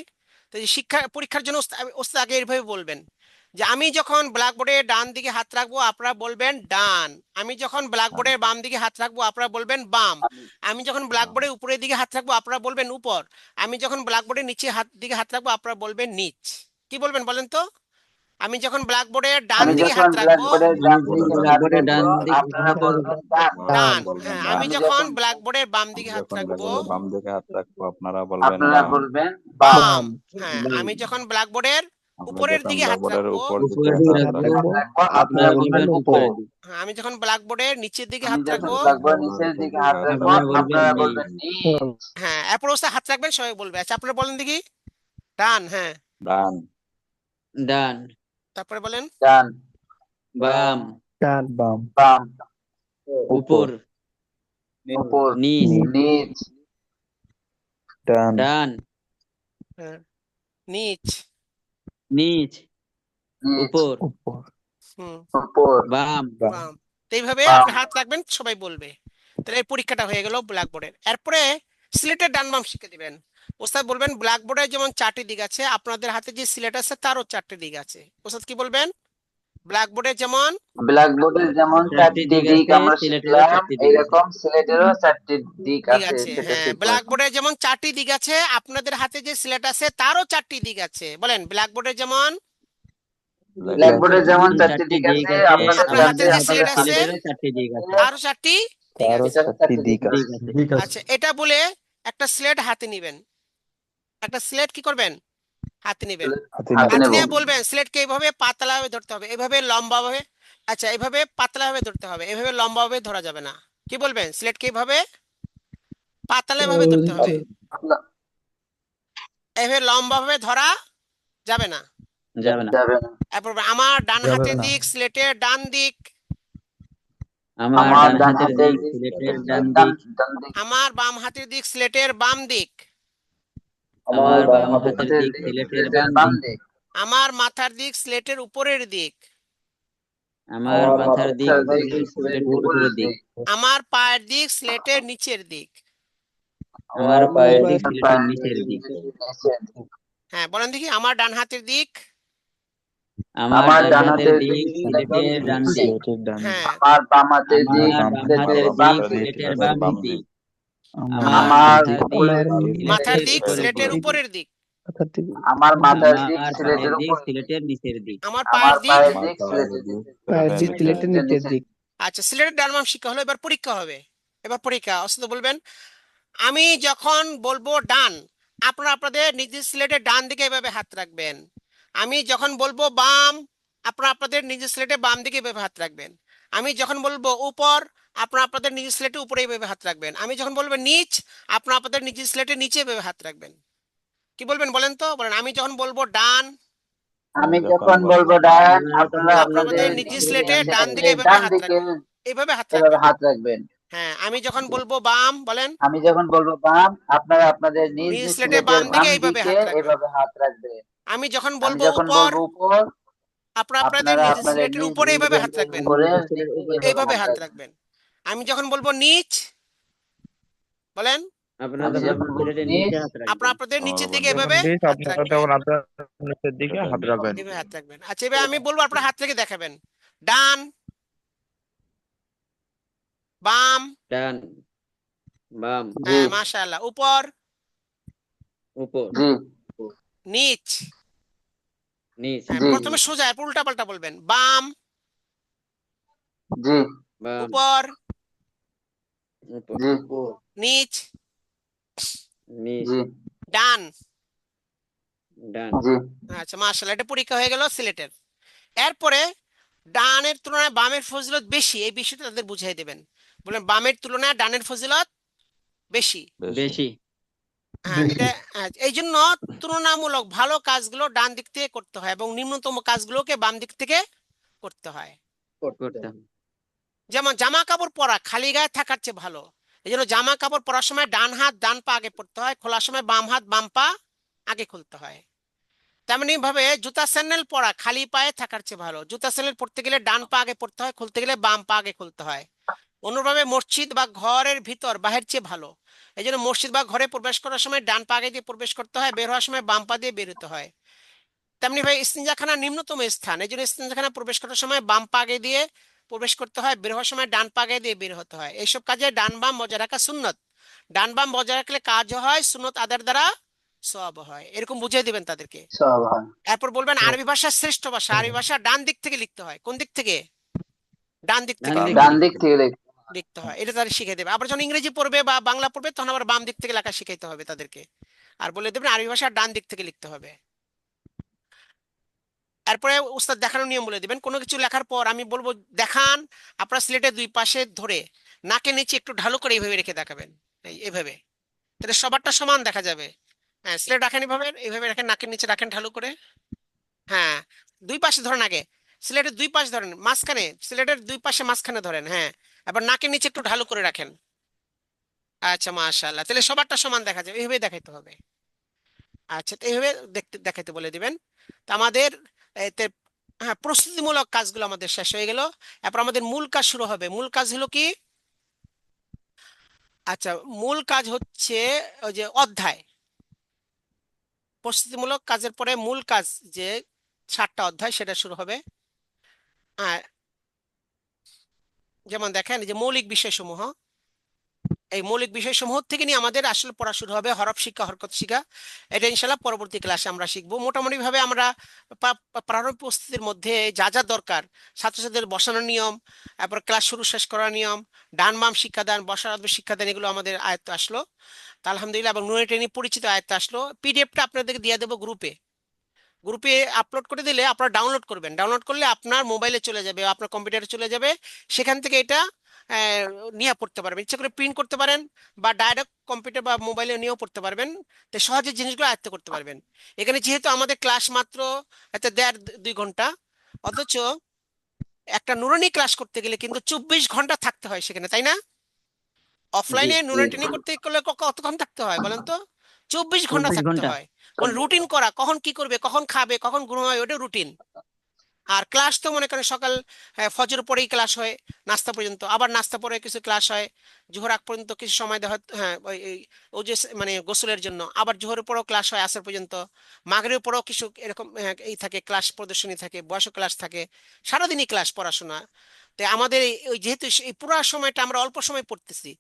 তো এই শিক্ষা পরীক্ষার জন্য ওস্তাদ আগে এইভাবে বলবেন যে আমি যখন ব্ল্যাকবোর্ডের ডান দিকে হাত রাখবো আপনারা বলবেন ডান, আমি যখন ব্ল্যাকবোর্ডের বাম দিকে হাত রাখবো আপনারা বলবেন বাম, আমি যখন ব্ল্যাকবোর্ডের উপরের দিকে হাত রাখবো আপনারা বলবেন উপর, আমি যখন ব্ল্যাকবোর্ডের নিচে দিকে হাত রাখবো আপনারা বলবেন নিচ। কি বলবেন বলেন তো? আমি যখন ব্ল্যাকবোর্ডের ডান দিকে হাত রাখবো, ব্ল্যাকবোর্ডের ডান দিকে আপনারা বলবেন ডান। বলবেন হ্যাঁ, ডান। আমি যখন ব্ল্যাকবোর্ডের বাম দিকে হাত যখন রাখবো, ব্ল্যাকবোর্ডের বাম দিকে হাত রাখবো আপনারা বলবেন আপনারা বাম। বলবেন বাম। হ্যাঁ, আমি যখন ব্ল্যাকবোর্ডের আমরা উপরের যখন দিকে হাত ব্ল্যাকবোর্ডের রাখবো, উপর দিকে উপরের হাত দিকে রাখবো রাখবো, আপনারা আপনারা বলবেন বলবেন উপর। উপরের দিকে। হ্যাঁ, আমি যখন ব্ল্যাকবোর্ডের নিচের দিকে আমি হাত যখন রাখবো, ব্ল্যাকবোর্ড নিচের দিকে হাত রাখবো, আপনারা বলবেন আপনারা নিচ। বলবেন নিচ। হ্যাঁ, এরপর অবস্থায় হাত রাখবেন, সবাই বলবে। আচ্ছা, আপনারা বলেন দেখি। ডান, হ্যাঁ, ডান। ডান। তারপরে বলেন ডান, বাম। বাম, উপর। উপর, নিচ। নিচ, ডান। হ্যাঁ, নিচ, নিচ। নিচ, উপর। হুম, উপর, বাম। বাম। তো এইভাবে বাম। আপনি হাত রাখবেন, সবাই বলবে। তাহলে এই পরীক্ষাটা হয়ে গেল ব্ল্যাকবোর্ডের। এরপরে সিলেটের ডান বাম শিখে দিবেন। ওস্তাদ বলবেন ব্ল্যাকবোর্ডের যেমন 4টি দিক আছে, আপনাদের হাতে যে সিলেট আছে তারও 4টি দিক আছে। ওস্তাদ কি বলবেন? ব্ল্যাকবোর্ডের যেমন ব্ল্যাকবোর্ডের যেমন 4টি দিক আমরা সিলেটেরও শিখলাম, 4টি দিক আছে। এরকম সিলেটেরও 4টি দিক দিক আছে, আছে। সেটা হ্যাঁ, ঠিক বলেছেন। ব্ল্যাকবোর্ডের যেমন 4টি দিক আছে, আপনাদের হাতে যে সিলেট আছে তারও 4টি দিক আছে। বলেন ব্ল্যাকবোর্ডের যেমন ব্ল্যাকবোর্ডের যেমন 4টি দিক দিক আছে, আছে, আপনাদের আপনার হাতে যে আপনাদের সিলেট আছে সিলেটেরও 4টি দিক আছে। তারও 4টি দিক আছে। এটারও 4টি দিক আছে। দিক আছে। আচ্ছা, এটা বলে একটা স্লেট হাতে নিবেন। একটা স্লেট কি করবেন? হাতে নিবেন। হাতে হাতে নেব। নিয়ে বলবেন স্লেটকে এইভাবে পাতলা ভাবে ধরতে হবে, এইভাবে লম্বা ভাবে। আচ্ছা, এইভাবে পাতলা ভাবে ধরতে হবে, এইভাবে লম্বা ভাবে ধরা যাবে না। কি বলবেন? স্লেটকে এইভাবে পাতলা ভাবে ধরতে হবে, এইভাবে লম্বা ভাবে ধরা যাবে না। যাবে না। যাবে না। এরপর আমার ডান হাতের দিক স্লেটের ডান দিক, আমার আমার ডান ডান হাতের হাতের দিক দিক সিলেটের ডান ডান দিক। ডান দিক। আমার বাম হাতের দিক স্লেটের বাম দিক, আমার বাম হাতের দিক সিলেটের বাম বাম দিক। দিক। আমার মাথার দিক স্লেটের উপরের দিক, আমার মাথার দিক সিলেটের উপরের উপরের দিক। আমার পায়ের দিক স্লেটের নিচের দিক। আমার পায়ের দিক সিলেটের নিচের দিক। হ্যাঁ, বলেন দেখি। আমার ডান হাতের দিক, আমার ডান হাতের দিক সিলেটের ডান দিক। হ্যাঁ, আমার বাম হাতের দিক আমার বাম হাতের বাম দিক দিক। সিলেটের বাম দিক। আমার আমার মাথার দিক মাথার সিলেটের দিক উপরের স্লেটের দিক। উপরের দিক। আমার মাথার দিক আমার সিলেটের পায়ের দিক উপর দিক। সিলেটের নিচের দিক। আমার আমার পায়ের দিক। পায়ের দিক সিলেটের নিচের দিক। আচ্ছা, সিলেটের ডান বাম শিক্ষা হলো, এবার পরীক্ষা হবে। এবার পরীক্ষা অস্ত বলবেন আমি যখন বলবো ডান, আপনারা আপনাদের নিজের সিলেটের ডান দিকে এভাবে হাত রাখবেন। আমি যখন বলবো বাম, আপনারা আপনাদের নিজের সিলেটে বাম দিকে এভাবে হাত রাখবেন। আমি যখন বলবো উপর, আপনারা আপনাদের নিজের সিলেটে উপরে এভাবে হাত রাখবেন। আমি যখন বলবো নিচ, আপনারা আপনাদের নিজের সিলেটে নিচে এভাবে হাত রাখবেন। কি বলবেন বলেন তো? বলেন আমি যখন বলবো ডান, আমি যখন বলবো ডান, আপনারা আপনারা আপনাদের আপনাদের নিজের সিলেটে ডান দিকে এভাবে ডান হাত দিকে রাখবেন, এভাবে হাত এভাবে রাখবেন। হাত রাখবেন। হ্যাঁ, আমি যখন বলবো বাম, বলেন আমি যখন বলবো বাম, আপনারা আপনাদের নিজ নিজ নিজ সিলেটে সিলেটের বাম বাম দিকে এইভাবে দিকে হাত রাখবেন। এভাবে হাত রাখবেন। আমি যখন আমি বলবো যখন উপর, বলবো উপর, আপনারা আপনাদের আপনারা নিজের আপনাদের সিলেটের নিজ উপরে নিজ এইভাবে হাত রাখবেন, উপরের দিক থেকে এইভাবে হাত রাখবেন। রাখবেন। আমি যখন বলবো নিচ, বলেন আপনারা আমি তখন যখন বলবো সিলেটের নিচ, নিচে হাত রাখবেন। আপনারা আপনাদের নিচের দিকে এভাবে হাত রাখবেন, এভাবে হাত রাখবেন। আচ্ছা, এবার আমি বলবো আপনারা হাত রেখে দেখাবেন। ডান, বাম, ডান, বাম, হ্যাঁ, মাশাআল্লাহ। উপর, উপর, জি, নিচ, নিচ, হ্যাঁ, জি, প্রথমে সোজা, এরপর উল্টা পাল্টা বলবেন। বাম, জি, বাম, উপর, উপর, জি, নিচ, নিচ, জি, ডান। ডান। জি। আচ্ছা, মাশাআল্লাহ, এটা পরীক্ষা হয়ে গেল সিলেটের। এরপরে ডানের তুলনায় বামের ফজিলত বেশি, এই বিষয়টা তাদের বুঝিয়ে দেবেন। বলেন বামের তুলনায় ডানের ফজিলত বেশি। বেশি। হ্যাঁ, এটা এই জন্য তুলনামূলক ভালো কাজগুলো ডান দিক থেকে করতে হয় এবং নিম্নতম কাজগুলোকে বাম দিক থেকে করতে হয়। করতাম। যেমন জামা কাপড় পরা খালি গায়ে থাকার চেয়ে ভালো। এই জন্য জামা কাপড় পরার সময় ডান হাত ডান পা আগে পড়তে হয়, খোলার সময় বাম হাত বাম পা আগে খুলতে হয়। তেমনি ভাবে জুতা স্যান্ডেল পরা খালি পায়ে থাকার চেয়ে ভালো। জুতা স্যান্ডেল পরতে গেলে ডান পা আগে পড়তে হয়, খুলতে গেলে বাম পা আগে খুলতে হয়। অনুরূপভাবে মসজিদ বা ঘরের ভিতর বাহির চেয়ে ভালো। এই জন্য মসজিদ বা ঘরে প্রবেশ করার সময় ডান পা আগে দিয়ে প্রবেশ করতে হয়, বের হওয়ার সময় বাম পা দিয়ে বের হতে হয়। তেমনি ভাই ইস্তিনজাখানা নিম্নতম স্থান, এই জন্য ইস্তিনজাখানা প্রবেশ করার সময় বাম পা আগে দিয়ে প্রবেশ করতে হয়, বের হওয়ার সময় ডান পা আগে দিয়ে বের হতে হয়। এইসব কাজে ডান বাম বজায় রাখা সুন্নত। ডান বাম বজায় রাখলে কাজ হয় সুন্নত আদায়ের দ্বারা সওয়াব হয়, এরকম বুঝিয়ে দিবেন তাদেরকে। সব হয়। এরপর বলবেন আরবি ভাষা শ্রেষ্ঠ ভাষা, আরবি ভাষা ডান দিক থেকে লিখতে হয়। কোন দিক থেকে? ডান দিক থেকে ডান দিক ডান থেকে। দিক থেকে লিখতে হয়, এটা তাদের শিখিয়ে দেবে। আবার যখন ইংরেজি পড়বে বা বাংলা পড়বে তখন আবার বাম দিক থেকে লেখা শিখাইতে হবে তাদেরকে, আর বলে দেবেন আরবি ভাষা ডান দিক থেকে লিখতে হবে। এরপরে উস্তাদ দেখানোর নিয়ম বলে দিবেন। কোনো কিছু লেখার পর আমি বলবো দেখান, আপনার স্লেটের দুই পাশে ধরে নাকের নিচে একটু ঢালু করে এইভাবে রেখে দেখাবেন, এইভাবে, তাহলে সবারটা সমান দেখা যাবে। হ্যাঁ, স্লেট রাখেন এইভাবে, এইভাবে রাখেন, নাকের নিচে রাখেন ঢালু করে। হ্যাঁ, দুই পাশে ধরেন, আগে স্লেটের দুই পাশ ধরেন, মাঝখানে স্লেটের দুই পাশে মাঝখানে ধরেন। হ্যাঁ, এবার নাকের নিচে একটু ঢালু করে রাখেন। আচ্ছা, মাশাআল্লাহ, তাহলে সবারটা সমান দেখা যাবে, এইভাবে দেখাইতে হবে। আচ্ছা, তো এইভাবে দেখতে দেখাইতে বলে দিবেন। তো আমাদের এতে, হ্যাঁ, প্রস্তুতিমূলক কাজগুলো আমাদের শেষ হয়ে গেল। এরপর আমাদের মূল কাজ শুরু হবে। মূল কাজ হলো কি? আচ্ছা, মূল কাজ হচ্ছে ওই যে অধ্যায়, প্রস্তুতিমূলক কাজের পরে মূল কাজ, যে 7টা অধ্যায়, সেটা শুরু হবে। হ্যাঁ, যেমন দেখেন এই যে মৌলিক বিষয়সমূহ, এই মৌলিক বিষয়সমূহ থেকে নিয়ে আমাদের আসলে পড়া শুরু হবে, হরফ শিক্ষা, হরকত শিক্ষা। এটা ইনশাল্লাহ পরবর্তী ক্লাসে আমরা শিখবো। মোটামুটি ভাবে আমরা প্রারম্ভিক প্রস্তুতির মধ্যে যা যা দরকার, ছাত্রছাত্রীদের বসানোর নিয়ম, তারপর ক্লাস শুরু শেষ করার নিয়ম, ডান বাম শিক্ষাদান, বসার আদব শিক্ষাদান, এগুলো আমাদের আয়ত্ত আসলো। তা আলহামদুলিল্লাহ। এবং নুনে ট্রেনিং পরিচিত আয়ত্ত আসলো। পিডিএফটা আপনাদেরকে দিয়ে দেবো গ্রুপে, গ্রুপে আপলোড করে দিলে আপনারা ডাউনলোড করবেন। ডাউনলোড করলে আপনার মোবাইলে চলে যাবে, আপনার কম্পিউটারে চলে যাবে। সেখান থেকে এটা আহ, নিয়ে পড়তে পারবেন, ইচ্ছা করে প্রিন্ট করতে পারেন বা ডাইরেক্ট কম্পিউটার বা মোবাইলে নিয়েও পড়তে পারবেন। তো সহজে জিনিসগুলো আয়ত্ত করতে পারবেন। এখানে যেহেতু আমাদের ক্লাস মাত্র এতে 1.5-2 ঘন্টা, অথচ একটা নুরানি ক্লাস করতে গেলে কিন্তু 24 ঘন্টা থাকতে হয় সেখানে, তাই না? জি। অফলাইনে নুরানি ট্রেনিং করতে গেলে কতক্ষণ থাকতে হয় বলেন তো? 24 ঘন্টা 24 থাকতে ঘন্টা। হয়। মানে রুটিন করা, কখন কি করবে, কখন খাবে, কখন ঘুমাবে, ওটা রুটিন। আর ক্লাস তো মনে করেন সকাল, হ্যাঁ, ফজর পরেই ক্লাস হয় নাস্তা পর্যন্ত, আবার নাস্তা পরে কিছু ক্লাস হয়, জোহর আগ পর্যন্ত কিছু সময় দেওয়া হয়, হ্যাঁ, ওই যে মানে গোসলের জন্য, আবার জোহরের পরেও ক্লাস হয় আসর পর্যন্ত, মাগরিবের পরেও কিছু এরকম, হ্যাঁ, এই থাকে, ক্লাস প্রদর্শনী থাকে, বয়স ক্লাস থাকে, সারাদিনই ক্লাস পড়াশোনা। তো আমাদের ওই যেহেতু এই পুরো সময়টা আমরা অল্প সময় পড়তেছি,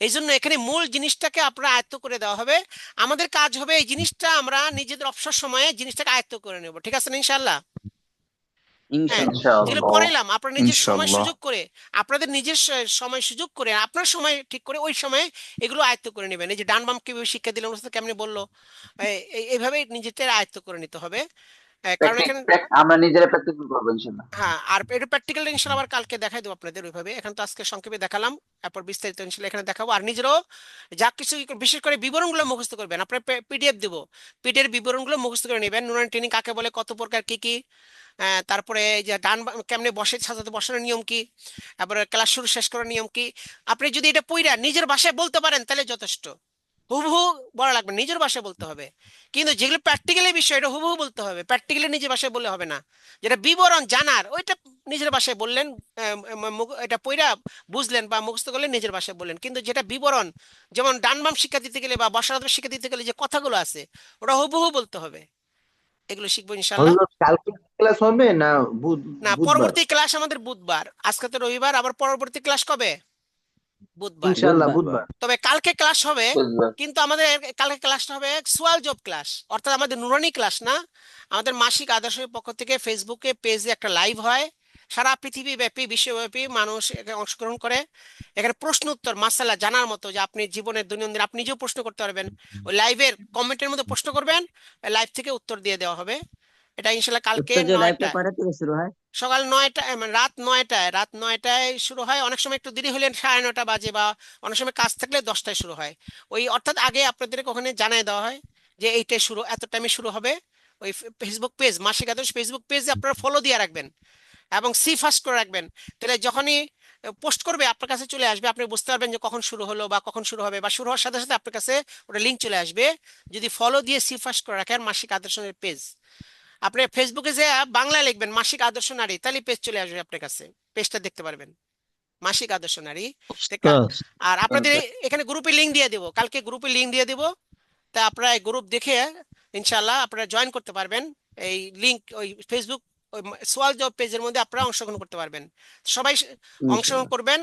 এই জন্য এখানে মূল জিনিসটাকে আপনারা আয়ত্ত করে দেওয়া হবে। আমাদের কাজ হবে এই জিনিসটা আমরা নিজেদের অবসর সময়ে জিনিসটাকে আয়ত্ত করে নেব, ঠিক আছে না ইনশাআল্লাহ? হ্যাঁ, ইনশাআল্লাহ। যেগুলো পড়াইলাম আপনার নিজের সময় ইনশাল্লাহ। সুযোগ করে, আপনাদের নিজের সময় সুযোগ করে, আপনার সময় ঠিক করে ওই সময়ে এগুলো আয়ত্ত করে নেবেন। এই যে ডান বাম কিভাবে শিক্ষা দিলাম, ওস্তাদ কেমনি বললো, এইভাবে নিজেদের আয়ত্ত করে নিতে হবে। কারণ এখানে, আমরা নিজেরা প্র্যাকটিস করবো ইনশাল্লাহ। হ্যাঁ, আর এটা প্র্যাকটিক্যাল ইনশাল্লাহ আবার কালকে দেখাই দেবো আপনাদের ওইভাবে। এখন তো আজকে সংক্ষেপে দেখালাম, তারপর বিস্তারিত ইনশাল্লাহ এখানে দেখাবো। আর নিজেরাও যা কিছু বিশেষ করে বিবরণগুলো মুখস্থ করবেন। আপনার পিডিএফ দেবো, পিডিএফ বিবরণগুলো মুখস্থ করে নেবেন। নুরানি ট্রেনিং কাকে বলে, কত প্রকার, কি কি, তারপরে এই যে কেমনে বসে, ছাত্রদের বসানোর নিয়ম কি, তারপরে ক্লাস শুরু শেষ করার নিয়ম কি। আপনি যদি এটা পইরা নিজের ভাষায় বলতে পারেন তাহলে যথেষ্ট। হুবহু বলা লাগবে, নিজের ভাষায় বলতে হবে। কিন্তু যেগুলো প্র্যাকটিক্যালি বিষয়, এটা হুবহু বলতে হবে, প্র্যাকটিক্যালি নিজের ভাষায় বললে হবে না। যেটা বিবরণ জানার, ওইটা নিজের ভাষায় বললেন, এটা পইরা বুঝলেন বা মুখস্থ করলেন, নিজের ভাষায় বললেন। কিন্তু যেটা বিবরণ, যেমন ডান বাম শিক্ষা দিতে গেলে বা বসার শিক্ষা দিতে গেলে যে কথাগুলো আছে, ওটা হুবহু বলতে হবে। এগুলো শিখবো ইনশাল্লাহ। কালকে ক্লাস হবে না না, বুধবার? পরবর্তী ক্লাস আমাদের বুধবার, আজকে তো রবিবার, আবার পরবর্তী ক্লাস কবে? বুধবার। ইনশাআল্লাহ বুধবার। বুধবার। তবে কালকে ক্লাস হবে, বুঝলাম। কিন্তু আমাদের কালকে ক্লাসটা হবে সোয়াল জব ক্লাস, অর্থাৎ আমাদের নুরানি ক্লাস না। আমাদের মাসিক আদর্শের পক্ষ থেকে ফেসবুকে পেজে একটা লাইভ হয়, সারা পৃথিবী ব্যাপী, বিশ্বব্যাপী মানুষ এখানে অংশগ্রহণ করে। এখানে প্রশ্ন উত্তর মাসালা জানার মতো, যে আপনি জীবনের দৈনন্দিন আপনি নিজেও প্রশ্ন করতে পারবেন, ওই লাইভের কমেন্টের মধ্যে প্রশ্ন করবেন, লাইভ থেকে উত্তর দিয়ে দেওয়া হবে। এটা ইনশাল্লাহ কালকে উত্তর যে লাইভটা 9টায়, কয়টা থেকে শুরু হয়? সকাল 9টায়, মানে রাত 9টায় শুরু হয়। অনেক সময় একটু দেরি হলে 9:30 বাজে, বা অনেক সময় কাজ থাকলে 10টায় শুরু হয়। ওই অর্থাৎ আগে আপনাদের ওখানে জানিয়ে দেওয়া হয় যে এইটাই শুরু, এত টাইমে শুরু হবে। ওই ফেসবুক পেজ, মাসিক আদর্শ ফেসবুক পেজে আপনারা ফলো দিয়ে রাখবেন এবং সি ফার্স্ট করে রাখবেন। তাহলে যখনই পোস্ট করবে আপনার কাছে চলে আসবে, আপনি বুঝতে পারবেন যে কখন শুরু হলো বা কখন শুরু হবে, বা শুরু হওয়ার সাথে সাথে আপনার কাছে ওটা লিঙ্ক চলে আসবে। যদি ফলো দিয়ে সি ফার্স্ট করে রাখেন মাসিক আদর্শের পেজ, আপনি ফেসবুকে যে বাংলা লিখবেন মাসিক আদর্শ নারী, তাহলে পেজ চলে আসবে আপনার কাছে, পেজটা দেখতে পারবেন, মাসিক আদর্শ নারী। আর আপনাদের এখানে গ্রুপে লিঙ্ক দিয়ে দেবো, কালকে গ্রুপে লিঙ্ক দিয়ে দেবো। তা আপনারা এই গ্রুপ দেখে ইনশাল্লাহ আপনারা জয়েন করতে পারবেন। এই লিঙ্ক ওই ফেসবুক ওই সোয়াল জব পেজের মধ্যে আপনারা অংশগ্রহণ করতে পারবেন। সবাই অংশগ্রহণ ইনশাআল্লাহ। করবেন,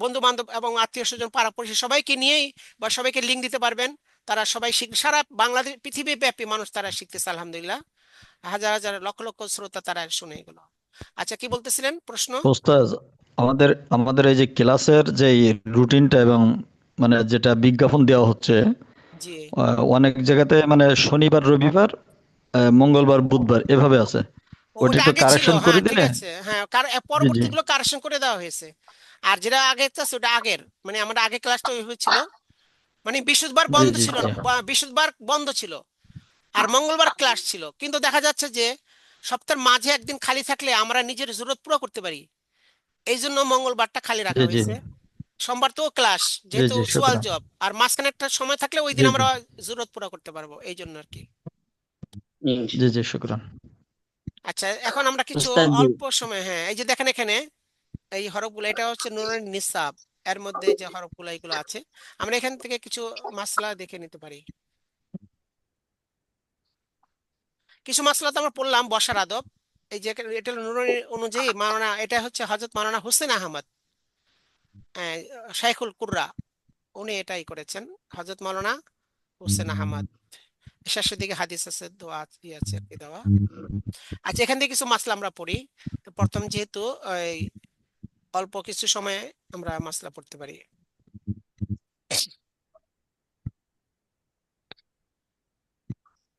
বন্ধু বান্ধব এবং আত্মীয় স্বজন পাড়া পড়শি সবাইকে নিয়েই, বা সবাইকে লিঙ্ক দিতে পারবেন, তারা সবাই সারা বাংলাদেশ পৃথিবী ব্যাপী মানুষ তারা শিখতেছে আলহামদুলিল্লাহ, হাজার হাজার লক্ষ লক্ষ শ্রোতা তারা শুনে এগুলো। আচ্ছা, কি বলতেছিলেন প্রশ্ন? ওস্তাদ, আমাদের আমাদের এই যে ক্লাসের যে রুটিনটা এবং মানে যেটা বিজ্ঞাপন দেওয়া হচ্ছে, জি, অনেক জায়গাতে মানে শনিবার রবিবার মঙ্গলবার বুধবার এভাবে আছে। ওটা ওটা একটু আগে ছিল, কারেকশন করে হ্যাঁ ঠিক দিলে। আছে, হ্যাঁ জি পরবর্তী জি গুলো কারেকশন করে দেওয়া হয়েছে। আর যেটা আগে আছে ওটা আগের, মানে আমাদের আগে ক্লাসটা ওইভাবে ছিল, মানে বৃহস্পতিবার জি বন্ধ জি ছিল জি না, বৃহস্পতিবার বন্ধ ছিল আর মঙ্গলবার ক্লাস ছিল, কিন্তু দেখা যাচ্ছে যে সপ্তাহের মাঝে একদিন খালি থাকলে আমরা নিজের জরুরত পুরো করতে পারি, এই জন্য মঙ্গলবারটা খালি জি রাখা জি হয়েছে। সোমবার তো ক্লাস, জি যেহেতু জি সোয়াল শুক্রান। জব, আর মাঝখানে একটা সময় থাকলে ওই দিন জি জি আমরা জরুরত পুরো করতে পারবো, এই জন্য আর কি। জি জি শুক্রান। আচ্ছা, এখন আমরা কিছু উস্তাদ জি, অল্প সময়, হ্যাঁ এই যে দেখেন এখানে এই হরফগুলো, এটা হচ্ছে নুনের নিসাব, এর মধ্যে যে হরফগুলো এগুলো আছে, আমরা এখান থেকে কিছু মাসলা দেখে নিতে পারি। কিছু মাসলা তো আমরা পড়লাম, বসার আদব। এই যে এটা হলো নুরানি অনুযায়ী মাওলানা, এটা হচ্ছে হযরত মাওলানা হোসেন আহমদ, আহ, শাইখুল কুররা, উনি এটাই করেছেন, হযরত মাওলানা হোসেন আহমদ। শেষের দিকে হাদিস আছে, দোয়া আছে আর কি দেওয়া। আচ্ছা, এখান থেকে কিছু মাসলা আমরা পড়ি। তো প্রথম যেহেতু এই অল্প কিছু সময়ে আমরা মাসলা পড়তে পারি।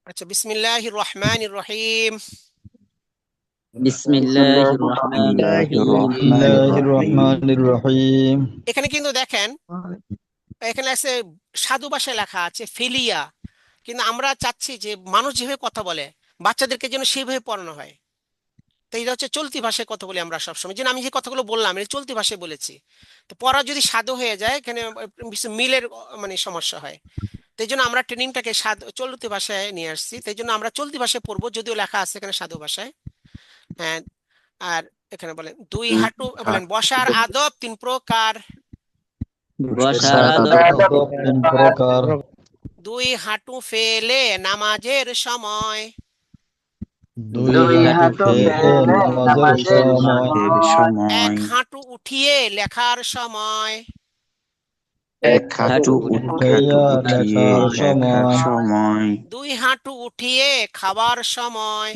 আচ্ছা, বিসমিল্লাহির রহমানির রহিম। বিসমিল্লাহির রহমানির রহিম। বিসমিল্লাহির রহমানির রহিম। এখানে কিন্তু দেখেন, এখানে আছে সাধু ভাষায় লেখা আছে ফিলিয়া, কিন্তু আমরা চাচ্ছি যে মানুষ যেভাবে কথা বলে বাচ্চাদেরকে যেন সেইভাবে পড়ানো হয়। তো এটা হচ্ছে চলতি ভাষায় কথা বলি আমরা সবসময়, যেন আমি যে কথাগুলো বললাম এটা চলতি ভাষায় বলেছি। তো পড়া যদি সাধু হয়ে যায়, এখানে কিছু মিলের মানে সমস্যা হয়। তাই জন্য আমরা ট্রেনিংটাকে চলতি ভাষায় নিয়ে আসছি, তাই জন্য আমরা চলতি ভাষায় পড়বো, যদিও লেখা আছে এখানে সাধু ভাষায়। হ্যাঁ, আর এখানে বলেন দুই হাঁটু, বলেন বসার আদব তিন প্রকার। বসার বসার আদব আদব তিন প্রকার। দুই হাঁটু ফেলে নামাজের সময়। দুই দুই হাঁটু হাঁটু ফেলে ফেলে নামাজের নামাজের সময়। এর এক সময় হাঁটু উঠিয়ে লেখার সময়। এক এক হাঁটু হাঁটু উঠাইয়া উঠিয়ে লেখার লেখার সময়। সময় দুই হাঁটু উঠিয়ে খাবার সময়।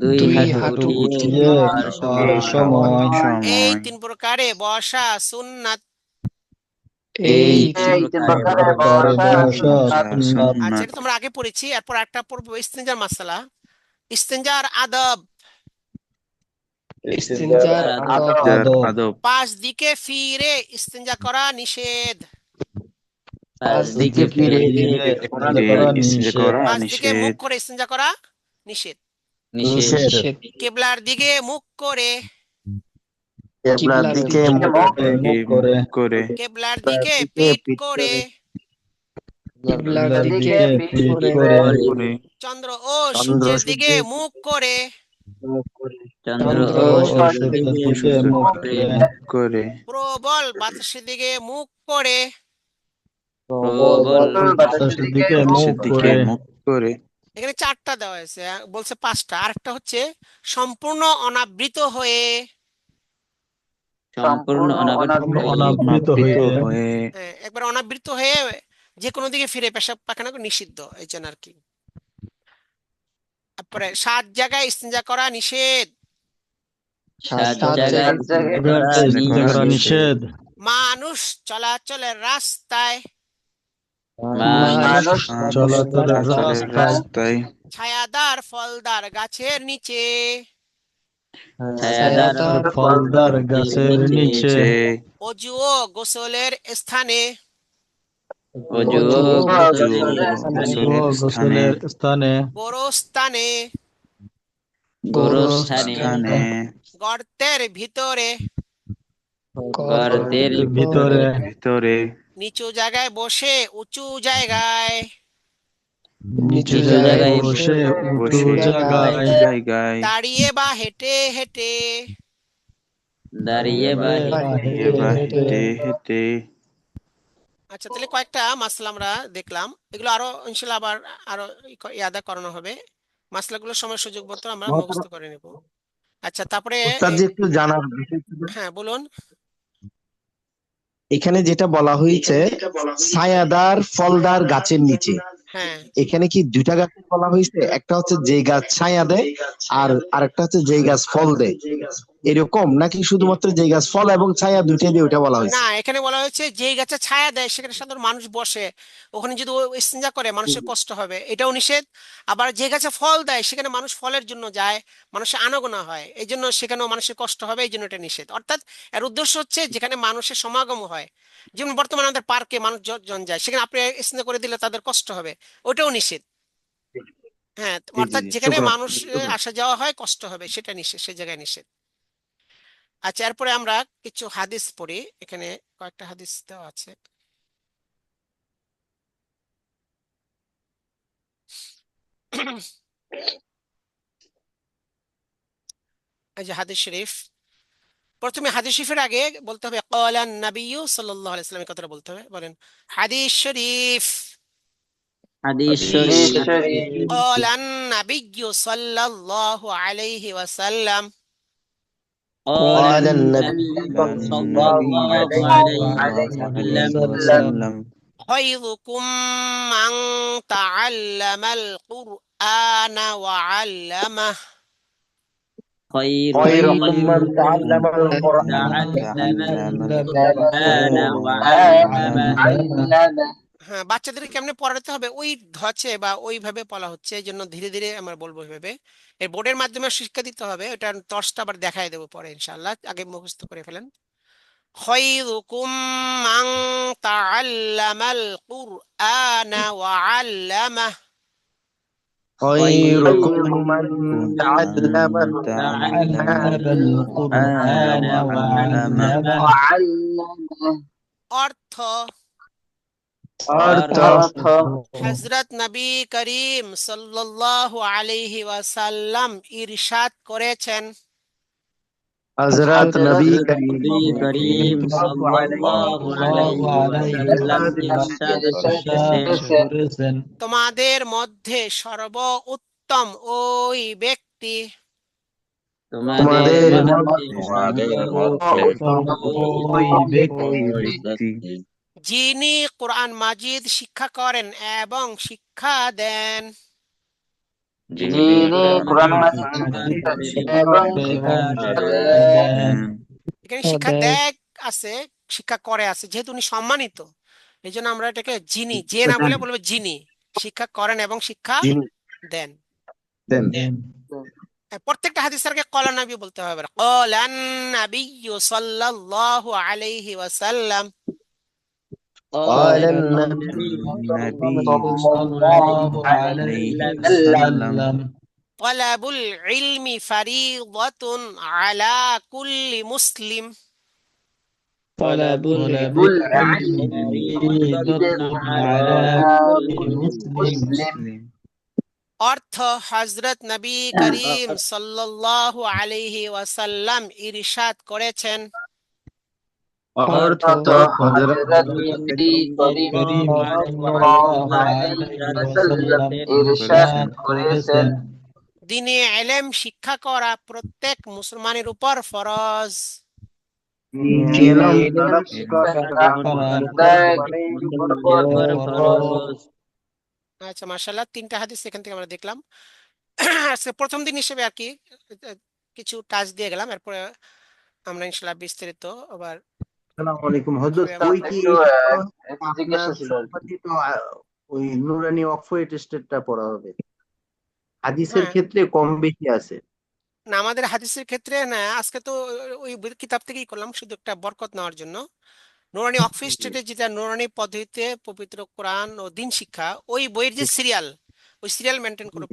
দুই দুই হাঁটু হাঁটু উঠিয়ে উঠিয়ে খাওয়ার খাওয়ার সময়। খাওয়ার সময়। এই সময় তিন প্রকারে বসা সুন্নাত। এই তিন এই তিন প্রকারে প্রকারে বসা বসা বসা সুন্নাত। সুন্নাত। আচ্ছা, সুন্নাত এটা তোমরা আগে পড়েছি, এরপর একটা পড়বো ইস্তেঞ্জার মাসালা, ইস্তেঞ্জার আদব। ইস্তেঞ্জার আদব। যার আদব। আদব পাঁচ দিকে ফিরে ইস্তেঞ্জা করা নিষেধ। পাঁচ পাঁচ দিকে দিকে ফিরে ফিরে করা ইস্তেঞ্জা ফিরে করা ইসতিনজা নিষেধ। করা পাঁচ দিকে মুখ নিষেধ করে ইস্তেঞ্জা করা নিষেধ। নিষেধ। নিষেধ। কেবলার দিকে মুখ করে। কেবলার দিকে মুখ মুখ এই করে। মুখ করে কেবলার দিকে পিঠ করে। কিবলার দিকে পিঠ পিঠ করে। করে। করে চন্দ্র ও সূর্যের দিকে মুখ করে। চন্দ্র চন্দ্র ও ও সূর্যের সূর্যের দিকে দিকে সূর্যের মুখ দিকে করে। মুখ করে প্রবল বাতাসের দিকে মুখ করে। প্রবল বাতাসের দিকে মুখ বাতাসের দিকে করে। মুখ করে এখানে চারটা দেওয়া হয়েছে, বলছে পাঁচটা, আরেকটা হচ্ছে সম্পূর্ণ অনাবৃত হয়ে। সম্পূর্ণ অনাবৃত হয়ে। অনাবৃত অনাবৃত হয়ে। হয়ে একবার অনাবৃত হয়ে যে কোনো দিকে ফিরে পেশাব পায়খানা করা নিষিদ্ধ, এই জন্য আর কি। তারপরে 7 জায়গায় ইস্তেঞ্জা করা নিষেধ। সাত জায়গায় ইস্তেঞ্জা করা ইস্তেঞ্জা করা নিষেধ। নিষেধ। মানুষ চলাচলের রাস্তায় মানুষ চলাচলের চলাচলের রাস্তায়। রাস্তায় ছায়াদার ফলদার গাছের নিচে। ছায়াদার ফলদার গাছের নিচে। নিচে অজু ও গোসলের স্থানে। অজু ও অজু গোসলের স্থানে। ও গোসলের স্থানে গোসলের স্থানে। গোরস্থানে। গোরস্থানে। স্থানে গর্তের ভিতরে। গর্তের ভিতরে। ভিতরে নিচু জায়গায় বসে উঁচু জায়গায়। নিচু নিচু জায়গায় জায়গায় বসে উঁচু বসে জায়গায়। উঁচু জায়গায় দাঁড়িয়ে বা হেঁটে হেঁটে। দাঁড়িয়ে বা দাঁড়িয়ে বা হেঁটে হেঁটে আচ্ছা, তাহলে কয়েকটা মাসলা আমরা দেখলাম, এগুলো আরো ইনশাল্লাহ আবার আরো ইয়াদা করানো হবে, মাসলাগুলো সময় সুযোগ মতো আমরা মুখস্থ করে নেব। আচ্ছা, তারপরে ওস্তাদ জি একটু জানার বিষয় ছিল। হ্যাঁ বলুন। এখানে যেটা বলা হয়েছে ছায়াদার ফলদার গাছের নিচে, হ্যাঁ এখানে কি দুইটা গাছ বলা হয়েছে? একটা হচ্ছে যে গাছ ছায়া দেয় আর আরেকটা হচ্ছে যে গাছ ফল দেয়, এরকম নাকি শুধুমাত্র যে গাছ ফল এবং ছায়া দুইটাই দিয়ে ওইটা বলা না, হয়েছে? এখানে বলা হয়েছে যেই গাছে ছায়া দেয় সেখানে সাধারণ মানুষ বসে, ওখানে যদি ও ইস্তেঞ্জা করে মানুষের কষ্ট হবে, এটাও নিষেধ। আবার যে গাছে ফল দেয় সেখানে মানুষ ফলের জন্য যায়, মানুষের আনাগোনা হয়, এই জন্য সেখানেও মানুষের কষ্ট হবে, এই জন্য এটা নিষেধ। অর্থাৎ এর উদ্দেশ্য হচ্ছে যেখানে মানুষের সমাগম হয়, যেমন বর্তমানে আমাদের পার্কে মানুষজন যায়, সেখানে আপনি ইস্তেঞ্জা করে দিলে তাদের কষ্ট হবে, ওটাও নিষেধ। হ্যাঁ, জি জি অর্থাৎ জি, যেখানে শুক্রান। মানুষ আসা যাওয়া হয়, কষ্ট হবে, সেটা নিষেধ, সে জায়গায় নিষেধ। আচ্ছা, এরপরে আমরা কিছু হাদিস পড়ি, এখানে কয়েকটা হাদিস দেওয়া আছে। এই যে হাদিস শরীফ, প্রথমে হাদিস শরীফের আগে বলতে হবে ক্বালান নাবিয়্যু সাল্লাল্লাহু আলাইহি ওয়াসাল্লাম, কথাটা বলতে হবে, বলেন হাদিস শরীফ। হাদিস শরীফ। ক্বালান নাবিয়্যু সাল্লাল্লাহু আলাইহি ওয়াসাল্লাম। قال قال النبي صلى الله عليه وسلم خيركم من تعلم القرآن وعلمه. خيركم من تعلم القرآن تعلم القرآن وعلمه। হ্যাঁ, বাচ্চাদের কেমনে পড়াতে হবে ওই ধছে বা ওইভাবে বলা হচ্ছে, এই জন্য ধীরে ধীরে আমরা বলবো এভাবে, এই বোর্ডের মাধ্যমে শিক্ষা দিতে হবে, ওটা টর্চটা আবার দেখাই দেবো পরে ইনশাআল্লাহ, আগে মুখস্থ করে ফেলেন। خيركم من تعلم القرآن وعلمه. خيركم من تعلم القرآن وعلمه। অর্থ, অর্থ হযরত নবী করিম সাল্লাল্লাহু আলাইহি ওয়াসাল্লাম ইরশাদ করেছেন, হযরত নবী নবী করিম সাল্লাল্লাহু আলাইহি ওয়াসাল্লাম ইরশাদ করেছেন, তোমাদের মধ্যে সর্বোত্তম ওই ব্যক্তি তোমাদের মধ্যে ওই ব্যক্তি যিনি কোরআন মাজিদ শিক্ষা করেন এবং শিক্ষা দেন। যিনি কোরআন মাজিদ এবং শিক্ষা দেন। এখানে শিক্ষা দেয় আছে, শিক্ষা করে আছে, যেহেতু উনি সম্মানিত, এই জন্য আমরা এটাকে যিনি, যে না বলে বলবো যিনি শিক্ষা করেন এবং শিক্ষা দেন। প্রত্যেকটা হাদিসের আগে ক্বালান নবী বলতে হবে, ক্বালান নাবিয়্যু সাল্লাল্লাহু আলাইহি ওয়াসাল্লাম। قال النبي sallallahu alaihi wasallam তালাবুল ইলমি ফারিদাতুন আলা কুল্লি মুসলিম। তালাবুল ইলমি ফারিদাতুন আলা কুল্লি মুসলিম। অর্থ, হযরত নবী করিম সাল্লাল্লাহু আলাইহি ওয়াসাল্লাম ইরশাদ করেছেন, অর্থ হযরত নবী করিম সাল্লাল্লাহু আলাইহি ওয়াসাল্লাম ইরশাদ করেছেন, দ্বীনে ইলম শিক্ষা করা প্রত্যেক মুসলমানের উপর ফরজ। আচ্ছা, মাশাআল্লাহ, তিনটা হাদিস এখান থেকে আমরা দেখলাম। আজকে প্রথম দিন হিসেবে আর কি কিছু টাচ দিয়ে গেলাম, এরপরে আমরা ইনশাআল্লাহ বিস্তারিত আবার। আসসালামু আলাইকুম হযরত, ওই কি আপনার সম্পাদিত ওই নুরানি অক্সফোর্ড টেস্টেডটা পড়া হবে? হাদিসের হ্যাঁ, ক্ষেত্রে কম বেশি আছে। না আমাদের হাদিসের ক্ষেত্রে না, আজকে তো ওই কিতাব থেকেই করলাম, শুধু একটা বরকত নেওয়ার জন্য। নুরানি অক্সফোর্ড স্টেটে যেটা নুরানি পদ্ধতিতে পবিত্র কোরআন ও দিন শিক্ষা, ওই বইয়ের যে সিরিয়াল, ওই সিরিয়াল মেনটেন করে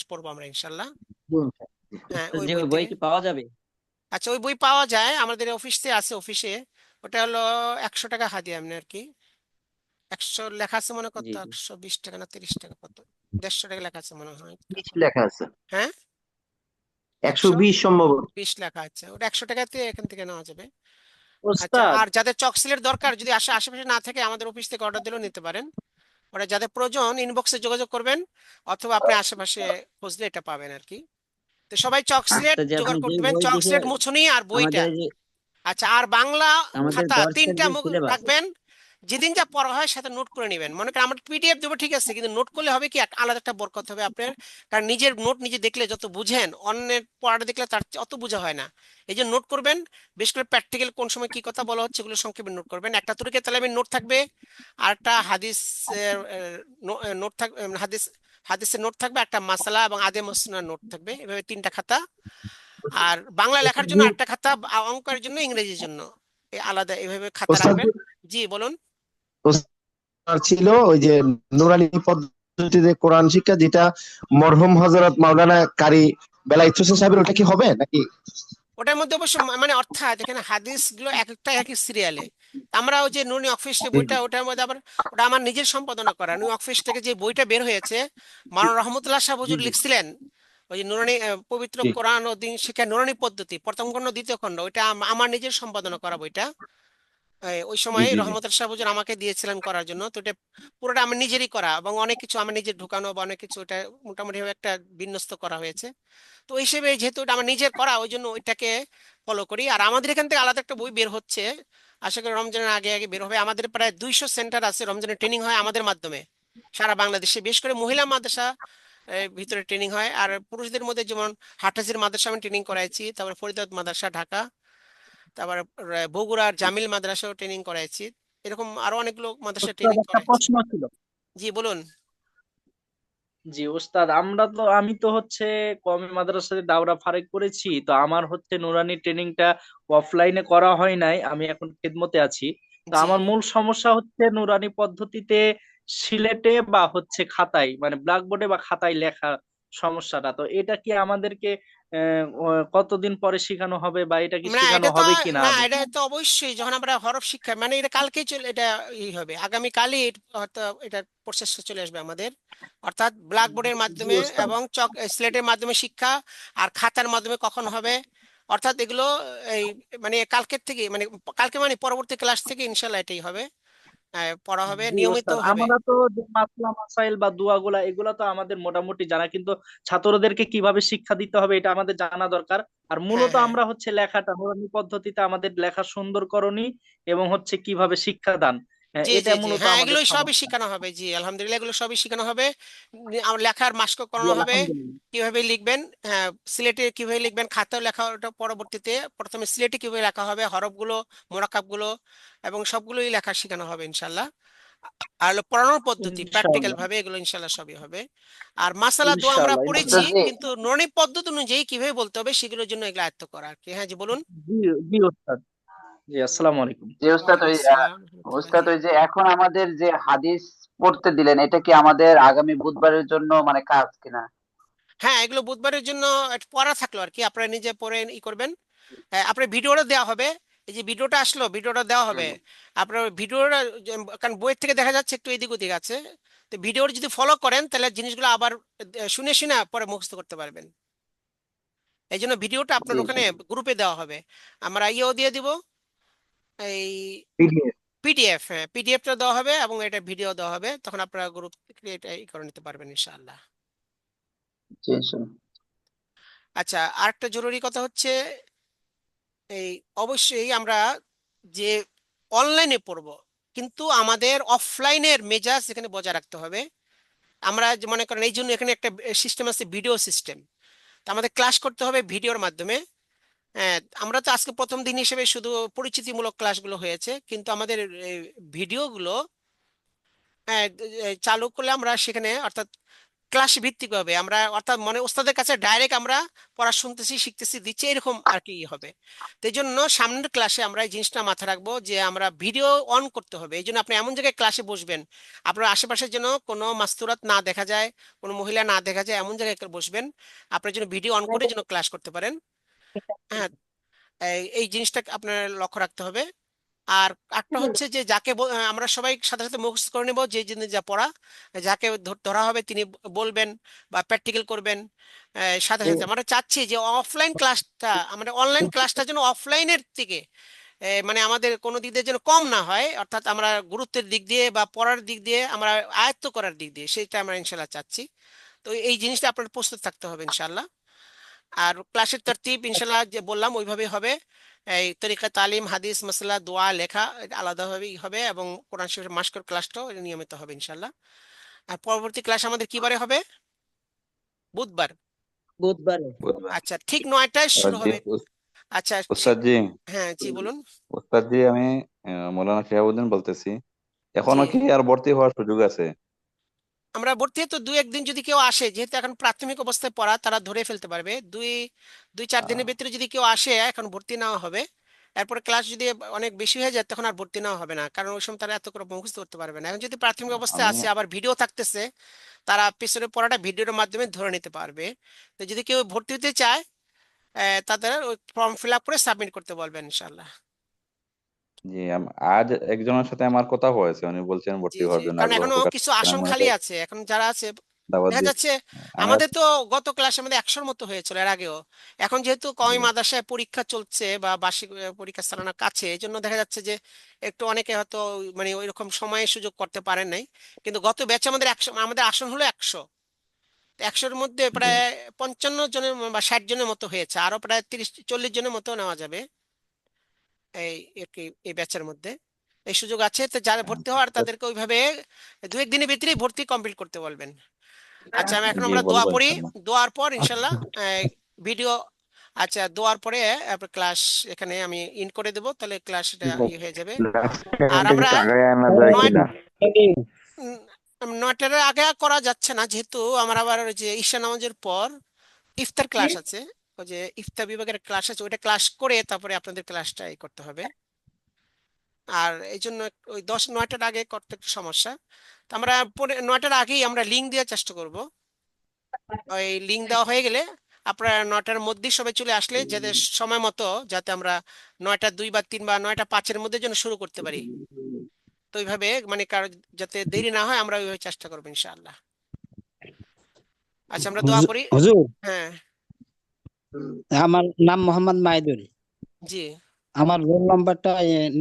পড়বো আমরা ইনশাআল্লাহ। হ্যাঁ, ওই যে বই বই থেকে। কি পাওয়া যাবে? আচ্ছা, ওই বই পাওয়া যায় আমাদের অফিসে, আছে অফিসে। ওটা হলো 100 টাকা হাদিয়া এমনি আর কি। 100 লেখা আছে মনে, কত জি জি 120 টাকা না 30 টাকা, কত 150 টাকা লেখা আছে মনে হয়। 20 লেখা আছে, হ্যাঁ 120 সম্ভবত। 120 লেখা আছে, ওটা 100 টাকাতে এখান থেকে নেওয়া যাবে। আচ্ছা, ওস্তাদ, আর যাদের চকসিলের দরকার, যদি আশেপাশে না থাকে আমাদের অফিস থেকে অর্ডার দিলেও নিতে পারেন। ওটা যাদের প্রয়োজন ইনবক্সে যোগাযোগ করবেন, অথবা আপনি আশেপাশে খুঁজলে এটা পাবেন আর কি। তো সবাই চকসিলেট ওস্তাদ, যে আপনি জোগাড় যে করতে পারেন, বই দেখে চকসিলেট মুছনি আর আমাদের বইটা। এই যে আচ্ছা, আর বাংলা আমাদের খাতা 10 3টা যে মুখ সিলেবাস রাখবেন। যেদিন যা পড়া হয় সাথে নোট করে নেবেন। মনে করেন আমরা পিডিএফ দেবো, ঠিক আছে, কিন্তু নোট করলে হবে কি আলাদা একটা বরকত হবে আপনার। কারণ নিজের নোট নিজে দেখলে যত বুঝেন, অন্যের পড়াটা দেখলে তার চেয়ে অত বোঝা হয় না। এই যে নোট করবেন, বেশ করে প্র্যাকটিক্যাল কোন সময় কি কথা বলা হচ্ছে এগুলো সংক্ষেপে নোট করবেন। একটা তরিকে তালিমের নোট থাকবে, আর একটা হাদিস নোট থাকবে, হাদিসের নোট থাকবে, একটা মাসালা এবং আদে মসনার নোট থাকবে, এভাবে 3টা খাতা। আর বাংলা লেখার জন্য একটা খাতা, অঙ্কের জন্য, ইংরেজির জন্য আলাদা এভাবে খাতা ওস্তাদ রাখবেন। জি বলুন। ওস্তাদ ছিল ওই যে নুরানি পদ্ধতিতে কোরআন শিক্ষা, যেটা মরহুম হযরত মাওলানা কারি বেলায়েত হোসেন সাহেবের, ওটা কি হবে নাকি? ওটার মধ্যে অবশ্য মানে অর্থাৎ এখানে হাদিস গুলো এক একটা এক এক সিরিয়ালে। আমরা ওই যে নুনি অফিস বইটা, ওটার মধ্যে আবার ওটা আমার নিজের সম্পাদনা করা। নুনি অফিস থেকে যে বইটা বের হয়েছে, মাওলানা রহমতুল্লাহ সাহেব হুজুর লিখছিলেন, ওই যে নুরানি পবিত্র কোরআন ও দিন শিক্ষা নুরানি পদ্ধতি, প্রথম খণ্ড দ্বিতীয় খণ্ড, ওইটা আমার নিজের সম্পাদনা করা বইটা। ওই সময় রহমতুল্লাহ সাহেব হুজুর আমাকে দিয়েছিলেন করার জন্য। তো এটা পুরোটা আমার নিজেরই করা, এবং অনেক কিছু আমার নিজের ঢুকানো বা অনেক কিছু ওটা মোটামুটি ভাবে একটা বিন্যস্ত করা হয়েছে। তো ওই হিসেবে যেহেতু এটা আমার নিজের করা, ওই জন্য ওইটাকে ফলো করি। আর আমাদের এখান থেকে আলাদা একটা বই বের হচ্ছে, আশা করি রমজানের আগে আগে বের হবে। আমাদের প্রায় 200 সেন্টার আছে, রমজানের ট্রেনিং হয় আমাদের মাধ্যমে সারা বাংলাদেশে। বিশেষ করে মহিলা মাদ্রাসা ভিতরে ট্রেনিং হয়, আর পুরুষদের মধ্যে যেমন হাটহাজারী মাদ্রাসা আমি ট্রেনিং করাইছি, তারপরে ফরিদাবাদ মাদ্রাসা ঢাকা, তারপরে বগুড়ার জামিল মাদ্রাসাও ট্রেনিং করাইছি। এরকম আরো অনেকগুলো মাদ্রাসা ওস্তাদ ট্রেনিং একটা করাইছি। প্রশ্ন ছিল। জি বলুন। জি ওস্তাদ, আমি তো হচ্ছে কওমি মাদ্রাসাতে দাওরা ফারেক করেছি, তো আমার হচ্ছে নুরানি ট্রেনিংটা অফলাইনে করা হয় নাই, আমি এখন খেদমতে আছি। তো জি আমার মূল সমস্যা হচ্ছে নুরানি পদ্ধতিতে সিলেটে বা হচ্ছে খাতায়, মানে ব্ল্যাকবোর্ডে বা খাতায় লেখা সমস্যাটা। তো এটা কি আমাদেরকে কতদিন পরে শেখানো হবে, বা এটা কি না, শেখানো এটা তো হবে কিনা না, আদৌ? এটা তো অবশ্যই যখন আমরা হরফ শিক্ষা, মানে এটা কালকেই চলে, এটা হবে আগামী কালই হয়তো এটার প্রসেসটা চলে আসবে আমাদের। অর্থাৎ ব্ল্যাকবোর্ডের জি মাধ্যমে ওস্তাদ। এবং চক স্লেটের মাধ্যমে শিক্ষা, আর খাতার মাধ্যমে কখন হবে, অর্থাৎ এগুলো এই মানে কালকের থেকে, মানে কালকে মানে পরবর্তী ক্লাস থেকে ইনশাল্লাহ এটাই হবে, পড়া হবে জি নিয়মিত ওস্তাদ, হবে। আমরা তো যে মাসলা মাসাইল বা দোয়াগুলা এগুলা তো আমাদের মোটামুটি জানা, কিন্তু ছাত্রদেরকে কিভাবে শিক্ষা দিতে হবে এটা আমাদের জানা দরকার। আর হ্যাঁ মূলত হ্যাঁ আমরা হচ্ছে লেখাটা নুরানি পদ্ধতিতে আমাদের লেখা সুন্দরকরণী এবং হচ্ছে কিভাবে শিক্ষাদান, জি জি এটা জি, মূলত হ্যাঁ আমাদের এগুলোই সবই সমস্যা। শেখানো হবে। জি আলহামদুলিল্লাহ, এগুলো সবই শেখানো হবে। আমার লেখার মাস্ক জি করানো হবে, আলহামদুলিল্লাহ। কিভাবে লিখবেন, হ্যাঁ সিলেটে কিভাবে লিখবেন, খাতাও লেখা ওটা পরবর্তীতে। প্রথমে সিলেটে কিভাবে লেখা হবে, হরফগুলো, মোরাক্কাবগুলো, এবং সবগুলোই লেখা শেখানো হবে ইনশাল্লাহ। আর হলো পড়ানোর পদ্ধতি প্র্যাকটিক্যাল ইনশাআল্লাহ। ভাবে, এগুলো ইনশাল্লাহ সবই হবে। আর মাসালা দোয়া আমরা ইনশাআল্লাহ পড়েছি, ইনশাআল্লাহ। ওস্তাদ জি, কিন্তু ননি পদ্ধতি অনুযায়ী কিভাবে বলতে হবে সেগুলোর জন্য এগুলো আয়ত্ত করা আর কি। হ্যাঁ জি বলুন। জি জি ওস্তাদ। জি আসসালামু আলাইকুম। যে ওস্তাদ ওয়ালাইকুম ওই আসসালাম রহমতুল্লাহ। ওস্তাদ ওই যে এখন আমাদের যে হাদিস পড়তে দিলেন, এটা কি আমাদের আগামী বুধবারের জন্য মানে কাজ কিনা? হ্যাঁ, এগুলো বুধবারের জন্য একটা পড়া থাকলো আর কি, আপনারা নিজে পড়ে ই করবেন। আপনার ভিডিওটা দেওয়া হবে, এই যে ভিডিওটা আসলো ভিডিওটা দেওয়া হবে। আপনার ভিডিওটা কারণ বইয়ের থেকে দেখা যাচ্ছে একটু এদিক ওদিক আছে, তো ভিডিওটা যদি ফলো করেন তাহলে জিনিসগুলো আবার শুনে শুনে পরে মুখস্থ করতে পারবেন। এই জন্য ভিডিওটা আপনার জি জি। ওখানে গ্রুপে দেওয়া হবে। আমরা ইয়েও দিয়ে দিব, এই পিডিএফ। পিডিএফ, হ্যাঁ পিডিএফটা দেওয়া হবে এবং এটা ভিডিও দেওয়া হবে, তখন আপনারা গ্রুপ ক্রিয়েট করে নিতে পারবেন ইনশাআল্লাহ। জি ইনশাল্লাহ। আচ্ছা, আরেকটা জরুরি কথা হচ্ছে, এই অবশ্যই আমরা যে অনলাইনে পড়ব, কিন্তু আমাদের অফলাইনের মেজাজ এখানে বজায় রাখতে হবে। আমরা যে মনে করেন এই জন্য এখানে একটা সিস্টেম আছে, ভিডিও সিস্টেম। তো আমাদের ক্লাস করতে হবে ভিডিওর মাধ্যমে। আমরা তো আজকে প্রথম দিন হিসেবে শুধু পরিচিতিমূলক ক্লাসগুলো হয়েছে, কিন্তু আমাদের ভিডিওগুলো চালু করলে আমরা সেখানে, অর্থাৎ ক্লাস ভিত্তিক হবে আমরা, অর্থাৎ মনে ওস্তাদের কাছে ডাইরেক্ট আমরা পড়া শুনতেছি, শিখতেছি, দিচ্ছি, এরকম আর কি হবে। তো এই জন্য সামনের ক্লাসে আমরা এই জিনিসটা মাথায় রাখবো যে আমরা ভিডিও অন করতে হবে। এই জন্য আপনি এমন জায়গায় ক্লাসে বসবেন, আপনার আশেপাশে যেন কোনো মাস্তুরাত না দেখা যায়, কোনো মহিলা না দেখা যায়, এমন জায়গায় বসবেন আপনার জন্য ভিডিও অন করে যেন ক্লাস করতে পারেন। হ্যাঁ, এই জিনিসটা আপনার লক্ষ্য রাখতে হবে। আর একটা হচ্ছে যে যাকে আমরা সবাই সাথে সাথে মুখস্থ করে নেব, যে জিনিস যা পড়া, যাকে ধরা হবে তিনি বলবেন বা প্র্যাকটিক্যাল করবেন। সাথে সাথে আমরা চাচ্ছি যে অফলাইন ক্লাসটা, আমরা অনলাইন ক্লাসটা যেন অফলাইনের থেকে মানে আমাদের কোনো দিক দিয়ে যেন কম না হয়, অর্থাৎ আমরা গুরুত্বের দিক দিয়ে বা পড়ার দিক দিয়ে, আমরা আয়ত্ত করার দিক দিয়ে, সেটা আমরা ইনশাল্লাহ চাচ্ছি। তো এই জিনিসটা আপনার প্রস্তুত থাকতে হবে ইনশাল্লাহ। আর ক্লাসের তরতিব ইনশাল্লাহ যে বললাম ওইভাবে হবে। এই তরিকা তালিম, হাদিস, মাসলা, দোয়া, লেখা এটা আলাদাভাবেই হবে, এবং কোরআন শরীফের মাস্কর ক্লাসটাও এটা নিয়মিত হবে ইনশাল্লাহ। আর পরবর্তী ক্লাস আমাদের কি বারে হবে? বুধবার। বুধবারে। আচ্ছা, ঠিক 9টায় শুরু জি হবে। আচ্ছা উস্তাদ জি, হ্যাঁ জি বলুন। উস্তাদ জি, আমি মৌলানা শিহাবুদ্দিন বলতেছি। জি, এখনো কি আর ভর্তি হওয়ার সুযোগ আছে? আমরা ভর্তি তো 2-1 দিন যদি কেউ আসে, যেহেতু এখন প্রাথমিক অবস্থায় পড়া, তারা ধরে ফেলতে পারবে। 2-4 দিনের ভিতরে যদি কেউ আসে এখন ভর্তি নেওয়া হবে। এরপরে ক্লাস যদি অনেক বেশি হয়ে যায় তখন আর ভর্তি নেওয়া হবে না, কারণ ওই সময় তারা এত করে মুখস্থ করতে পারবে না। এখন যদি প্রাথমিক অবস্থায় আমি আসে, আবার ভিডিও থাকতেছে, তারা পিছনে পড়াটা ভিডিওর মাধ্যমে ধরে নিতে পারবে। তো যদি কেউ ভর্তি হতে চায়, তাদের ওই ফর্ম ফিল আপ করে সাবমিট করতে বলবেন ইনশাল্লাহ। জি আজ একজনের সাথে আমার কথা হয়েছে, উনি বলছেন জি ভর্তি জি, হওয়ার জন্য কারণ আগ্রহ এখনো প্রকাশ কিছু করছেন। আসন আমি খালি হয়তো আছে, এখন যারা আছে দাওয়াত দেখা দিই। যাচ্ছে। আমার আমাদের তো গত ক্লাসে আমাদের 100-র মতো হয়েছিল এর আগেও। এখন যেহেতু কওমি জি মাদ্রাসায় পরীক্ষা চলছে বা বার্ষিক পরীক্ষা চালানোর কাছে, এই জন্য দেখা যাচ্ছে যে একটু অনেকে হয়তো মানে ওই রকম সময়ে সুযোগ করতে পারেন নাই। কিন্তু গত ব্যাচে আমাদের 100, আমাদের আসন হলো 100। 100-র মধ্যে জি প্রায় 55 জনের বা 60 জনের মতো হয়েছে, আরো প্রায় 30-40 জনের মতো নেওয়া যাবে এই এই ব্যাচের মধ্যে। এই সুযোগ আছে, তো যারা ভর্তি হওয়ার তাদেরকে ওইভাবে 2-1 দিনের ভিতরেই ভর্তি কমপ্লিট করতে বলবেন। আচ্ছা, এখন জি আমরা দোয়া বলবো পড়ি। ইনশাল্লাহ। দোয়ার পর ইনশাল্লাহ ভিডিও। আচ্ছা, দোয়ার পরে ক্লাস এখানে আমি ইন করে দেব, তাহলে ক্লাসটা ইয়ে হয়ে যাবে। আর আমরা নয় উম, 9টার আগে করা যাচ্ছে না, যেহেতু আমার আবার ওই যে ঈশা নামাজের পর ইফতার ক্লাস আছে। ওই যে ইফতার বিভাগের ক্লাস আছে, ওইটা ক্লাস করে তারপরে আপনাদের ক্লাসটা করতে হবে। আর এই জন্য ওই 9টার আগে করতে একটু সমস্যা। তো আমরা 9টার আগেই আমরা লিঙ্ক দেওয়ার চেষ্টা করব। ওই লিঙ্ক দেওয়া হয়ে গেলে আপনারা 9টার মধ্যেই সবাই চলে আসলে, যাতে সময় মতো যাতে আমরা 9টা 2 বা 3 বা 9টা 5-এর মধ্যে যেন শুরু করতে পারি। তো ওইভাবে মানে কারো যাতে দেরি না হয় আমরা ওইভাবে চেষ্টা করবো ইনশাআল্লাহ। আচ্ছা, আমরা দোয়া করি। হুজুর, হ্যাঁ আমার নাম মোহাম্মদ মাইদুল। জি। আমার রোল নাম্বারটা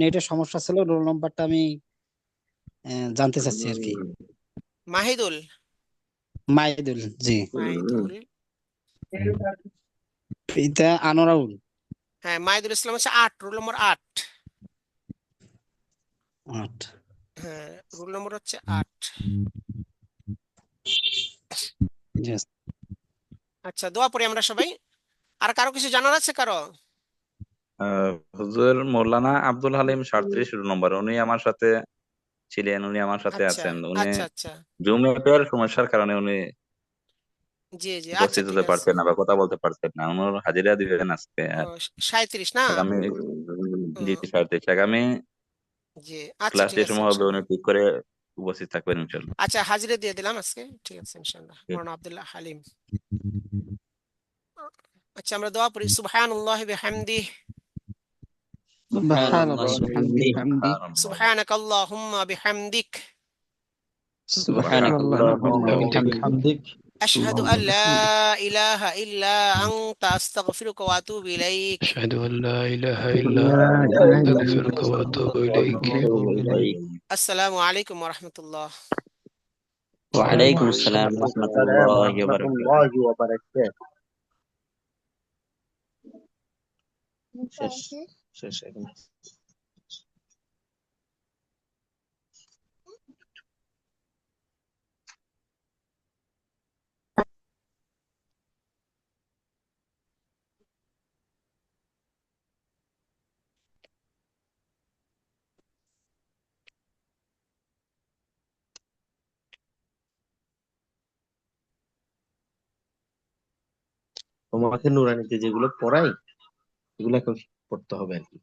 নেটের সমস্যা ছিল, রোল নাম্বারটা আমি জানতে চাচ্ছি আর কি। মাহিদুল। মাইদুল, জি। মাহিদুল। এটা আনোয়ারুল। হ্যাঁ, মাহিদুল ইসলাম হচ্ছে 8, রোল নম্বর 8। 8। হ্যাঁ, রোল নম্বর হচ্ছে 8। Yes. আচ্ছা, দোয়া পড়ি আমরা সবাই। আর কারো কিছু জানার আছে কারো? হুজুর মৌলানা আব্দুল হালিম 37 নম্বর, উনি আমার সাথে ছিলেন, উনি আমার সাথে আচ্ছা আছেন। উনি আচ্ছা আচ্ছা। জুম অ্যাপের সমস্যার কারণে উনি জি জি, আচ্ছা উপস্থিত ঠিক হতে আছে। পারছেন না বা কথা বলতে পারছেন না। উনার হাজিরা দিবেন আজকে। ও, আর 37 না? আগামী ও, জি 37 আগামী জি আচ্ছা ক্লাস ঠিক যে আছে সময় হবে উনি ইনশাল্লাহ। ঠিক করে উপস্থিত থাকবেন ইনশাল্লাহ। আচ্ছা, হাজিরা দিয়ে দিলাম আজকে, ঠিক আছে ইনশাল্লাহ। মৌলানা আব্দুল্লাহ হালিম। আচ্ছা, আমরা দোয়া পড়ি। সুবহানাল্লাহি বিহামদিহি, সুবহানাল্লাহ সুবহানাল্লাহি বিহামদি, সুবহানাকাল্লাহুম্মা বিহামদিক, সুবহানাল্লাহুম্মা বিহামদি, হামদিক। আশহাদু আল লা ইলাহা ইল্লা আনতা আস্তাগফিরুকা ওয়া আতুবু ইলাইক। أشهد أن لا إله إلا لا أنت إله إلا أستغفرك وأتوب إليك. আসসালামু আলাইকুম ওয়া রাহমাতুল্লাহ। ওয়ালাইকুম আসসালাম ওয়া السلام রাহমাতুল্লাহি ওয়া ورحمة বারাকাতুহু। الله وبركاته শেষ শেষ এখন তোমাকে নুরানিতে যেগুলো পড়াই এগুলো এখন পড়তে হবে আর কি।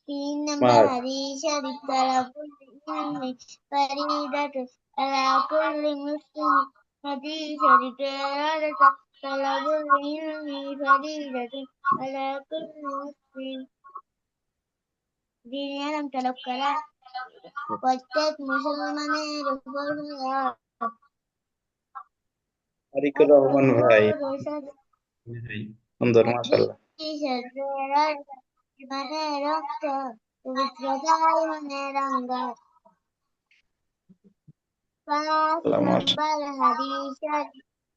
তিন নম্বর মার হাদিস শরীফ তালাবুল ইলমি ফরিদাতুন আলা কুল্লি মুসলিম। হাদিস শরীফের অর্থ তালাবুল ইলমি ফরিদাতুন আলা কুল্লি মুসলিম। দিন ইলম তলব করা প্রত্যেক মুসলমানের উপর আরিকুর রহমান ভাই ফরজ। সুন্দর মাশাআল্লাহ। ইমানের রক্ত পবিত্রতা ইমানের অঙ্গ। পাঁচ আল্লাহ মাশাআল্লাহ। নম্বর হাদিস শরীফ